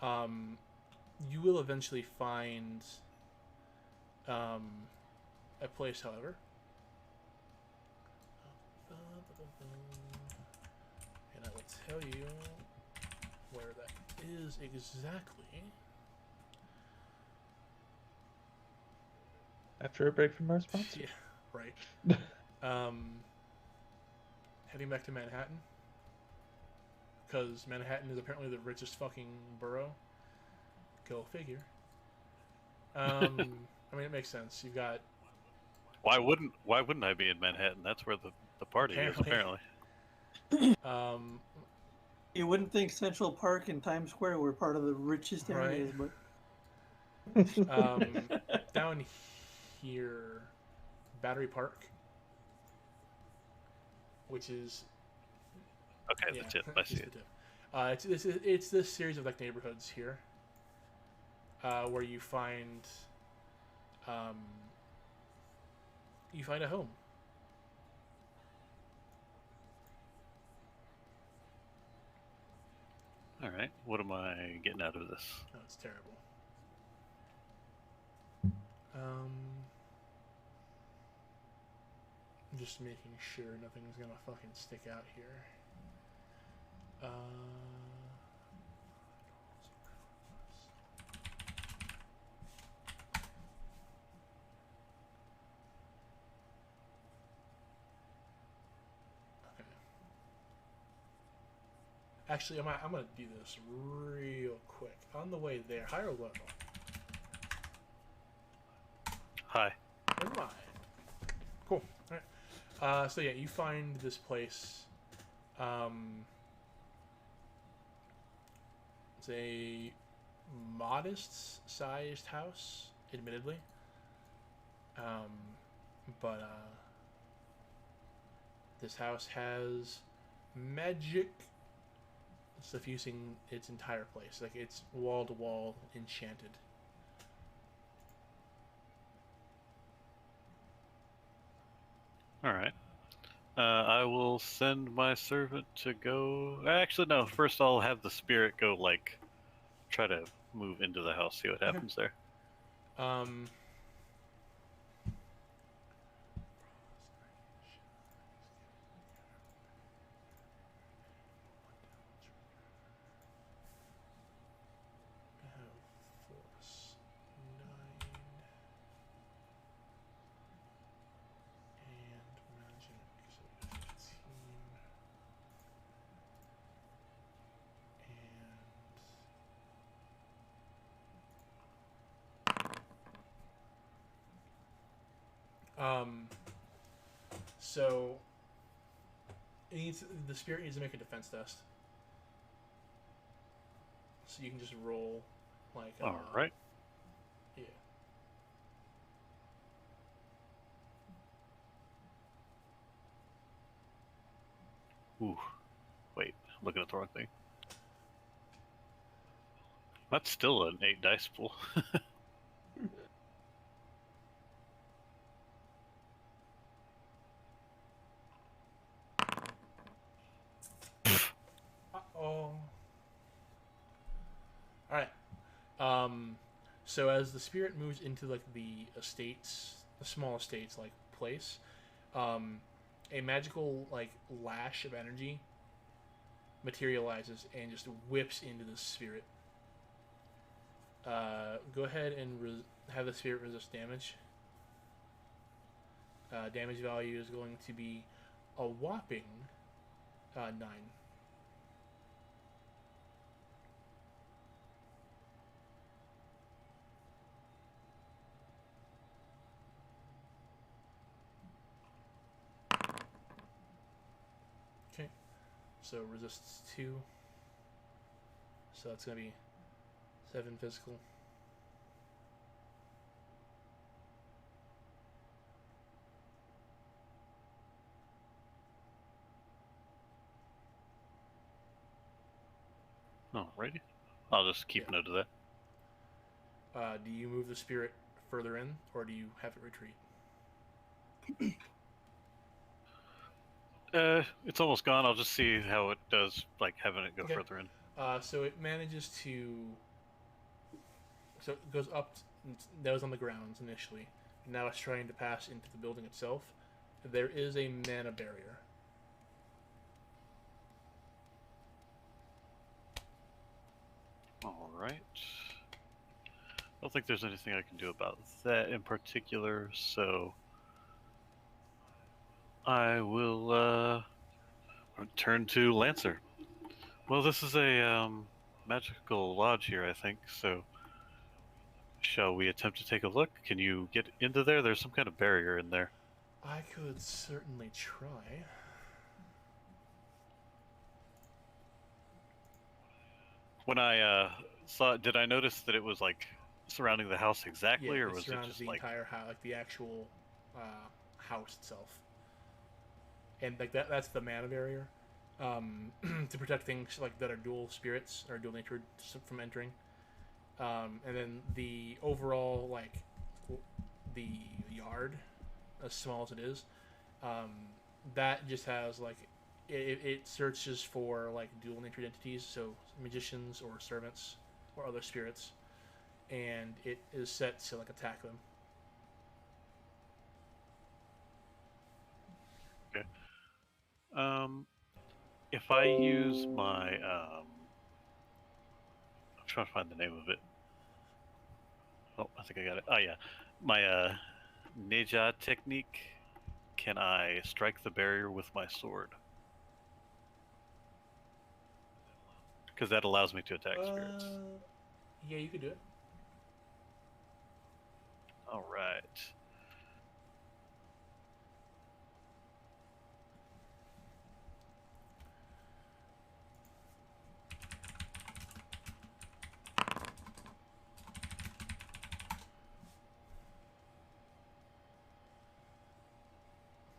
You will eventually find a place, however. And I will tell you where that is exactly. After a break from our sponsor. Yeah, right. Heading back to Manhattan. Because Manhattan is apparently the richest fucking borough. Go figure. I mean, it makes sense. You've got... Why wouldn't I be in Manhattan? That's where the party is, apparently. You wouldn't think Central Park and Times Square were part of the richest areas, but down here, Battery Park, which is Okay, the tip. I see it. It's this series of like neighborhoods here, where you find, you find a home. All right. What am I getting out of this? Oh, it's terrible. I'm just making sure nothing's gonna fucking stick out here. Okay. Actually, I'm gonna do this real quick. On the way there, hi or low? Hi. Never mind. Cool. All right. So yeah, you find this place. It's a modest-sized house, admittedly. But this house has magic suffusing its entire place. Like, it's wall-to-wall enchanted. All right. I will send my servant to go. Actually, no. First, I'll have the spirit go, like, try to move into the house, see what happens there. Force 9 and magic, so 15 so the spirit needs to make a defense test. So you can just roll like All right. Yeah. Ooh. Wait, looking at the wrong thing. That's still an 8 dice pool. Uh-oh. Alright. So as the spirit moves into like the estates, the small estates like place, a magical like lash of energy materializes and just whips into the spirit. Go ahead and have the spirit resist damage. Damage value is going to be a whopping 9. Okay, so resists 2. So that's going to be 7 physical. Alrighty. I'll just keep note of that. Do you move the spirit further in, or do you have it retreat? It's almost gone. I'll just see how it does, like having it go further in. So it manages to. So it goes up. That was on the grounds initially. Now it's trying to pass into the building itself. There is a mana barrier. All right. I don't think there's anything I can do about that in particular, so I will turn to Lancer. Well, this is a magical lodge here, I think, so shall we attempt to take a look? Can you get into there? There's some kind of barrier in there. I could certainly try. When I saw it, did I notice that it was like surrounding the house exactly, or was it surrounds just the like entire house, like the actual house itself, and like that's the mana barrier to protect things like that are dual spirits or dual natured from entering, and then the overall like the yard as small as it is. Um, that just has like it searches for like dual natured entities, so magicians or servants or other spirits, and it is set to like attack them. Okay. If I use my I'm trying to find the name of it. Oh, I think I got it. Oh yeah, my Neja technique. Can I strike the barrier with my sword? Because that allows me to attack spirits. Yeah, you could do it. All right.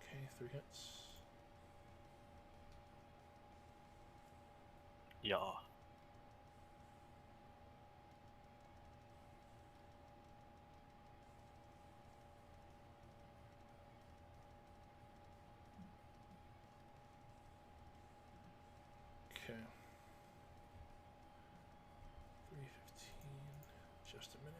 Okay, 3 hits. Yeah. Okay. 315. Just a minute.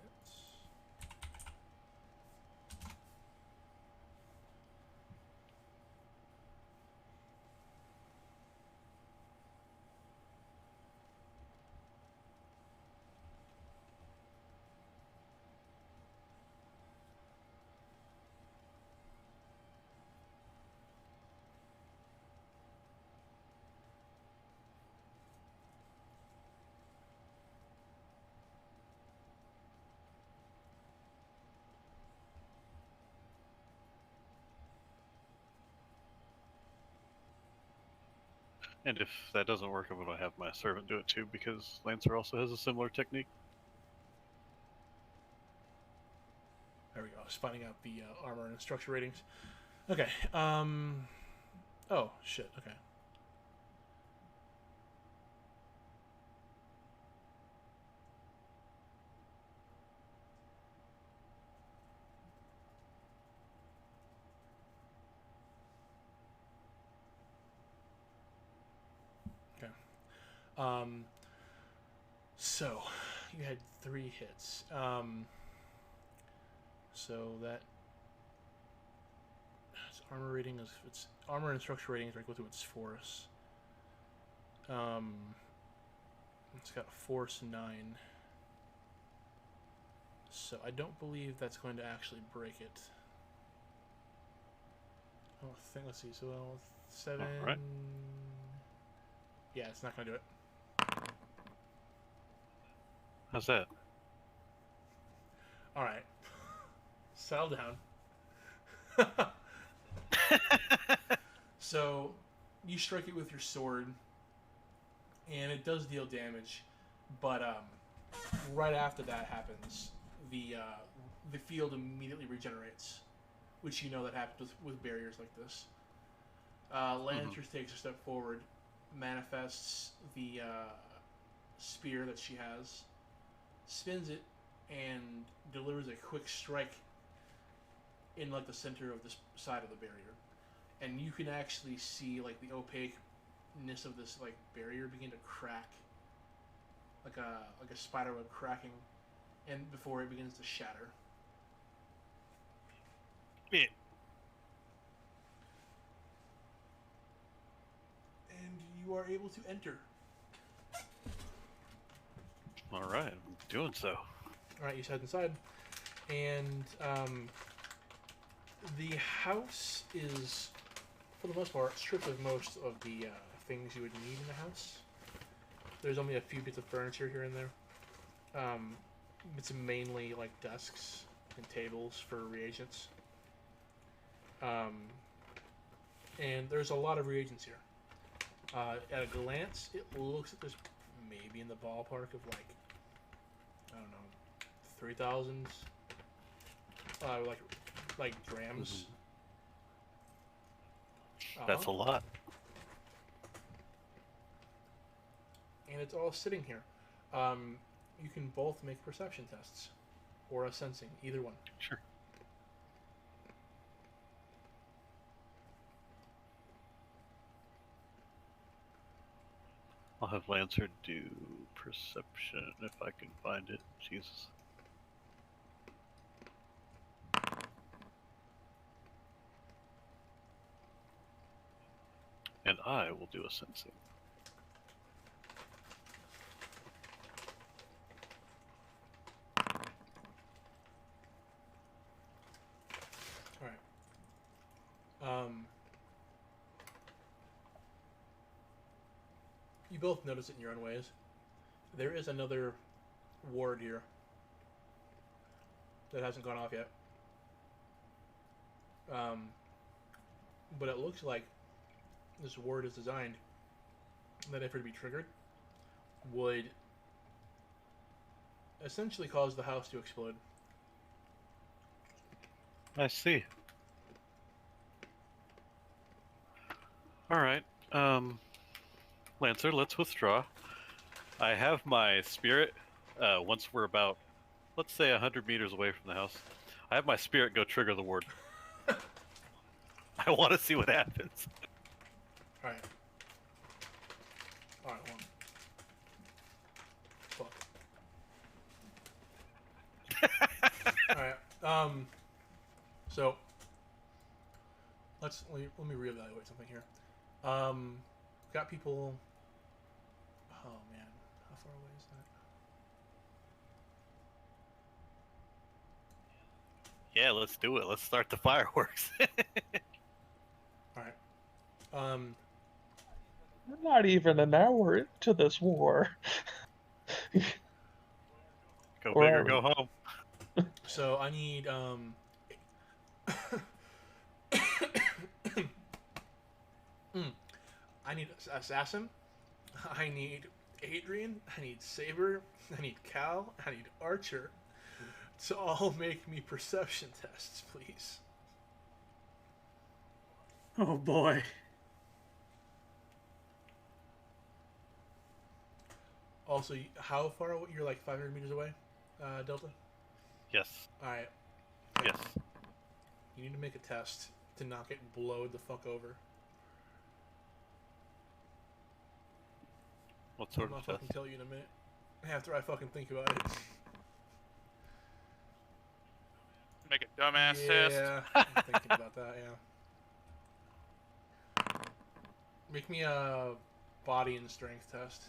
And if that doesn't work, I'm going to have my servant do it too, because Lancer also has a similar technique. There we go. I was finding out the armor and structure ratings. Okay. Oh shit. Okay. Okay. So you had 3 hits. So that its armor rating is its armor and structure ratings are equal to its force. It's got a force 9. So I don't believe that's going to actually break it. Oh, I think let's see. So 7. All right. Yeah, it's not going to do it. How's that? All right. Settle down. So you strike it with your sword, and it does deal damage, but right after that happens, the field immediately regenerates, which you know that happens with barriers like this. Lancer takes a step forward, manifests the spear that she has, spins it, and delivers a quick strike in like the center of this side of the barrier. And you can actually see like the opaqueness of this like barrier begin to crack, like a spider web cracking, and before it begins to shatter. Yeah. And you are able to enter. All right, I'm doing so. All right, you head inside, and the house is, for the most part, stripped of most of the things you would need in the house. There's only a few bits of furniture here and there. It's mainly like desks and tables for reagents. And there's a lot of reagents here. At a glance, it looks like there's maybe in the ballpark of like, I don't know, 3,000 like grams. That's a lot. And it's all sitting here. You can both make perception tests or a sensing, either one. Sure. I'll have Lancer do perception if I can find it. Jesus. And I will do a sensing. Alright. You both notice it in your own ways. There is another ward here that hasn't gone off yet. But it looks like this ward is designed that if it were to be triggered, would essentially cause the house to explode. I see. Alright. Lancer, let's withdraw. I have my spirit, once we're about, let's say 100 meters away from the house, I have my spirit go trigger the ward. I want to see what happens. Alright. Alright, one. Fuck. Alright, so let me reevaluate something here. Got people. Oh man, how far away is that? Yeah, let's do it. Let's start the fireworks. Alright. We're not even an hour into this war. Go Or big or are go we? home. So I need I need assassin. I need Adrian. I need Saber. I need Cal. I need Archer. To all make me perception tests, please. Oh boy. Also, how far away? You're like 500 meters away, Delta? Yes. Alright. Yes. You need to make a test to not get blowed the fuck over. What sort I'll of fucking test? tell you in a minute. After I fucking think about it. Make a dumbass test. Yeah, I'm thinking about that, yeah. Make me a body and strength test.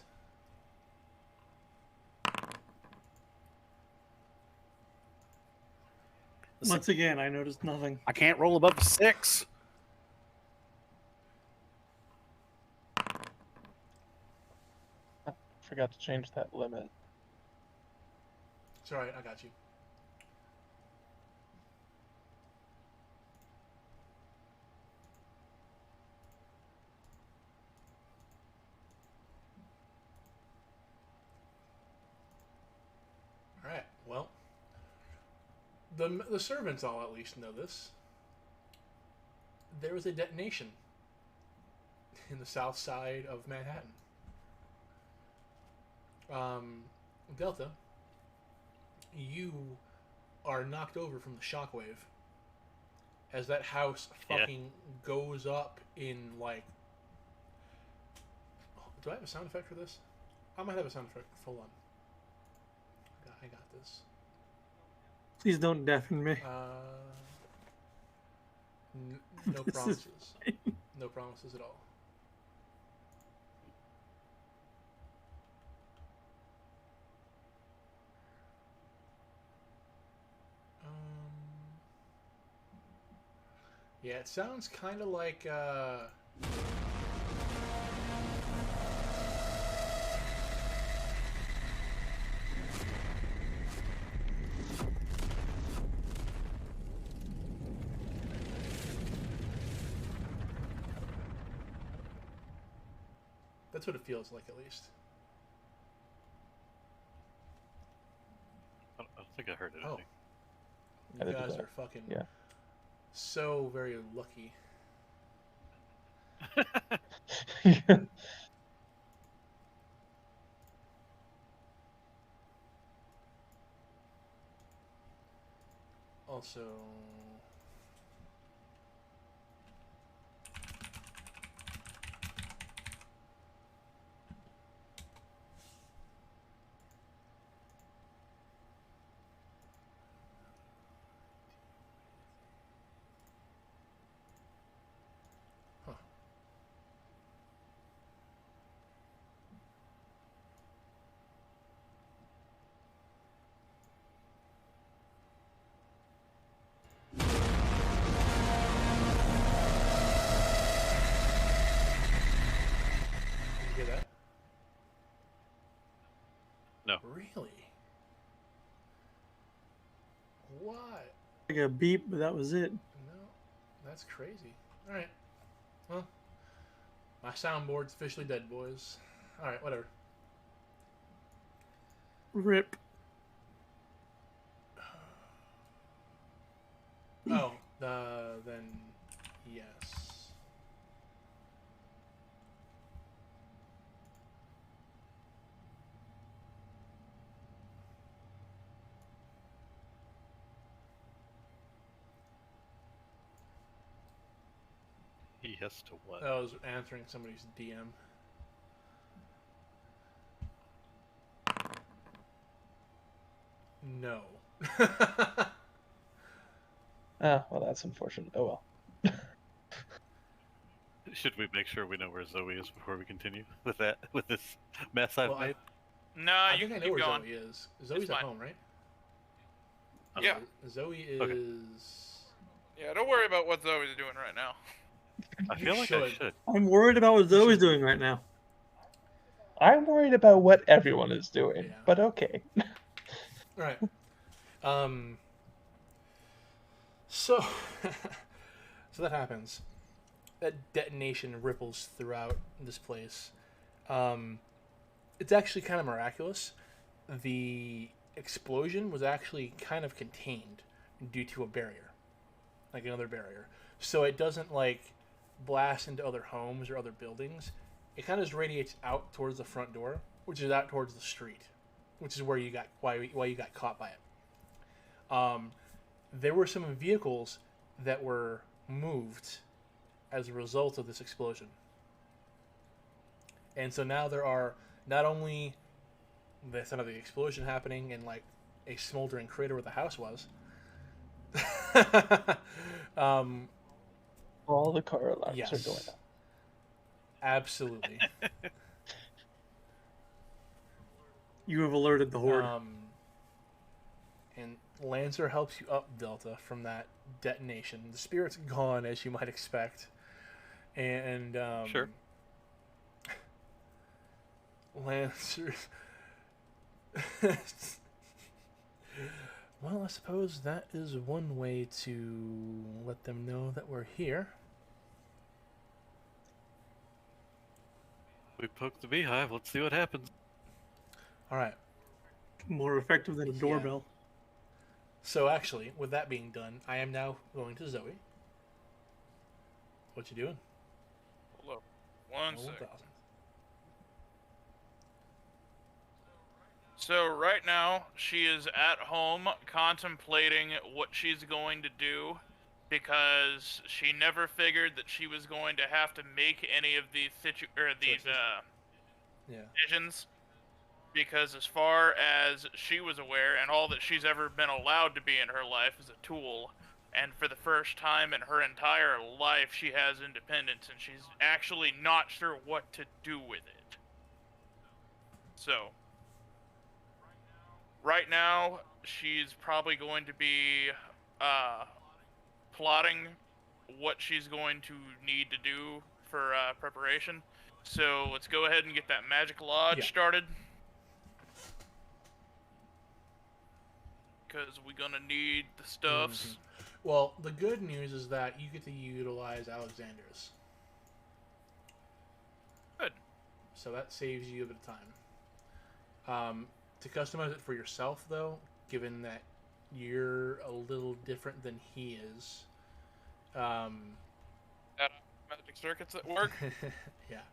Once again, I noticed nothing. I can't roll above a 6. Forgot to change that limit. It's alright, I got you. Alright, well. The servants all at least know this. There was a detonation in the south side of Manhattan. Delta, you are knocked over from the shockwave as that house fucking goes up in like. Do I have a sound effect for this? I might have a sound effect. Hold on. I got this. Please don't deafen me. No This is promises. No promises at all. Yeah, it sounds kind of like. That's what it feels like, at least. I don't think I heard it. Oh. I You did guys that. are fucking Yeah. so very lucky. Also, hear that? No. Really? What? Like a beep, but that was it. No, that's crazy. All right. Well, my soundboard's officially dead, boys. All right, whatever. Rip. Oh, then yes. He has to what? I was answering somebody's DM. No. Ah, well, that's unfortunate. Oh well. Should we make sure we know where Zoe is before we continue with that? With this mess I've Well, made? No, I you think I can know keep where going. Zoe is. Zoe's at fine. home, right? Yeah. Zoe is. Okay. Yeah, don't worry about what Zoe's doing right now. I You feel like I should. should. I'm worried about what Zoe's doing right now. I'm worried about what everyone is doing, Yeah. but okay. All right. So, so that happens. That detonation ripples throughout this place. It's actually kind of miraculous. The explosion was actually kind of contained due to a barrier, like another barrier. So it doesn't like blast into other homes or other buildings. It kind of just radiates out towards the front door, which is out towards the street, which is where you got why you got caught by it. There were some vehicles that were moved as a result of this explosion. And so now there are not only the sound of the explosion happening in like a smoldering crater where the house was. All the car alarms Yes. are going off. Absolutely. You have alerted the horde. And Lancer helps you up, Delta, from that detonation. The spirit's gone, as you might expect. And, Sure. Lancer... Well, I suppose that is one way to let them know that we're here. We poked the beehive. Let's see what happens. All right. More effective than a Yeah. doorbell. So actually, with that being done, I am now going to Zoe. What you doing? Hold up. One Oh, sec. 1000. So right now, she is at home contemplating what she's going to do because she never figured that she was going to have to make any of these Choices. Yeah. decisions. Because as far as she was aware, and all that she's ever been allowed to be in her life is a tool, and for the first time in her entire life, she has independence, and she's actually not sure what to do with it. So, right now, she's probably going to be plotting what she's going to need to do for preparation. So let's go ahead and get that magic lodge started. Because we're gonna need the stuffs. Mm-hmm. Well, the good news is that you get to utilize Alexander's. Good. So that saves you a bit of time. To customize it for yourself, though, given that you're a little different than he is. Magic circuits at work. Yeah.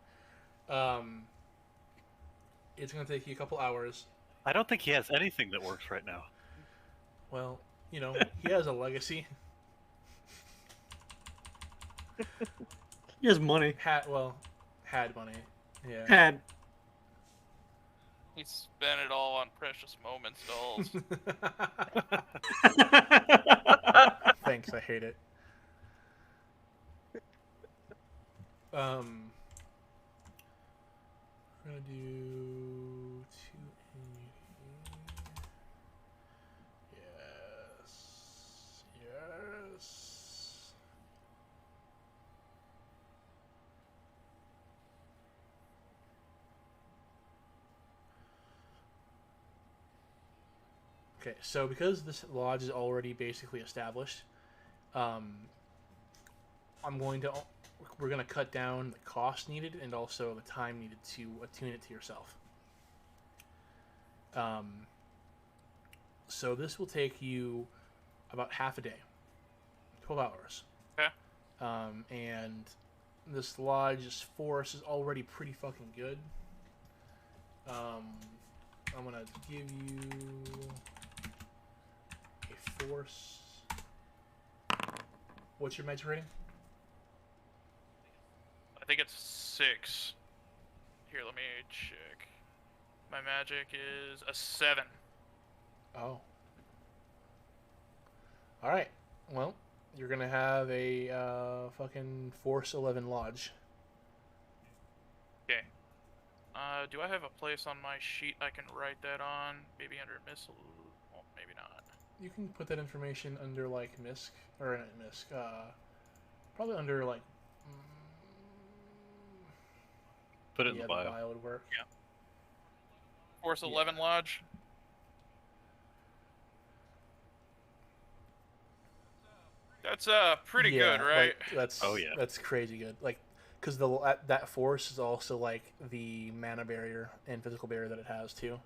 It's going to take you a couple hours. I don't think he has anything that works right now. Well, you know, he has a legacy. He has money. Had money. Yeah. Had. He spent it all on precious moments dolls. Thanks, I hate it. We're gonna do 2 Yes. Okay, so because this lodge is already basically established, we're going to cut down the cost needed and also the time needed to attune it to yourself. So this will take you about half a day, 12 hours. Okay. And this lodge's force is already pretty fucking good. I'm gonna give you a force. What's your magic rating? I think it's 6. Here, let me check. My magic is a 7. Oh. Alright. Well, you're gonna have a fucking Force 11 lodge. Okay. Do I have a place on my sheet I can write that on? Maybe under missile? Well, maybe not. You can put that information under, like, MISC. Or not MISC. Probably under, like... Put it in yeah, the bio. the bio would work. Yeah. Force 11 Lodge? That's pretty good, right? Like, Oh, yeah. That's crazy good. Like, because that force is also like the mana barrier and physical barrier that it has too.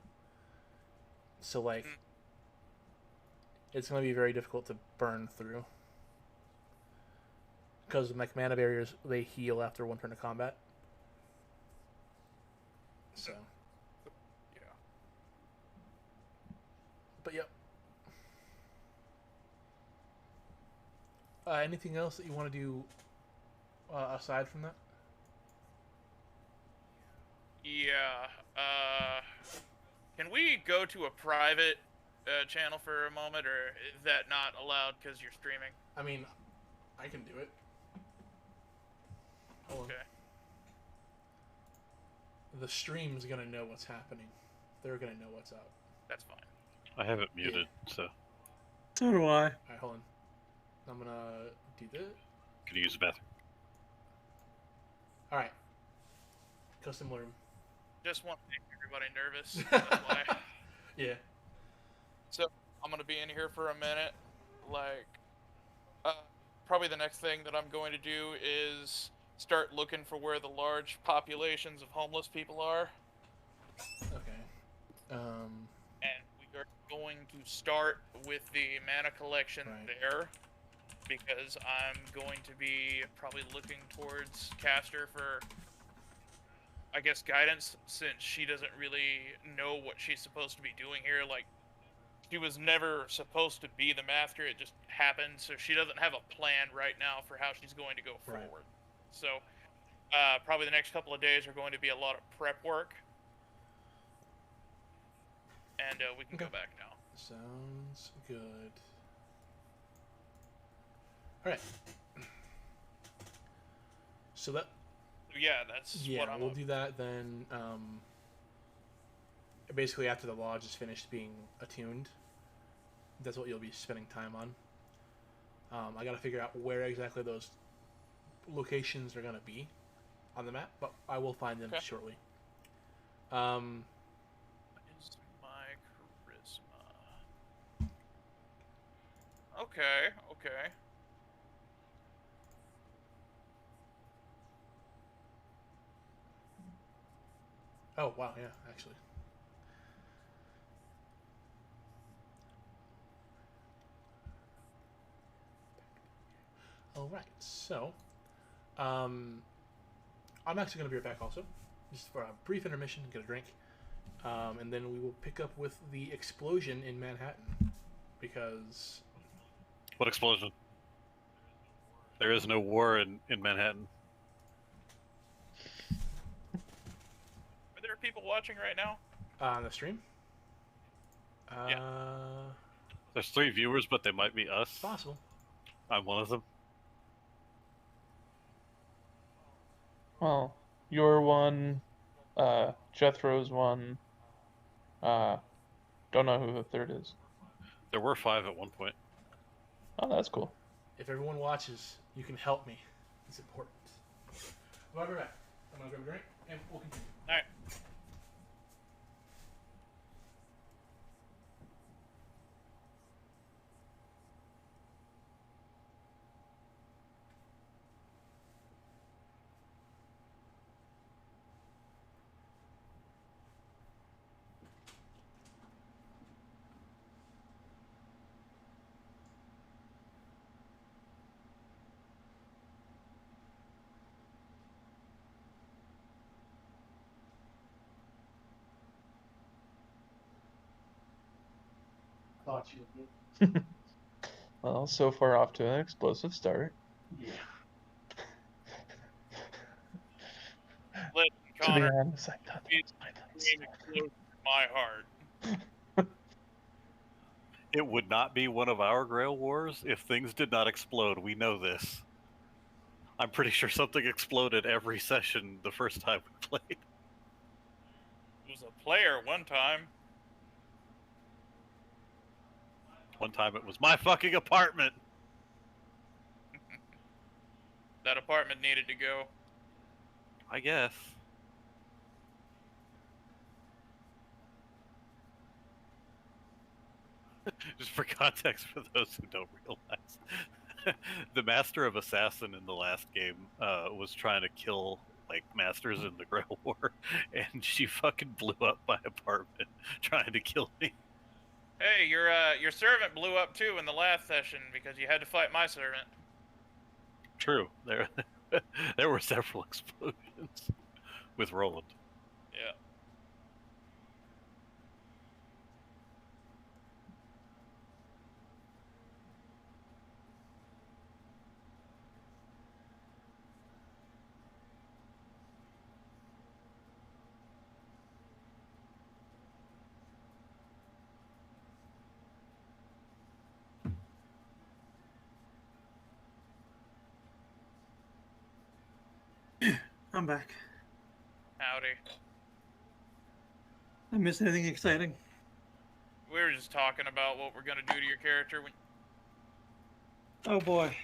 So like, it's gonna be very difficult to burn through. Because like mana barriers, they heal after one turn of combat. So. Yeah. But yep. Anything else that you want to do aside from that? Yeah. Can we go to a private channel for a moment, or is that not allowed because you're streaming? I mean, I can do it. Hold on. Okay. The stream's gonna know what's happening. They're gonna know what's up. That's fine. I have it muted, so So do I. Alright, hold on. I'm gonna do this. can you use the bathroom? Alright. Custom room. Just want to make everybody nervous. That's why. Yeah. So I'm gonna be in here for a minute. Like, probably the next thing that I'm going to do is start looking for where the large populations of homeless people are. Okay. And we are going to start with the mana collection Right. there, because I'm going to be probably looking towards Caster for, I guess, guidance, since she doesn't really know what she's supposed to be doing here. Like, she was never supposed to be the master, it just happened, so she doesn't have a plan right now for how she's going to go Right. forward. So, probably the next couple of days are going to be a lot of prep work. And we can go back now. Sounds good. Alright. So that... Yeah, that's Yeah, what I'm we'll do that then. Basically, after the lodge is finished being attuned, that's what you'll be spending time on. I gotta figure out where exactly those locations are gonna be on the map, but I will find them shortly. What is my charisma? Okay, okay. Oh, wow, yeah, actually. Alright, so, I'm actually going to be right back also, just for a brief intermission, get a drink, and then we will pick up with the explosion in Manhattan, because... What explosion? There is no war in Manhattan. Are there people watching right now? On the stream? Yeah. There's 3 viewers, but they might be us. Possible. I'm one of them. Well, you're one, Jethro's one, don't know who the third is. There were 5 at one point. Oh, that's cool. If everyone watches, you can help me. It's important. I'll be right back. I'm going to grab a drink, and we'll continue. Alright. thought you would. Well, so far off to an explosive start. Yeah. Listen, To be Connor, honest, I thought that was my dream explodes in my heart. It would not be one of our Grail Wars if things did not explode. We know this. I'm pretty sure something exploded every session the first time we played. It was a player one time. One time it was my fucking apartment. That apartment needed to go. I guess. Just for context for those who don't realize, the Master of Assassin in the last game was trying to kill like masters in the Grail War, and she fucking blew up my apartment trying to kill me. Hey, your servant blew up too in the last session because you had to fight my servant. True, there were several explosions with Roland. Yeah. I'm back. Howdy. I missed anything exciting? We were just talking about what we're gonna do to your character when. Oh boy.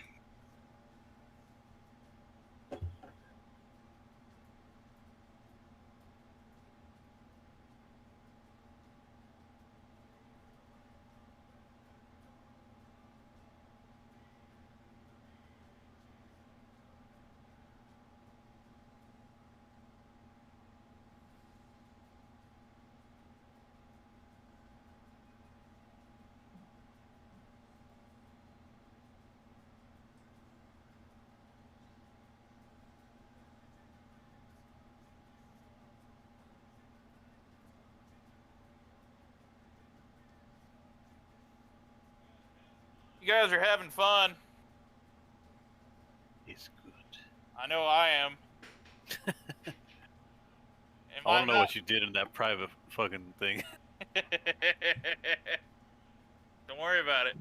You guys are having fun. He's good. I know I am. I want to know what you did in that private fucking thing. Don't worry about it.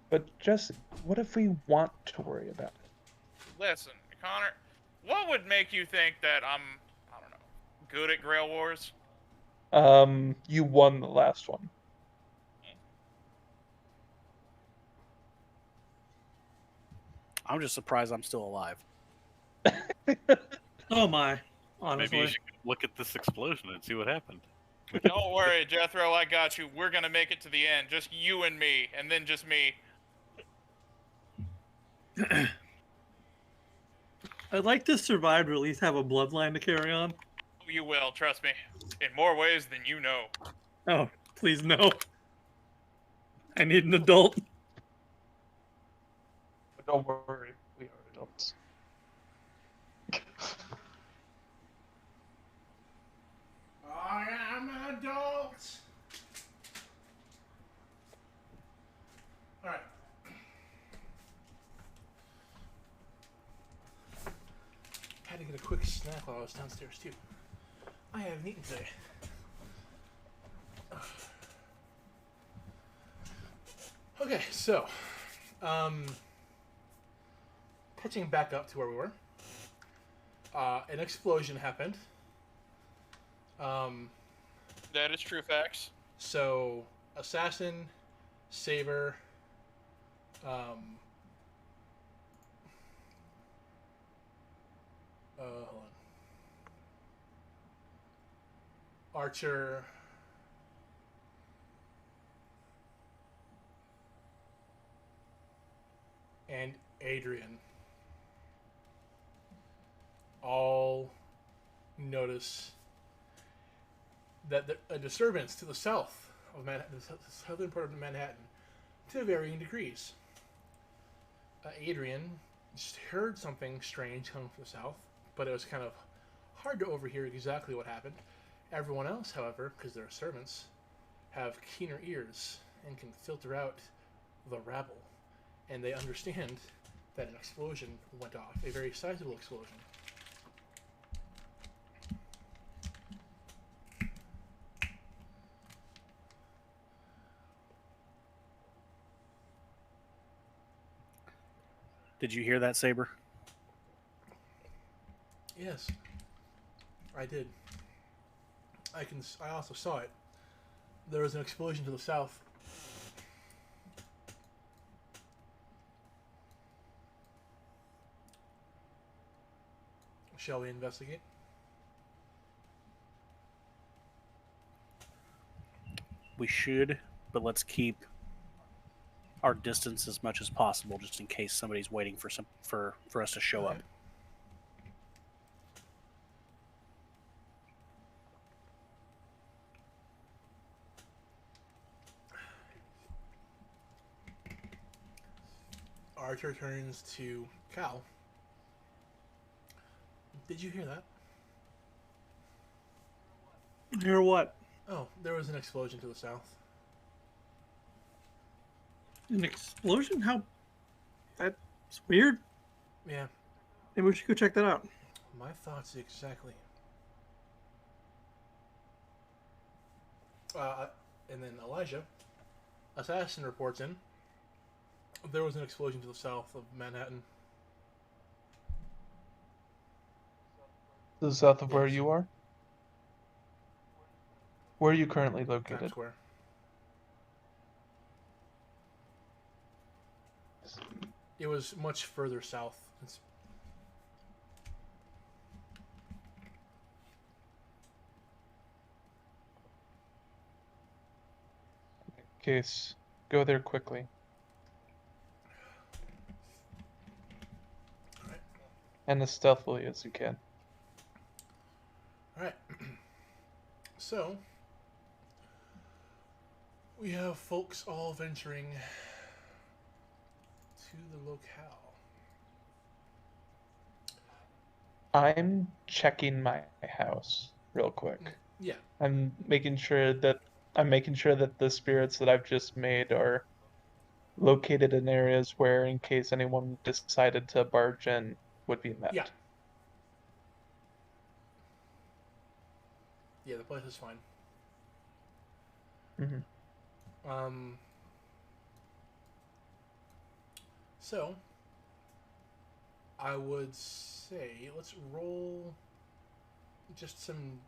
But Jesse, what if we want to worry about it? Listen, Connor, what would make you think that I don't know, good at Grail Wars? You won the last one. I'm just surprised I'm still alive. Oh my. Honestly. Maybe you should look at this explosion and see what happened. Don't worry, Jethro, I got you. We're gonna make it to the end. Just you and me, and then just me. I'd like to survive to at least have a bloodline to carry on. You will, trust me. In more ways than you know. Oh, please no. I need an adult. But don't worry, we are adults. I am an adult. All right. Had to get a quick snack while I was downstairs too. I haven't eaten today. Okay, so catching back up to where we were. An explosion happened. That is true facts. So, assassin, saber, hold on. Archer, and Adrian all notice that a disturbance to the south of Manhattan, the southern part of Manhattan, to varying degrees. Adrian just heard something strange coming from the south, but it was kind of hard to overhear exactly what happened. Everyone else, however, because they're servants, have keener ears and can filter out the rabble, and they understand that an explosion went off, a very sizable explosion. Did you hear that, Saber? Yes, I did. I also saw it. There was an explosion to the south. Shall we investigate? We should, but let's keep our distance as much as possible, just in case somebody's waiting for us to show up. Archer turns to Cal. Did you hear that? Hear what? Oh, there was an explosion to the south. An explosion? How? That's weird. Yeah, Maybe we should go check that out. my thoughts exactly. And then Elijah, assassin, reports in. There was an explosion to the south of Manhattan. To the south of where Yes. you are? Where are you currently Times located? Square. It was much further south. Case, go there quickly. Alright. And as stealthily as you can. Alright. So, we have folks all venturing to the locale. I'm checking my house real quick. Yeah. I'm making sure that the spirits that I've just made are located in areas where, in case anyone decided to barge in, would be met. Yeah. Yeah, the place is fine. Mm-hmm. So, I would say let's roll just some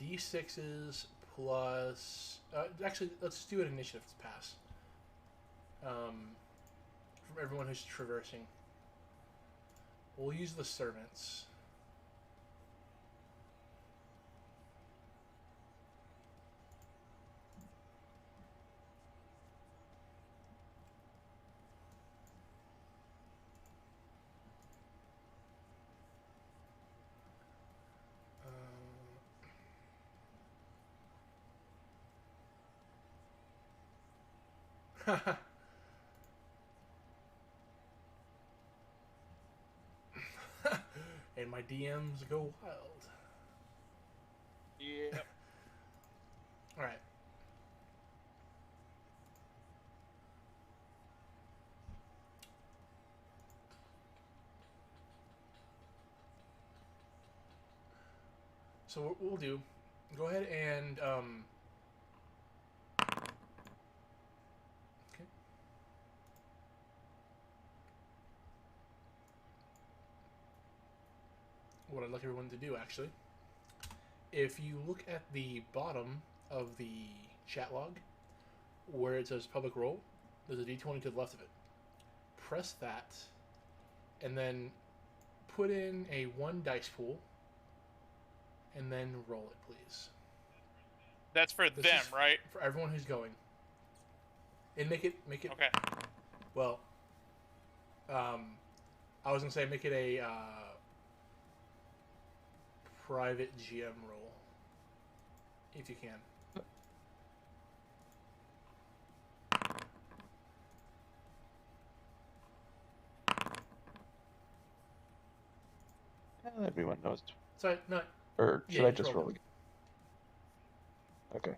d6s plus. Actually, let's do an initiative to pass. From everyone who's traversing. We'll use the servants. And my DMs go wild. Yep. All right. So what we'll do, go ahead and okay. What I'd like everyone to do, actually, if you look at the bottom of the chat log, where it says public roll, there's a d20 to the left of it. Press that, and then put in a 1 dice pool, and then roll it, please. That's for This them, is right? For everyone who's going. And make it. Okay. Well, I was gonna say make it a private GM roll, if you can. Everyone knows. Sorry, no. Or should Yeah, I just roll roll it. again? Okay.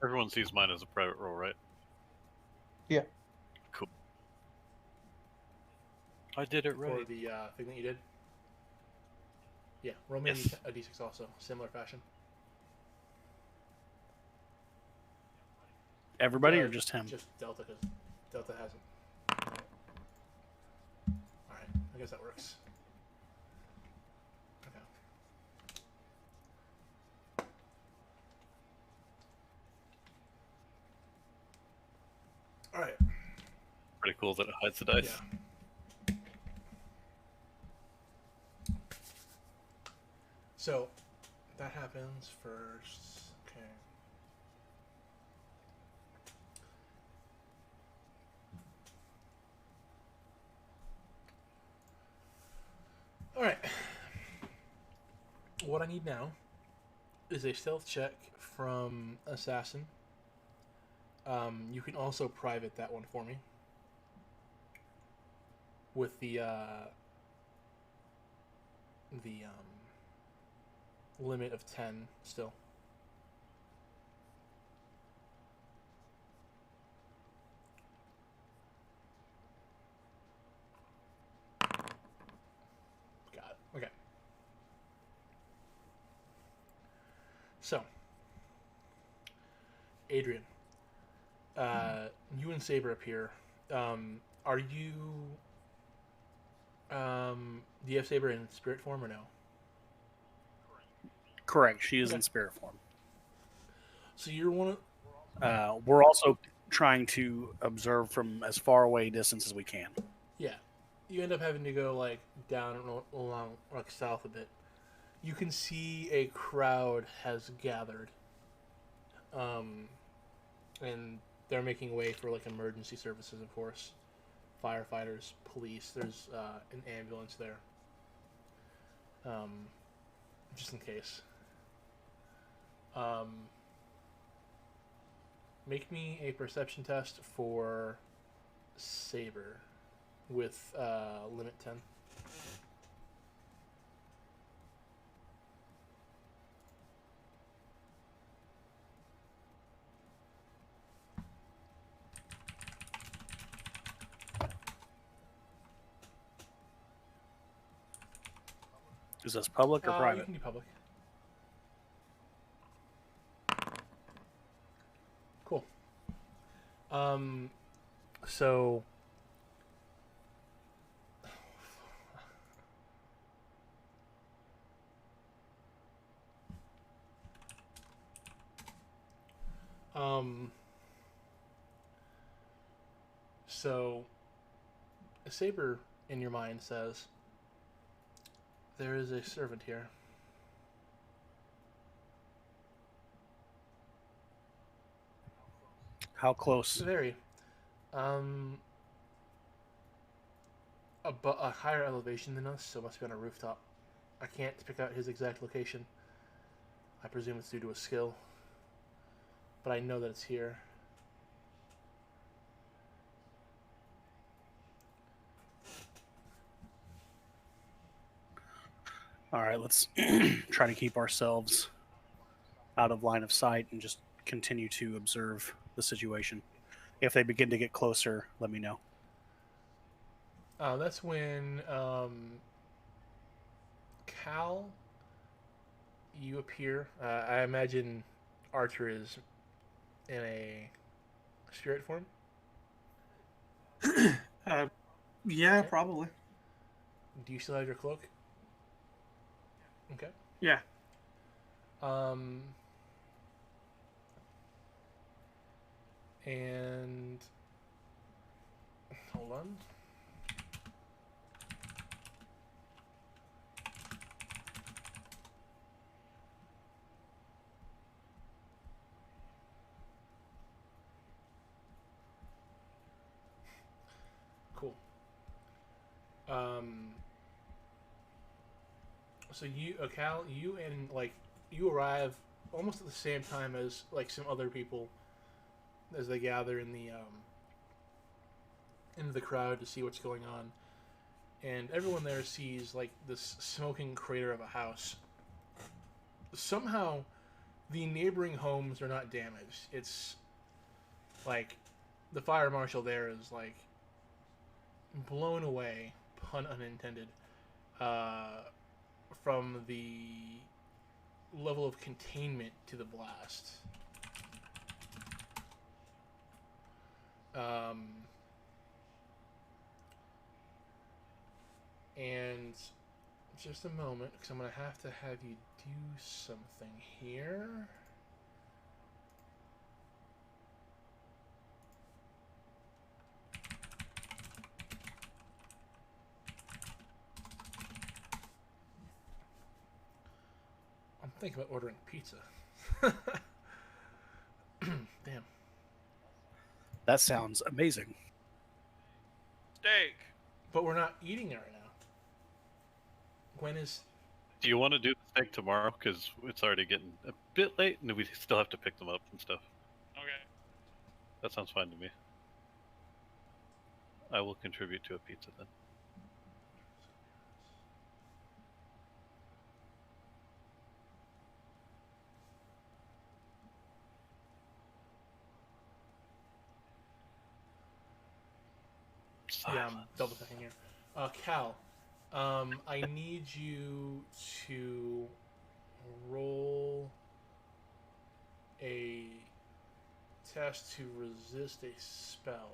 Everyone sees mine as a private roll, right? Yeah. Cool. I did it For right. the thing that you did. Yeah, roll me Yes. a d6 also, similar fashion. Everybody or just him? Just Delta, because Delta hasn't. Alright, I guess that works. Okay. Alright. Pretty cool that it hides the dice. Yeah. So, that happens first. Okay. Alright. What I need now is a stealth check from Assassin. You can also private that one for me. With the limit of 10 still. Got it. Okay. So, Adrian, you and Saber appear. Are you? Do you have Saber in spirit form or no? Correct. She is Okay. in spirit form. So you're one of. We're also trying to observe from as far away distance as we can. Yeah. You end up having to go like down and along like south a bit. You can see a crowd has gathered. And they're making way for like emergency services, of course. Firefighters, police. There's an ambulance there. Just in case. Make me a perception test for Saber with limit 10. Is this public or You private? can do public. Cool. So so a Saber in your mind says there is a servant here. How close? Very. A higher elevation than us, so it must be on a rooftop. I can't pick out his exact location. I presume it's due to a skill. But I know that it's here. All right, let's try to keep ourselves out of line of sight and just continue to observe the situation. If they begin to get closer, let me know. That's when Cal, you appear. I imagine Archer is in a spirit form. Yeah, Okay. probably. Do you still have your cloak? Okay. Yeah. And hold on. Cool. So you, Cal, you and like you arrive almost at the same time as like some other people as they gather in the into the crowd to see what's going on, and everyone there sees like this smoking crater of a house. Somehow, the neighboring homes are not damaged. It's like the fire marshal there is like blown away, pun unintended, from the level of containment to the blast. And just a moment, because I'm going to have you do something here. I'm thinking about ordering pizza. Damn. That sounds amazing. Steak. But we're not eating it right now. When is... Do you want to do the steak tomorrow? Because it's already getting a bit late, and we still have to pick them up and stuff. Okay. That sounds fine to me. I will contribute to a pizza then. Yeah, I'm double checking here. Cal, I need you to roll a test to resist a spell.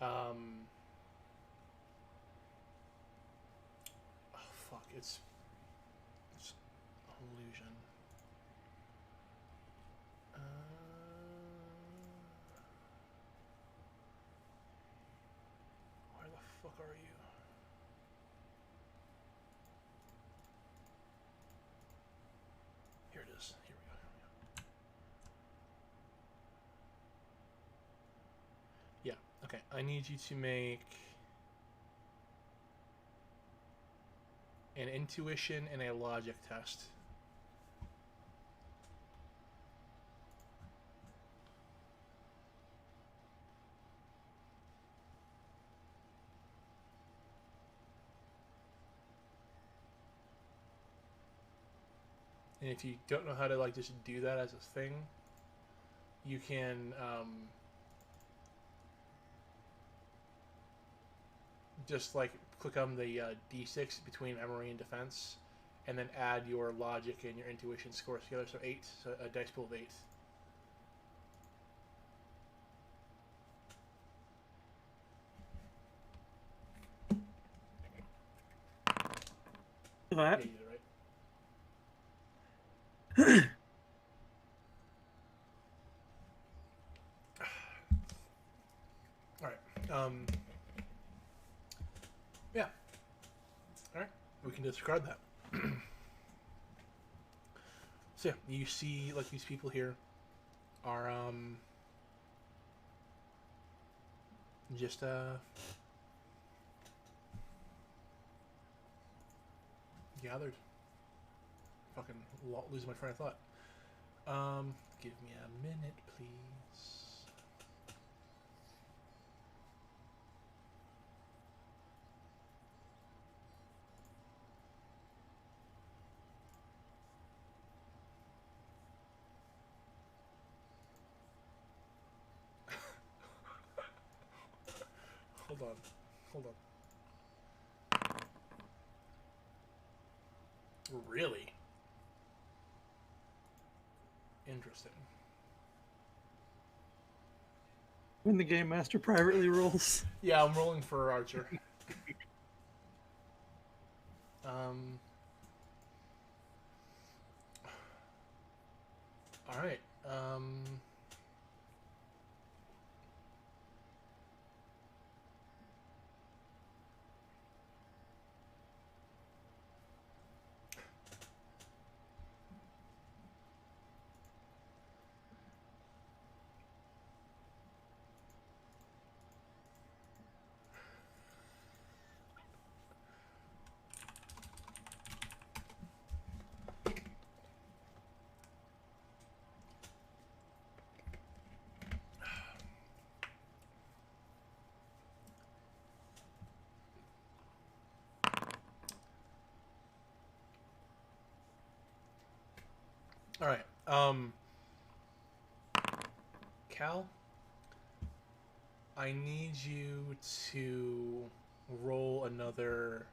Oh fuck, it's illusion. Where the fuck are you? Here it is. Here we go. Yeah, okay. I need you to make an intuition and a logic test. And if you don't know how to like just do that as a thing, you can just like click on the D6 between memory and defense, and then add your logic and your intuition scores together. So 8, so a dice pool of 8. That. Yeah, you did it right. All right. Yeah. All right. We can discard that. So yeah, you see, like these people here are just gathered. Fucking losing my train of thought. Give me a minute, please. Hold on. Really? Interesting. When the game master privately rolls. Yeah, I'm rolling for Archer. All right. All right. Cal, I need you to roll another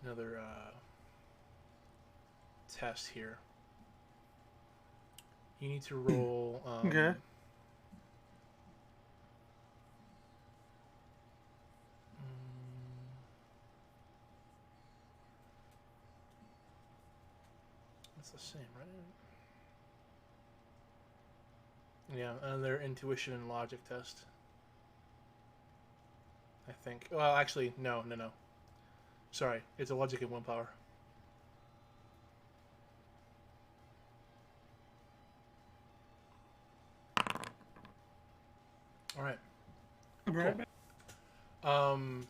another test here. You need to roll Okay. It's the same, right? Yeah, another intuition and logic test. I think. Well, actually, no. Sorry, it's a logic and willpower. All right. Right. Um.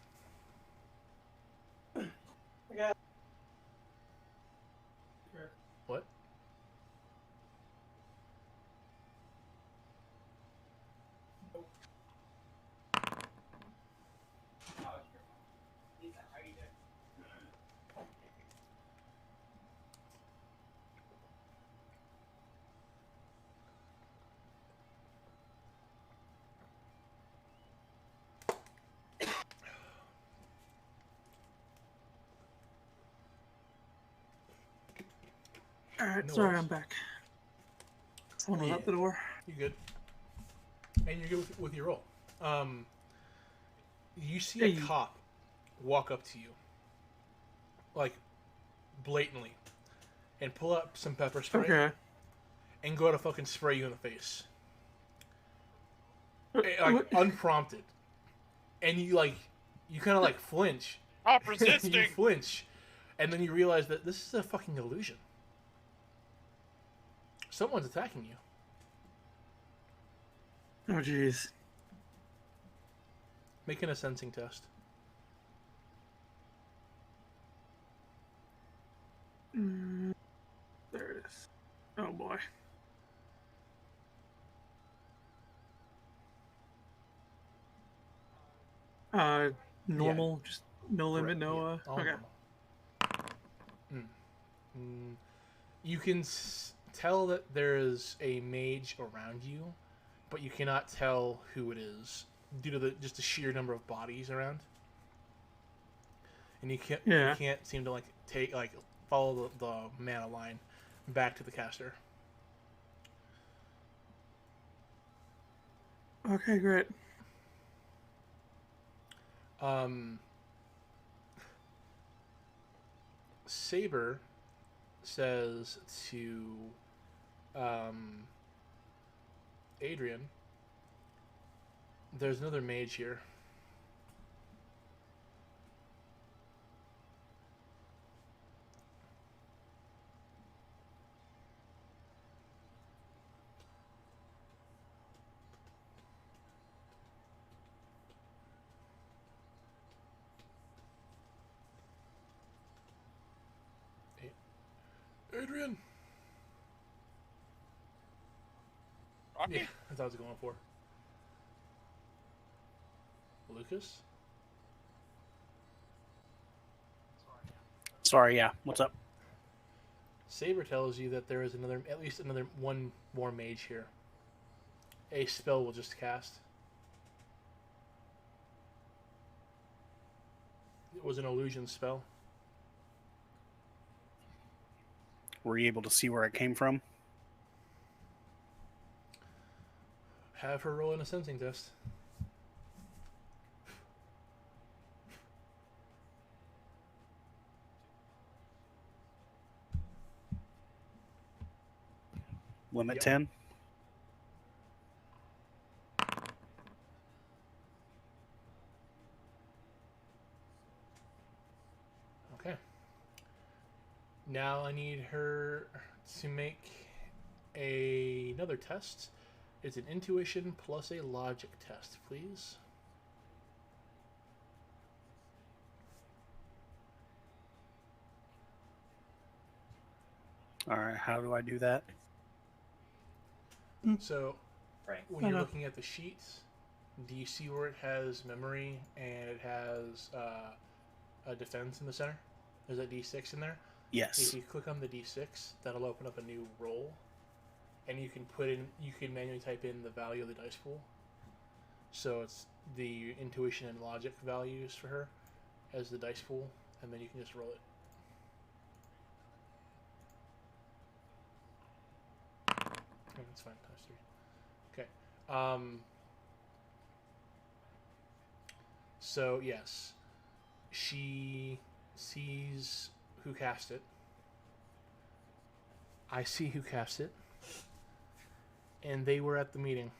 What? All right. No Sorry, worries. I'm back. Someone was Yeah. at the door. You good? And you're good with your roll. You see a Hey. cop walk up to you, like blatantly, and pull up some pepper spray Okay. and go to fucking spray you in the face, like unprompted, and you kind of like flinch. Stop You resisting. flinch, and then you realize that this is a fucking illusion. Someone's attacking you. Oh, jeez. Making a sensing test. There it is. Oh boy. Normal, just no limit, Correct, no. yeah, all Okay. normal. You can tell that there is a mage around you, but you cannot tell who it is due to just the sheer number of bodies around. And you can't seem to follow the mana line back to the caster. Okay, great. Saber says to Adrian, there's another mage here. Adrian. Rocky? Yeah, that's what I was going for. Lucas? Sorry, yeah. What's up? Saber tells you that there is at least another one more mage here. A spell will just cast. It was an illusion spell. Were you able to see where it came from? Have her roll in a sensing test. Limit Yep. 10? Okay. Now I need her to make another test. It's an intuition plus a logic test, please. All right, how do I do that? So, when you're looking at the sheets, do you see where it has memory and it has defense in the center. There's a D6 in there. Yes. If you click on the D6, that'll open up a new roll, and you can manually type in the value of the dice pool. So it's the intuition and logic values for her as the dice pool, and then you can just roll it. Oh, that's fine. Times 3. Okay. So yes, she sees who cast it. I see who cast it, and they were at the meeting.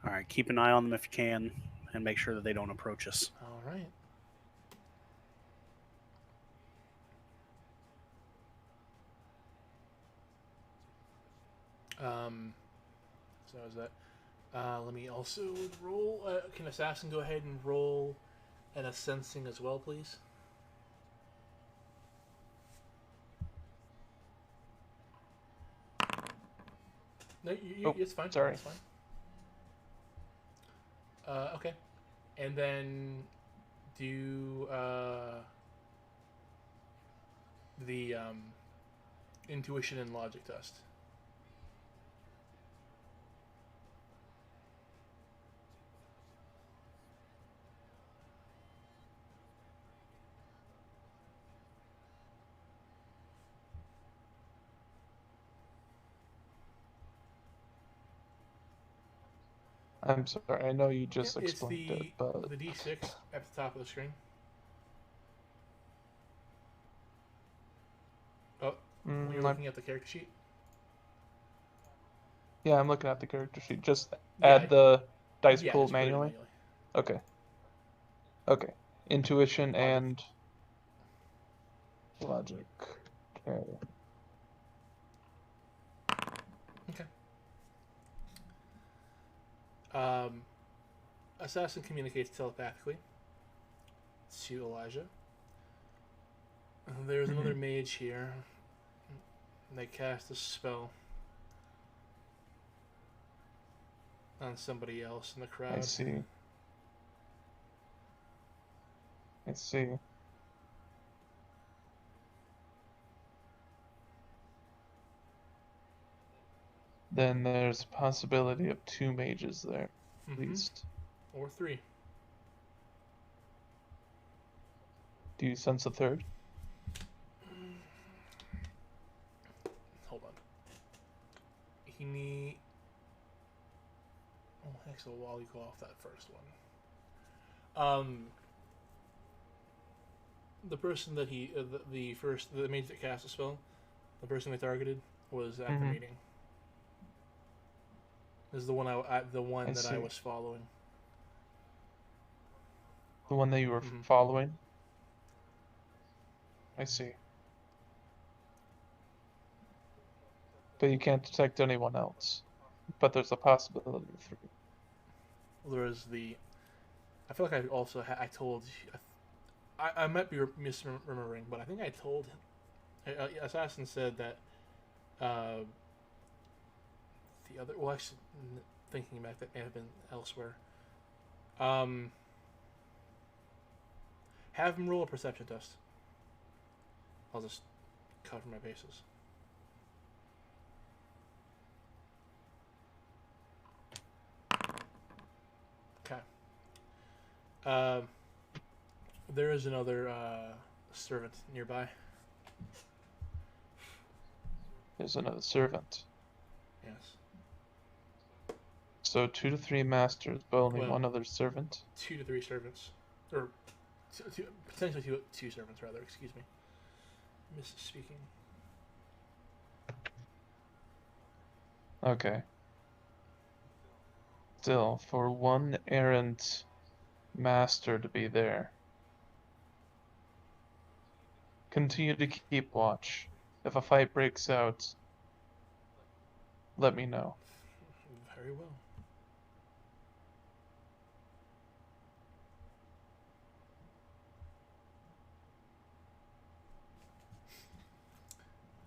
All right, keep an eye on them if you can, and make sure that they don't approach us. All right. So is that? Let me also roll. Can Assassin go ahead and roll an a sensing as well, please? No, it's fine. sorry. It's fine. Okay, and then do the intuition and logic test. I'm sorry, I know you just Yep, it's explained it, but the D6 at the top of the screen. Oh, when you're looking at the character sheet? yeah, I'm looking at the character sheet. Just Yeah, add the dice yeah, pool just put it manually? Okay. Okay. Intuition Logic. and logic. Okay. Okay. Assassin communicates telepathically to Elijah. There's another mage here. They cast a spell on somebody else in the crowd. I see. I see. Then there's a possibility of 2 mages there, at least. Or 3. Do you sense a third? Hold on. He need. Oh, heck, so while you go off that first one. The person that he, the mage that cast the spell, the person they targeted was at the meeting. This is the one I was following. The one that you were following? I see. But you can't detect anyone else. But there's a possibility of 3. There is the. I feel like I also I told. I might be misremembering, but I think I told him. Assassin said that. The other. Well, actually, thinking back, that may have been elsewhere. Have him roll a perception test. I'll just cover my bases. Okay. There is another servant nearby. There's another servant. Yes. So 2 to 3 masters, but only Well, 1 other servant? 2 to 3 servants. Or potentially two servants, rather. Excuse me. Misspeaking. Okay. Still, for 1 errant master to be there. Continue to keep watch. If a fight breaks out, let me know. Very well.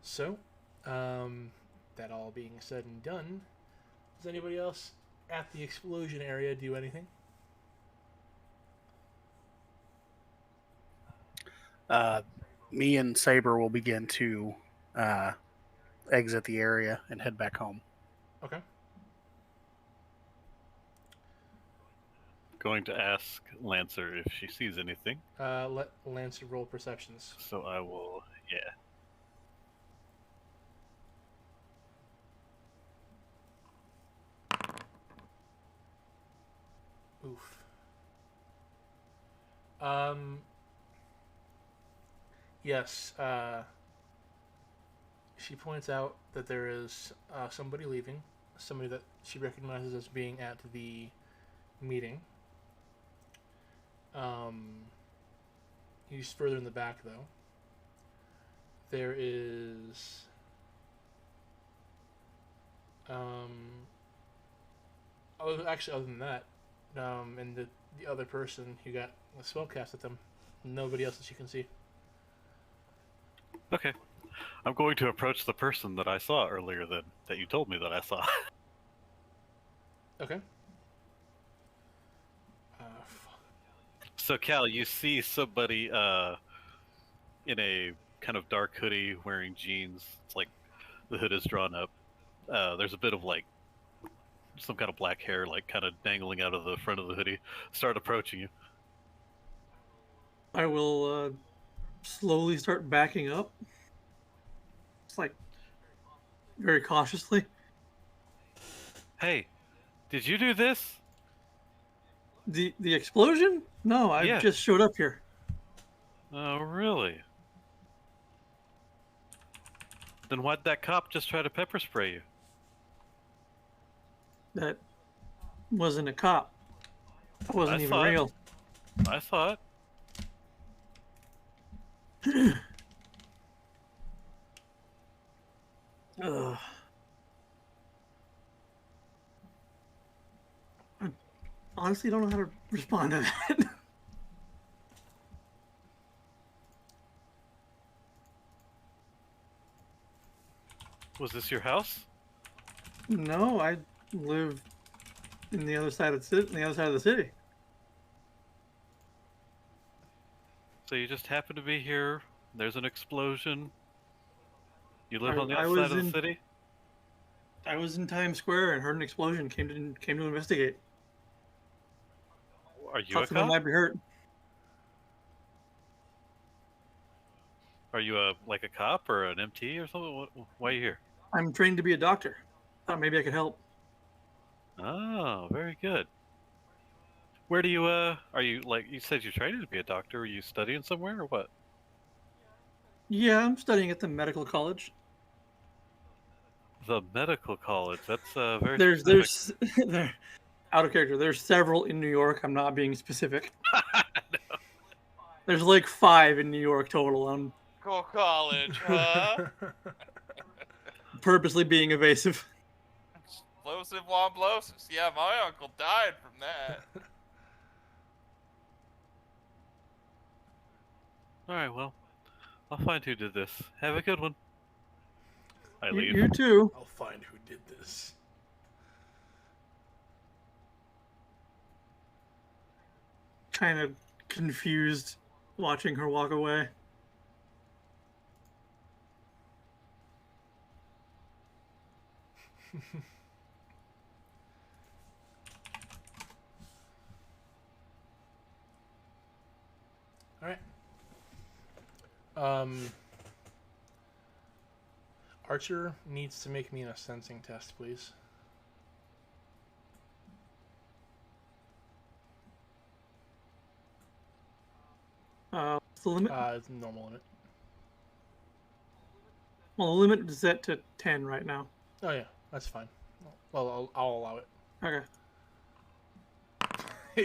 So, that all being said and done, Does anybody else at the explosion area do anything? Me and Saber will begin to exit the area and head back home. Okay. Going to ask Lancer if she sees anything. Let Lancer roll perceptions. So I will, yeah. Oof. Yes. She points out that there is somebody leaving, somebody that she recognizes as being at the meeting. He's further in the back, though. There is other than that, and the other person who got the spell cast at them, nobody else that you can see. Okay. I'm going to approach the person that I saw earlier that you told me that I saw. Okay. So Cal, you see somebody in a kind of dark hoodie wearing jeans. It's like the hood is drawn up. There's a bit of like some kind of black hair like kind of dangling out of the front of the hoodie. Start approaching you. I will slowly start backing up. It's like very cautiously. Hey, did you do this? The explosion? No, I Yeah. just showed up here. Oh, really? Then why'd that cop just try to pepper spray you? That wasn't a cop. That wasn't I even saw it. real. I saw it. Ugh. I honestly don't know how to respond to that. Was this your house? No, I live in the other side of the city. So you just happen to be here. There's an explosion. You live I- on the I other side was of the in- city? I was in Times Square and heard an explosion. Came to investigate. Are you a Thought someone cop? might be hurt. Are you like a cop or an MT or something? Why are you here? I'm trained to be a doctor. Thought maybe I could help. Oh, very good. Where do you are you like you said you're training to be a doctor? Are you studying somewhere or what? Yeah, I'm studying at the medical college. The medical college. That's very There's specific. there out of character. There's several in New York. I'm not being specific. No. There's like 5 in New York total. I'm Go college, huh? purposely being evasive. Explosive womblosives. Yeah, my uncle died from that. Alright, well. I'll find who did this. Have a good one. I leave. You too. I'll find who did this. Kind of confused watching her walk away. All right. Archer needs to make me a sensing test, please. What's the limit? It's normal limit. Well, the limit is set to 10 right now. Oh yeah, that's fine. Well, I'll allow it. Okay.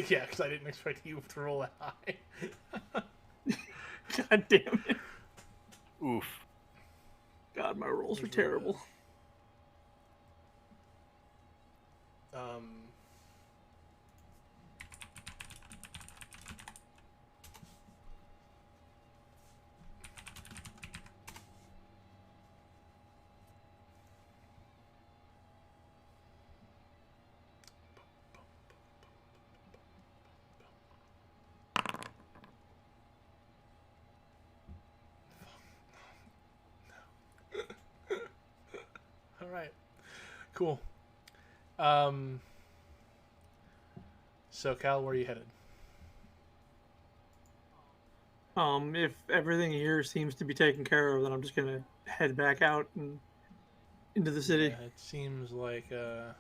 Yeah, because I didn't expect you to roll that high. God damn it. Oof. God, my rolls are terrible. right. Cool. So Cal, where are you headed? If everything here seems to be taken care of, then I'm just gonna head back out and into the city. Yeah, it seems like yeah.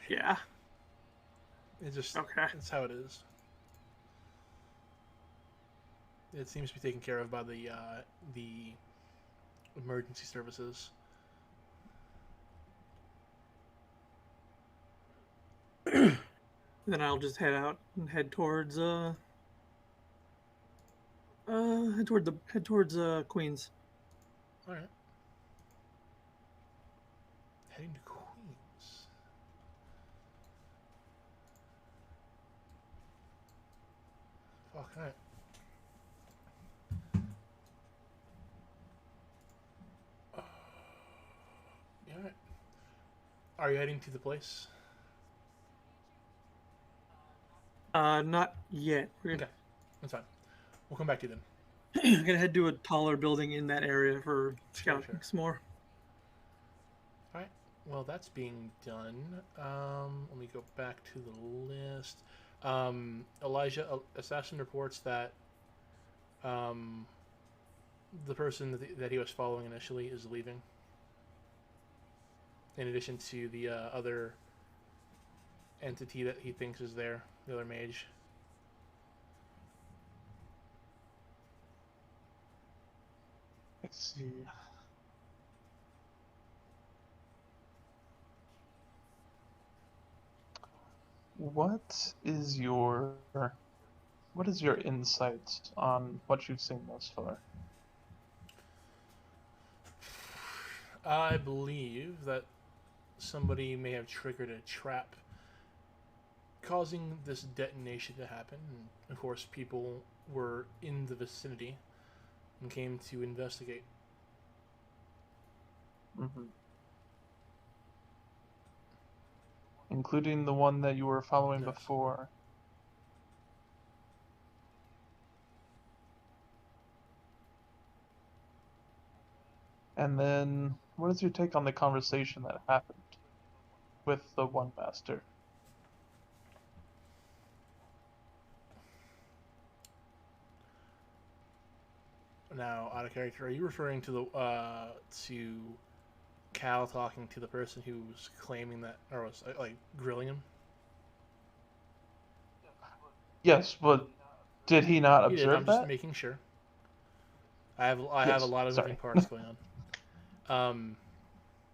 Yeah. It just Okay. it's how it is. It seems to be taken care of by the emergency services. Then I'll just head out and head towards head towards Queens. All right. Heading to Queens. Fuck, all right. Yeah, all right. Are you heading to the place? Not yet. We're Okay, that's fine. We'll come back to you then. gonna head to a taller building in that area for scouting Sure. some more. All right. Well, that's being done. Let me go back to the list. Elijah, Assassin reports that the person that he was following initially is leaving. In addition to the other entity that he thinks is there, the other mage. Let's see. What is your insight on what you've seen thus far? I believe that somebody may have triggered a trap, causing this detonation to happen. And of course, people were in the vicinity and came to investigate. Mm-hmm. Including the one that you were following Yes. before. And then, what is your take on the conversation that happened with the one master? Now, out of character, are you referring to the to Cal talking to the person who was claiming that, or was like grilling him? Yes, but did he not He did. I'm observe just that? making sure. I have a Yes, lot of sorry. moving parts going on.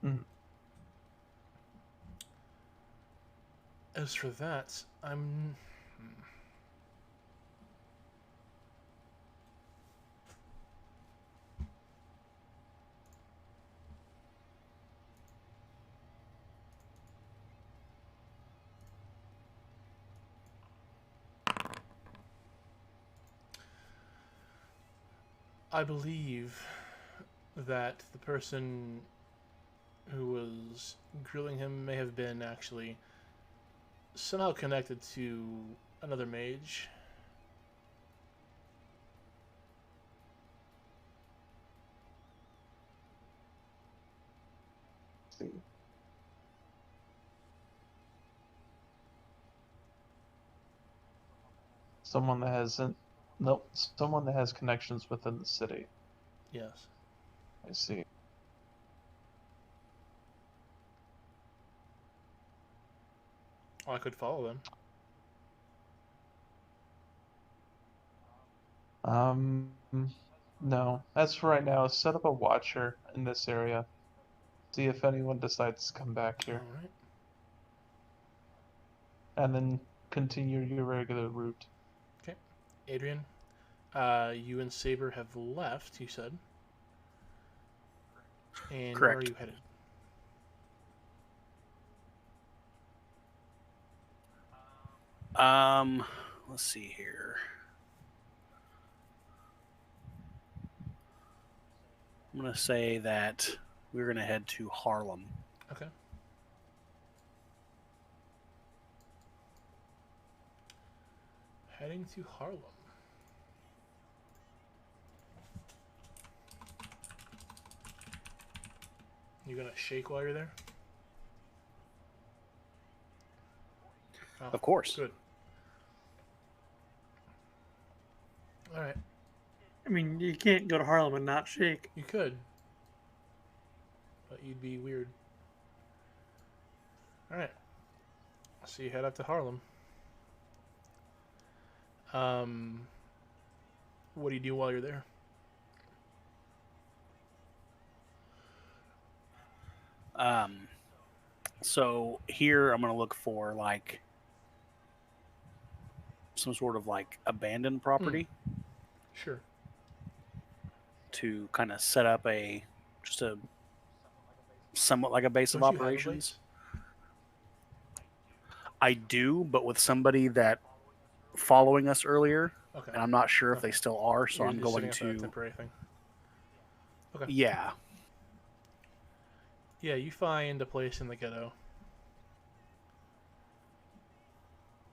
Mhm. As for that, I believe that the person who was grilling him may have been actually somehow connected to another mage. See. Someone that hasn't. Nope, someone that has connections within the city. Yes. I see. Well, I could follow them. No. As for right now, set up a watcher in this area. See if anyone decides to come back All here. right. And then continue your regular route. Okay. Adrian, you and Saber have left, you said. And where are Correct. you headed? Let's see here. I'm gonna say that we're gonna head to Harlem. Okay. Heading to Harlem. You gonna shake while you're there? Oh, Of course. Good. All right. I mean, you can't go to Harlem and not shake. You could, but you'd be weird. All right. So you head up to Harlem. What do you do while you're there? So here I'm going to look for like some sort of like abandoned property Sure. to kind of set up just a somewhat like a base of Don't you have a operations. base? I do, but with somebody that following us earlier, Okay. and I'm not sure if Okay. they still are, so You're I'm just going setting up a to. temporary thing. Okay. Yeah. Yeah, you find a place in the ghetto.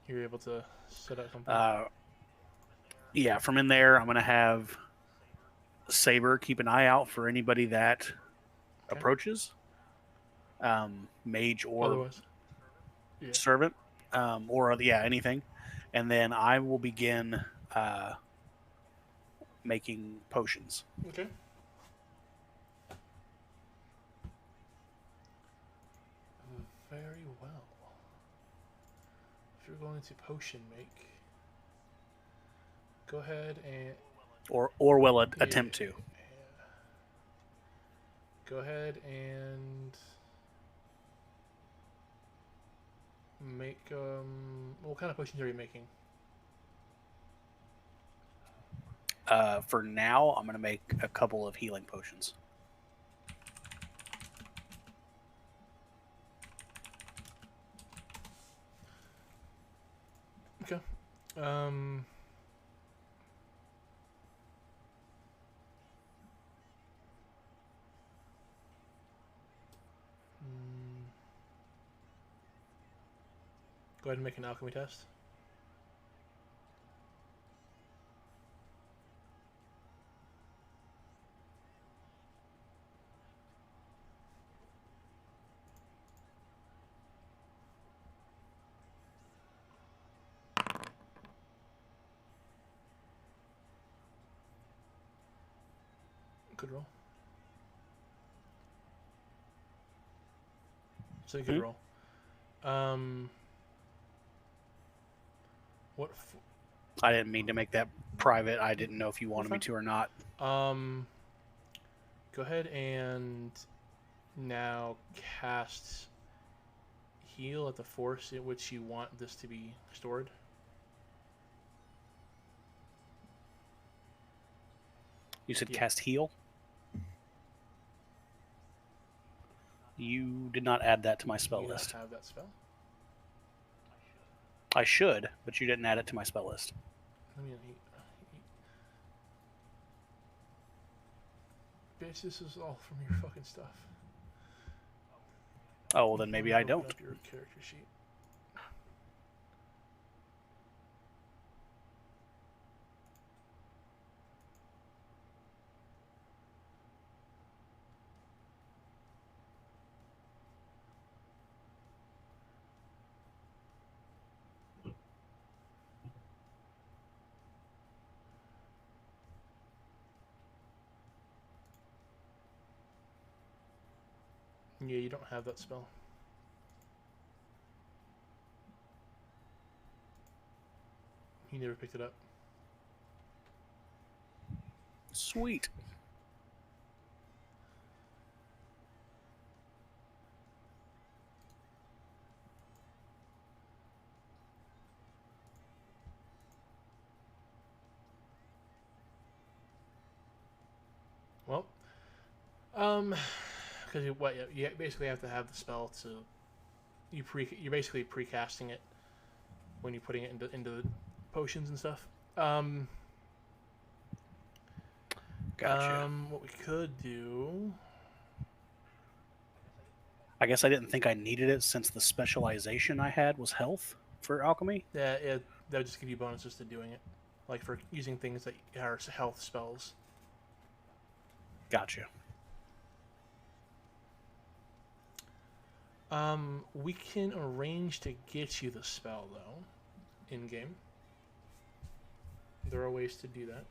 You're able to set up something. Yeah, from in there, I'm going to have Saber keep an eye out for anybody that Okay. approaches, mage or Otherwise, yeah. servant, or anything, and then I will begin making potions. Okay. Very well. If you're going to potion make, go ahead and Or will attempt to. Go ahead and make what kind of potions are you making? For now, I'm going to make a couple of healing potions. Okay. Go ahead and make an alchemy test. Good roll. It's a good roll. What? I didn't mean to make that private. I didn't know if you wanted me to or not. Go ahead and now cast heal at the force at which you want this to be stored. You said Yeah. cast heal? You did not add that to my spell You list. don't have that spell. I should, but you didn't add it to my spell list. Let me. Bitch, this is all from your fucking stuff. Oh, well then maybe I don't. Open up your character sheet. Yeah, you don't have that spell. You never picked it up. Sweet. Well, because you basically have to have the spell to you're basically precasting it when you're putting it into the potions and stuff. Gotcha. What we could do. I guess I didn't think I needed it since the specialization I had was health for alchemy. Yeah, that would just give you bonuses to doing it, like for using things that are health spells. Gotcha. We can arrange to get you the spell though, in game. There are ways to do that.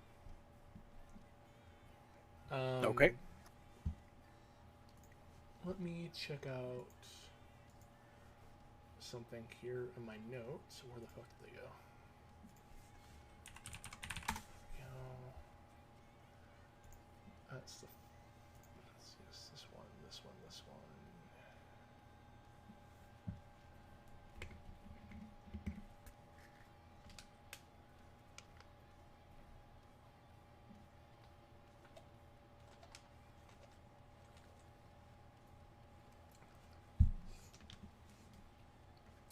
Okay. Let me check out something here in my notes. Where the fuck did they go? That's the. Let's see, it's this one, this one, this one.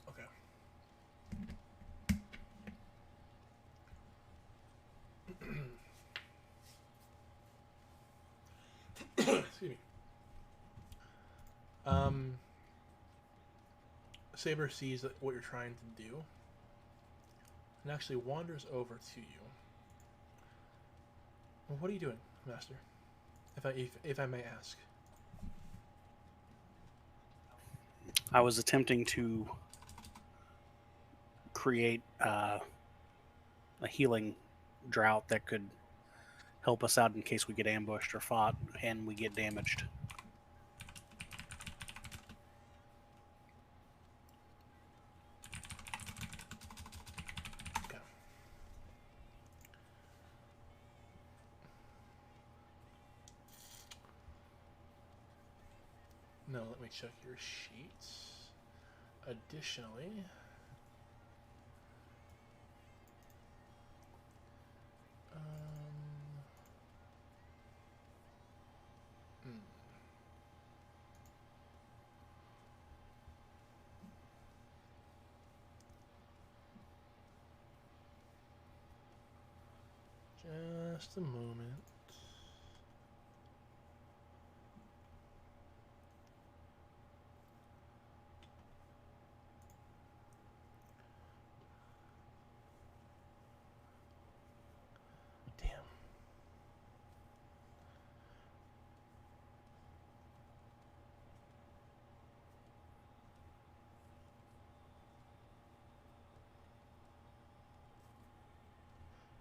Okay. Excuse me. Saber sees what you're trying to do and actually wanders over to you. Well, what are you doing, Master? If I may ask. I was attempting to create a healing drought that could help us out in case we get ambushed or fought and we get damaged. Okay. Now let me check your sheets. Additionally, just a moment. Damn.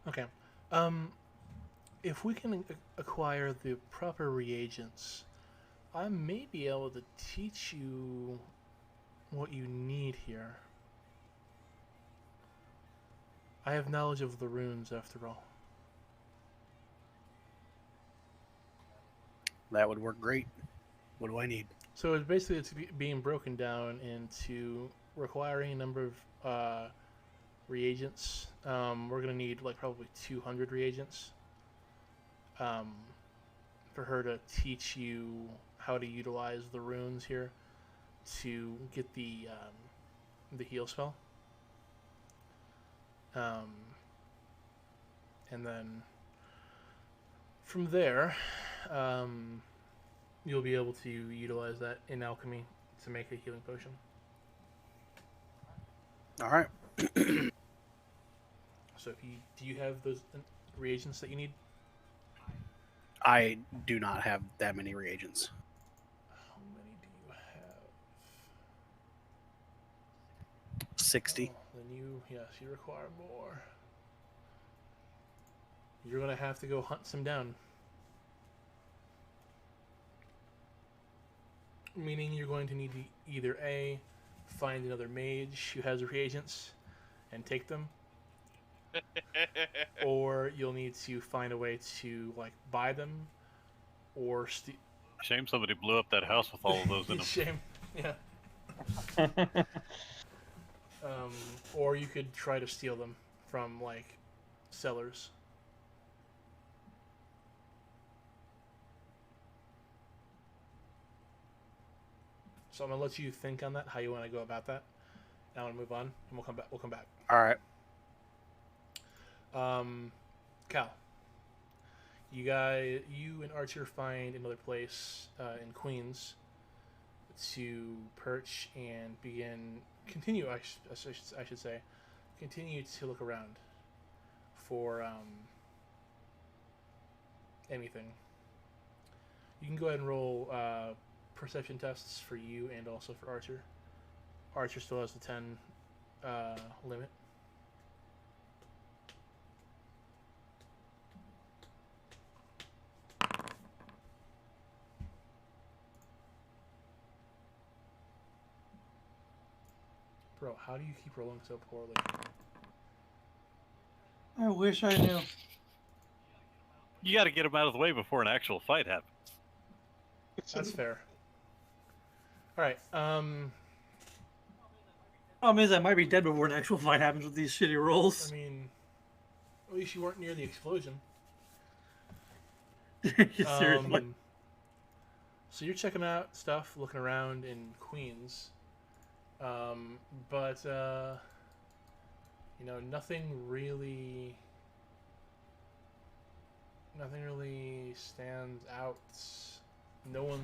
Okay. If we can acquire the proper reagents, I may be able to teach you what you need here. I have knowledge of the runes, after all. That would work great. What do I need? So it's being broken down into requiring a number of reagents. We're gonna need like probably 200 reagents for her to teach you how to utilize the runes here to get the heal spell. And then from there, you'll be able to utilize that in alchemy to make a healing potion. All right. So do you have those reagents that you need? I do not have that many reagents. How many do you have? 60. Oh, then you require more. You're gonna have to go hunt some down. Meaning you're going to need to either A, find another mage who has reagents and take them, or you'll need to find a way to like buy them, or Shame somebody blew up that house with all of those in them. Shame, yeah. Or you could try to steal them from like sellers. So I'm gonna let you think on that, how you want to go about that. Now I'm gonna move on, and we'll come back. We'll come back. All right. Cal, you and Archer find another place in Queens to perch and continue. I should say, continue to look around for anything. You can go ahead and roll perception tests for you and also for Archer. Archer still has the 10 limit. Bro, how do you keep rolling so poorly? I wish I knew. You got to get them out of the way before an actual fight happens. That's fair. All right. Problem is, I might be dead before an actual fight happens with these shitty rolls. I mean, at least you weren't near the explosion. Seriously. So you're checking out stuff, looking around in Queens, but you know, nothing really stands out. No one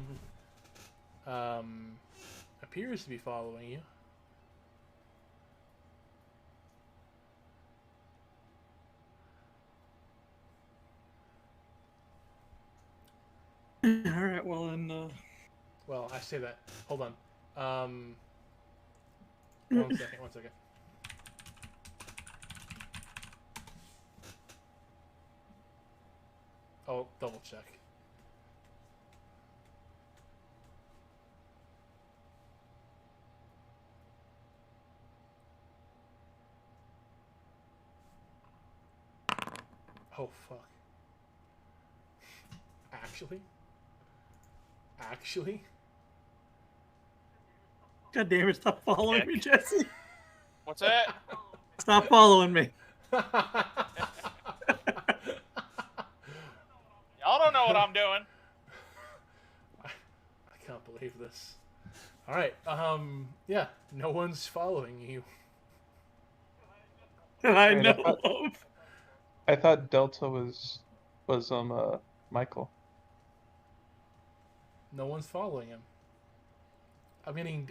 appears to be following you. All right, well then. Well, I say that. Hold on. 1 second. 1 second. I'll double check. Oh fuck. Actually? God damn it! Stop following me, Jesse. What's that? Stop following me. Y'all don't know what I'm doing. I can't believe this. All right. Yeah. No one's following you. And I Wait, know. I thought Delta was Michael. No one's following him. I'm getting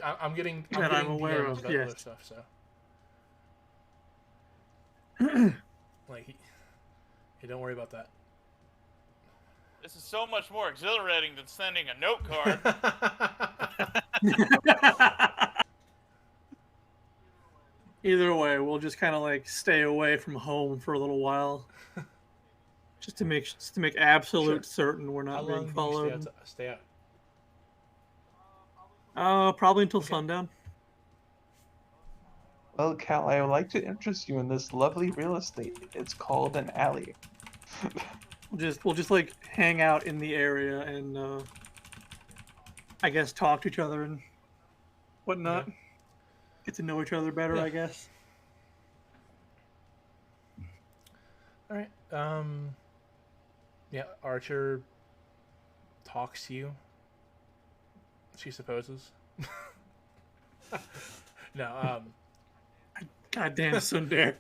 That I'm aware DMs of, about yes. other stuff. So, like, hey, don't worry about that. This is so much more exhilarating than sending a note card. Either way, we'll just kind of like stay away from home for a little while, just to make absolute certain we're How not long being do followed. you stay out? Probably until Okay. sundown. Well, Cal, I would like to interest you in this lovely real estate. It's called an alley. We'll just like hang out in the area and I guess talk to each other and whatnot. Okay. Get to know each other better, Yeah. I guess. All right. Yeah. Archer talks to you. She supposes. No. Goddamn Sundar.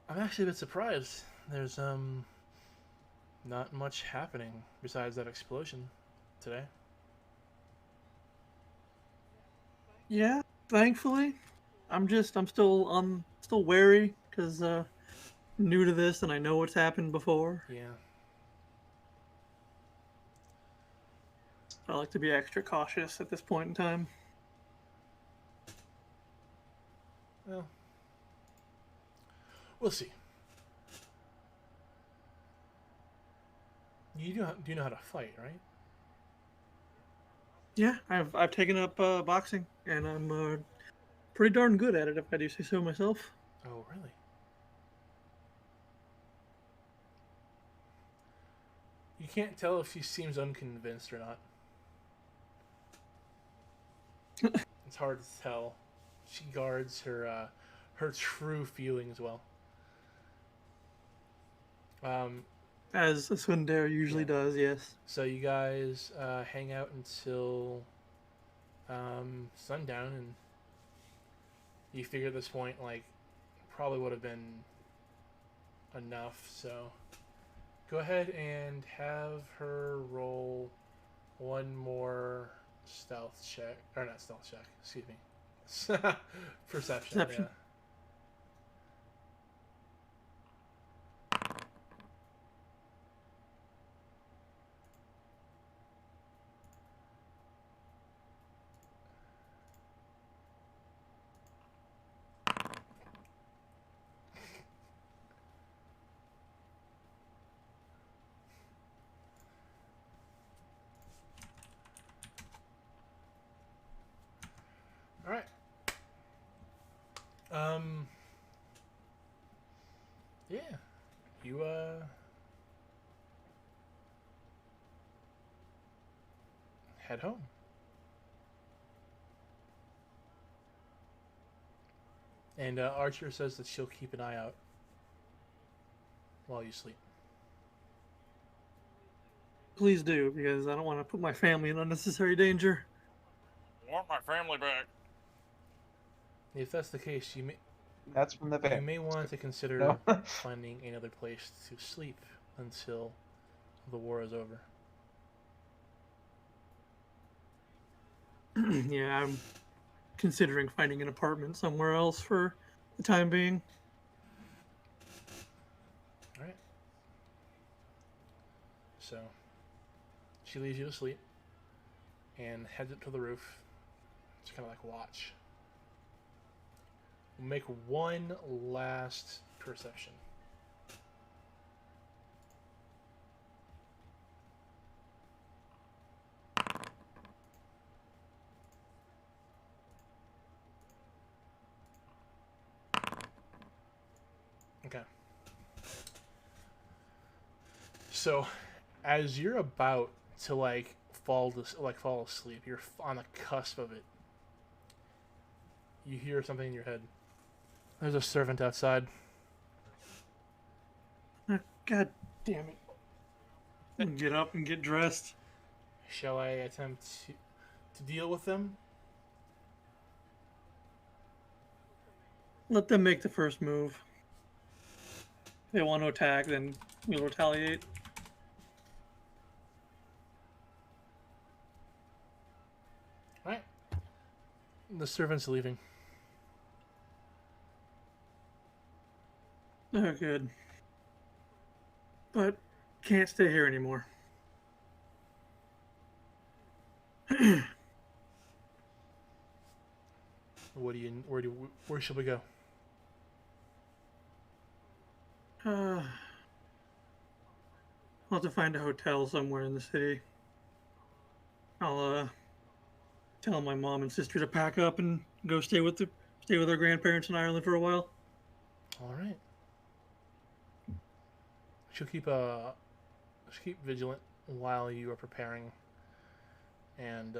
I'm actually a bit surprised. There's not much happening besides that explosion today. Yeah, thankfully. I'm still wary because new to this and I know what's happened before. Yeah. I like to be extra cautious at this point in time. Well, we'll see. Do you know how to fight, right? Yeah, I've taken up boxing and I'm pretty darn good at it if I do say so myself. Oh, really? You can't tell if she seems unconvinced or not. It's hard to tell. She guards her true feelings well. As a Sundar usually does, yes. So you guys hang out until sundown, and you figure at this point, like, probably would have been enough. So go ahead and have her roll one more stealth check, or not stealth check. Excuse me, perception. Perception. Yeah. Um. Yeah. You head home. And Archer says that she'll keep an eye out while you sleep. Please do, because I don't want to put my family in unnecessary danger. I want my family back. If that's the case, you That's from the van. may want to consider No. finding another place to sleep until the war is over. Yeah, I'm considering finding an apartment somewhere else for the time being. All right. So she leaves you to sleep and heads up to the roof. It's kind of like watch. We'll make one last perception. Okay. So, as you're about to fall asleep, you're on the cusp of it. You hear something in your head. There's a servant outside. God damn it. Get up and get dressed. Shall I attempt to deal with them? Let them make the first move. If they want to attack, then we'll retaliate. Alright. The servant's leaving. Oh, good. But can't stay here anymore. Where should we go? I'll have to find a hotel somewhere in the city. I'll tell my mom and sister to pack up and go stay with their grandparents in Ireland for a while. All right. She'll keep vigilant while you are preparing, and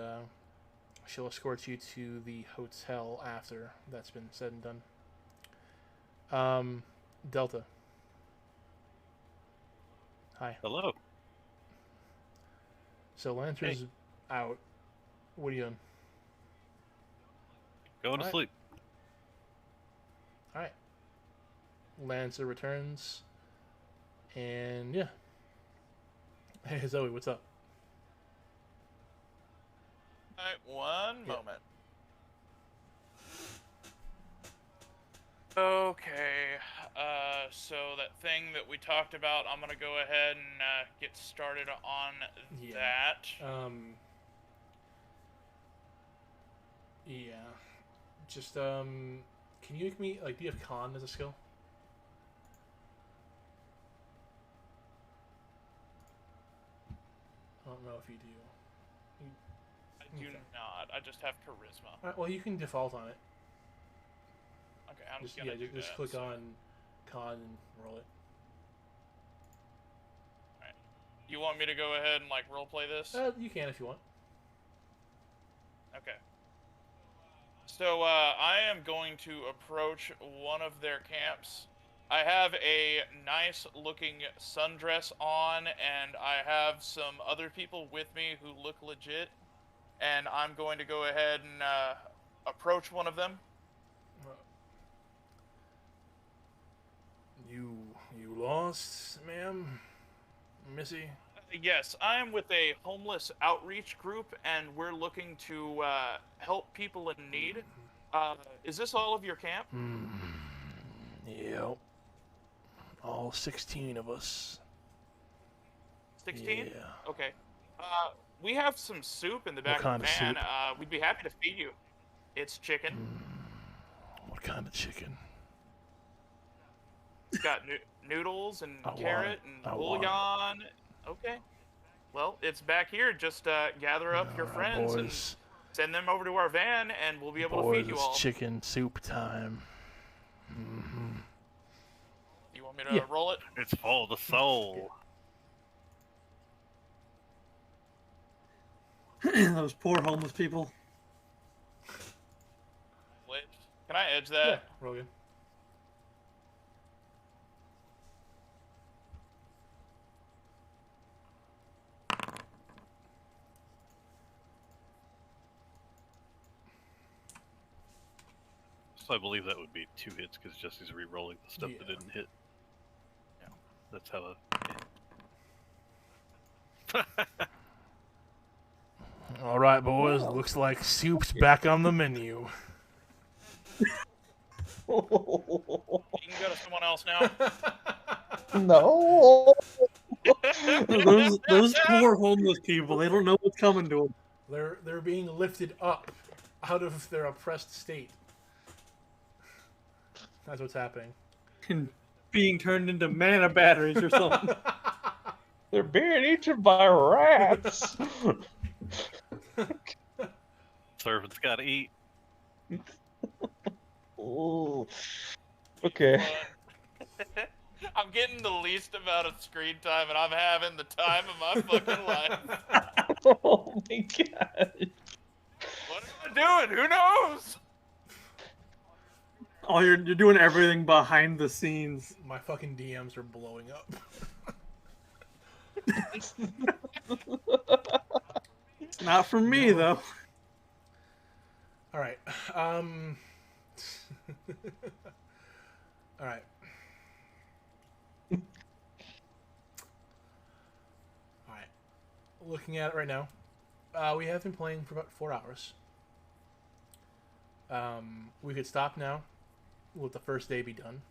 she'll escort you to the hotel after that's been said and done. Delta. Hi. Hello. So Lancer's out. What are you doing? Going to Alright. sleep. All right. Lancer returns, and yeah. Hey Zoe, what's up? Alright, one Yeah. moment. Okay, so that thing that we talked about, I'm gonna go ahead and get started on Yeah. that. Yeah. Just can you make me do you have con as a skill? I don't know if you do. I do Okay. not. I just have charisma. All right, well, you can default on it. Okay, I'm Just gonna do just that, click so- on con and roll it. You want me to go ahead and roleplay this? You can if you want. Okay. So I am going to approach one of their camps. I have a nice looking sundress on, and I have some other people with me who look legit. And I'm going to go ahead and approach one of them. You lost, ma'am, Missy. Yes, I am with a homeless outreach group, and we're looking to help people in need. Is this all of your camp? Yep. All 16 of us. 16? Yeah. Okay. We have some soup in the back of kind the of van. soup? We'd be happy to feed you. It's chicken. What kind of chicken? It's got noodles and I want carrot it. and I want it. bouillon. Okay. Well, it's back here. Just gather up your All right, friends and boys. send them over to our van, and we'll be able to Boys, feed you it's all. chicken soup time. You want me to roll it? It's for the soul. Those poor homeless people. Wait, can I edge that? Yeah, roll again. So I believe that would be 2 hits because Jesse's re-rolling the stuff that didn't hit. Yeah. That's how All right, boys. Looks like soup's back on the menu. You can go to someone else now. No. Those poor homeless people. They don't know what's coming to them. They're being lifted up out of their oppressed state. That's what's happening. And being turned into mana batteries or something. They're being eaten by rats. servants gotta eat. Ooh. Okay. I'm getting the least amount of screen time, and I'm having the time of my fucking life. Oh my god. What am I doing? Who knows? Oh, you're doing everything behind the scenes. My fucking DMs are blowing up. It's not from me, though. All right. All right. All right. Looking at it right now, we have been playing for about 4 hours. We could stop now. Let the first day be done,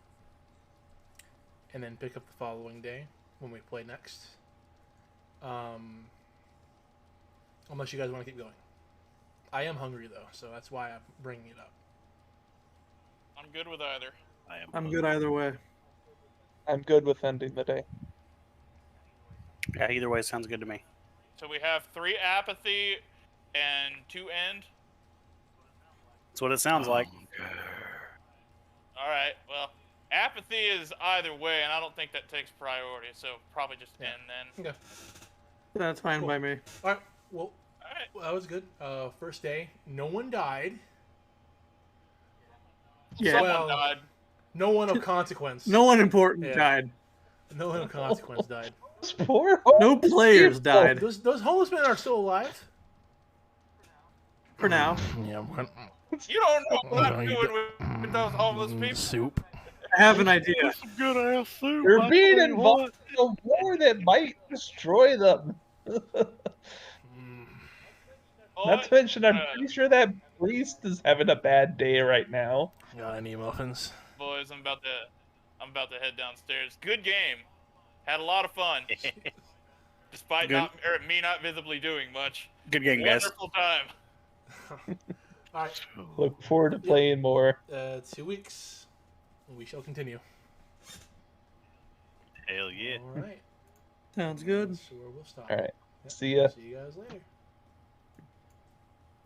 and then pick up the following day when we play next. Unless you guys want to keep going. I am hungry though, so that's why I'm bringing it up. I'm good with either. I'm good either way. I'm good with ending the day. Yeah, either way sounds good to me. So we have 3 apathy and 2 end. That's what it sounds like. All right. Well, apathy is either way, and I don't think that takes priority. So probably just end then. Okay. That's fine Cool. by me. All right. Well, All right. that was good. First day, no one died. Yeah. Someone Well, died. No one of consequence. No one important Yeah. died. No one of consequence died. Those poor No players people. died. Those homeless men are still alive. For now. Yeah. You don't know what I'm doing with those homeless people. Soup. I have an idea. Some good ass soup. They're I being tell you involved in a war that might destroy them. Not to mention, I'm pretty sure that priest is having a bad day right now. Got any muffins? Boys, I'm about to head downstairs. Good game. Had a lot of fun. Despite me not visibly doing much. Good game, guys. Wonderful time. All right. Look forward to playing more. 2 weeks. We shall continue. Hell yeah. All right. Sounds good. That's where we'll stop. All right. Yep. See ya. See you guys later.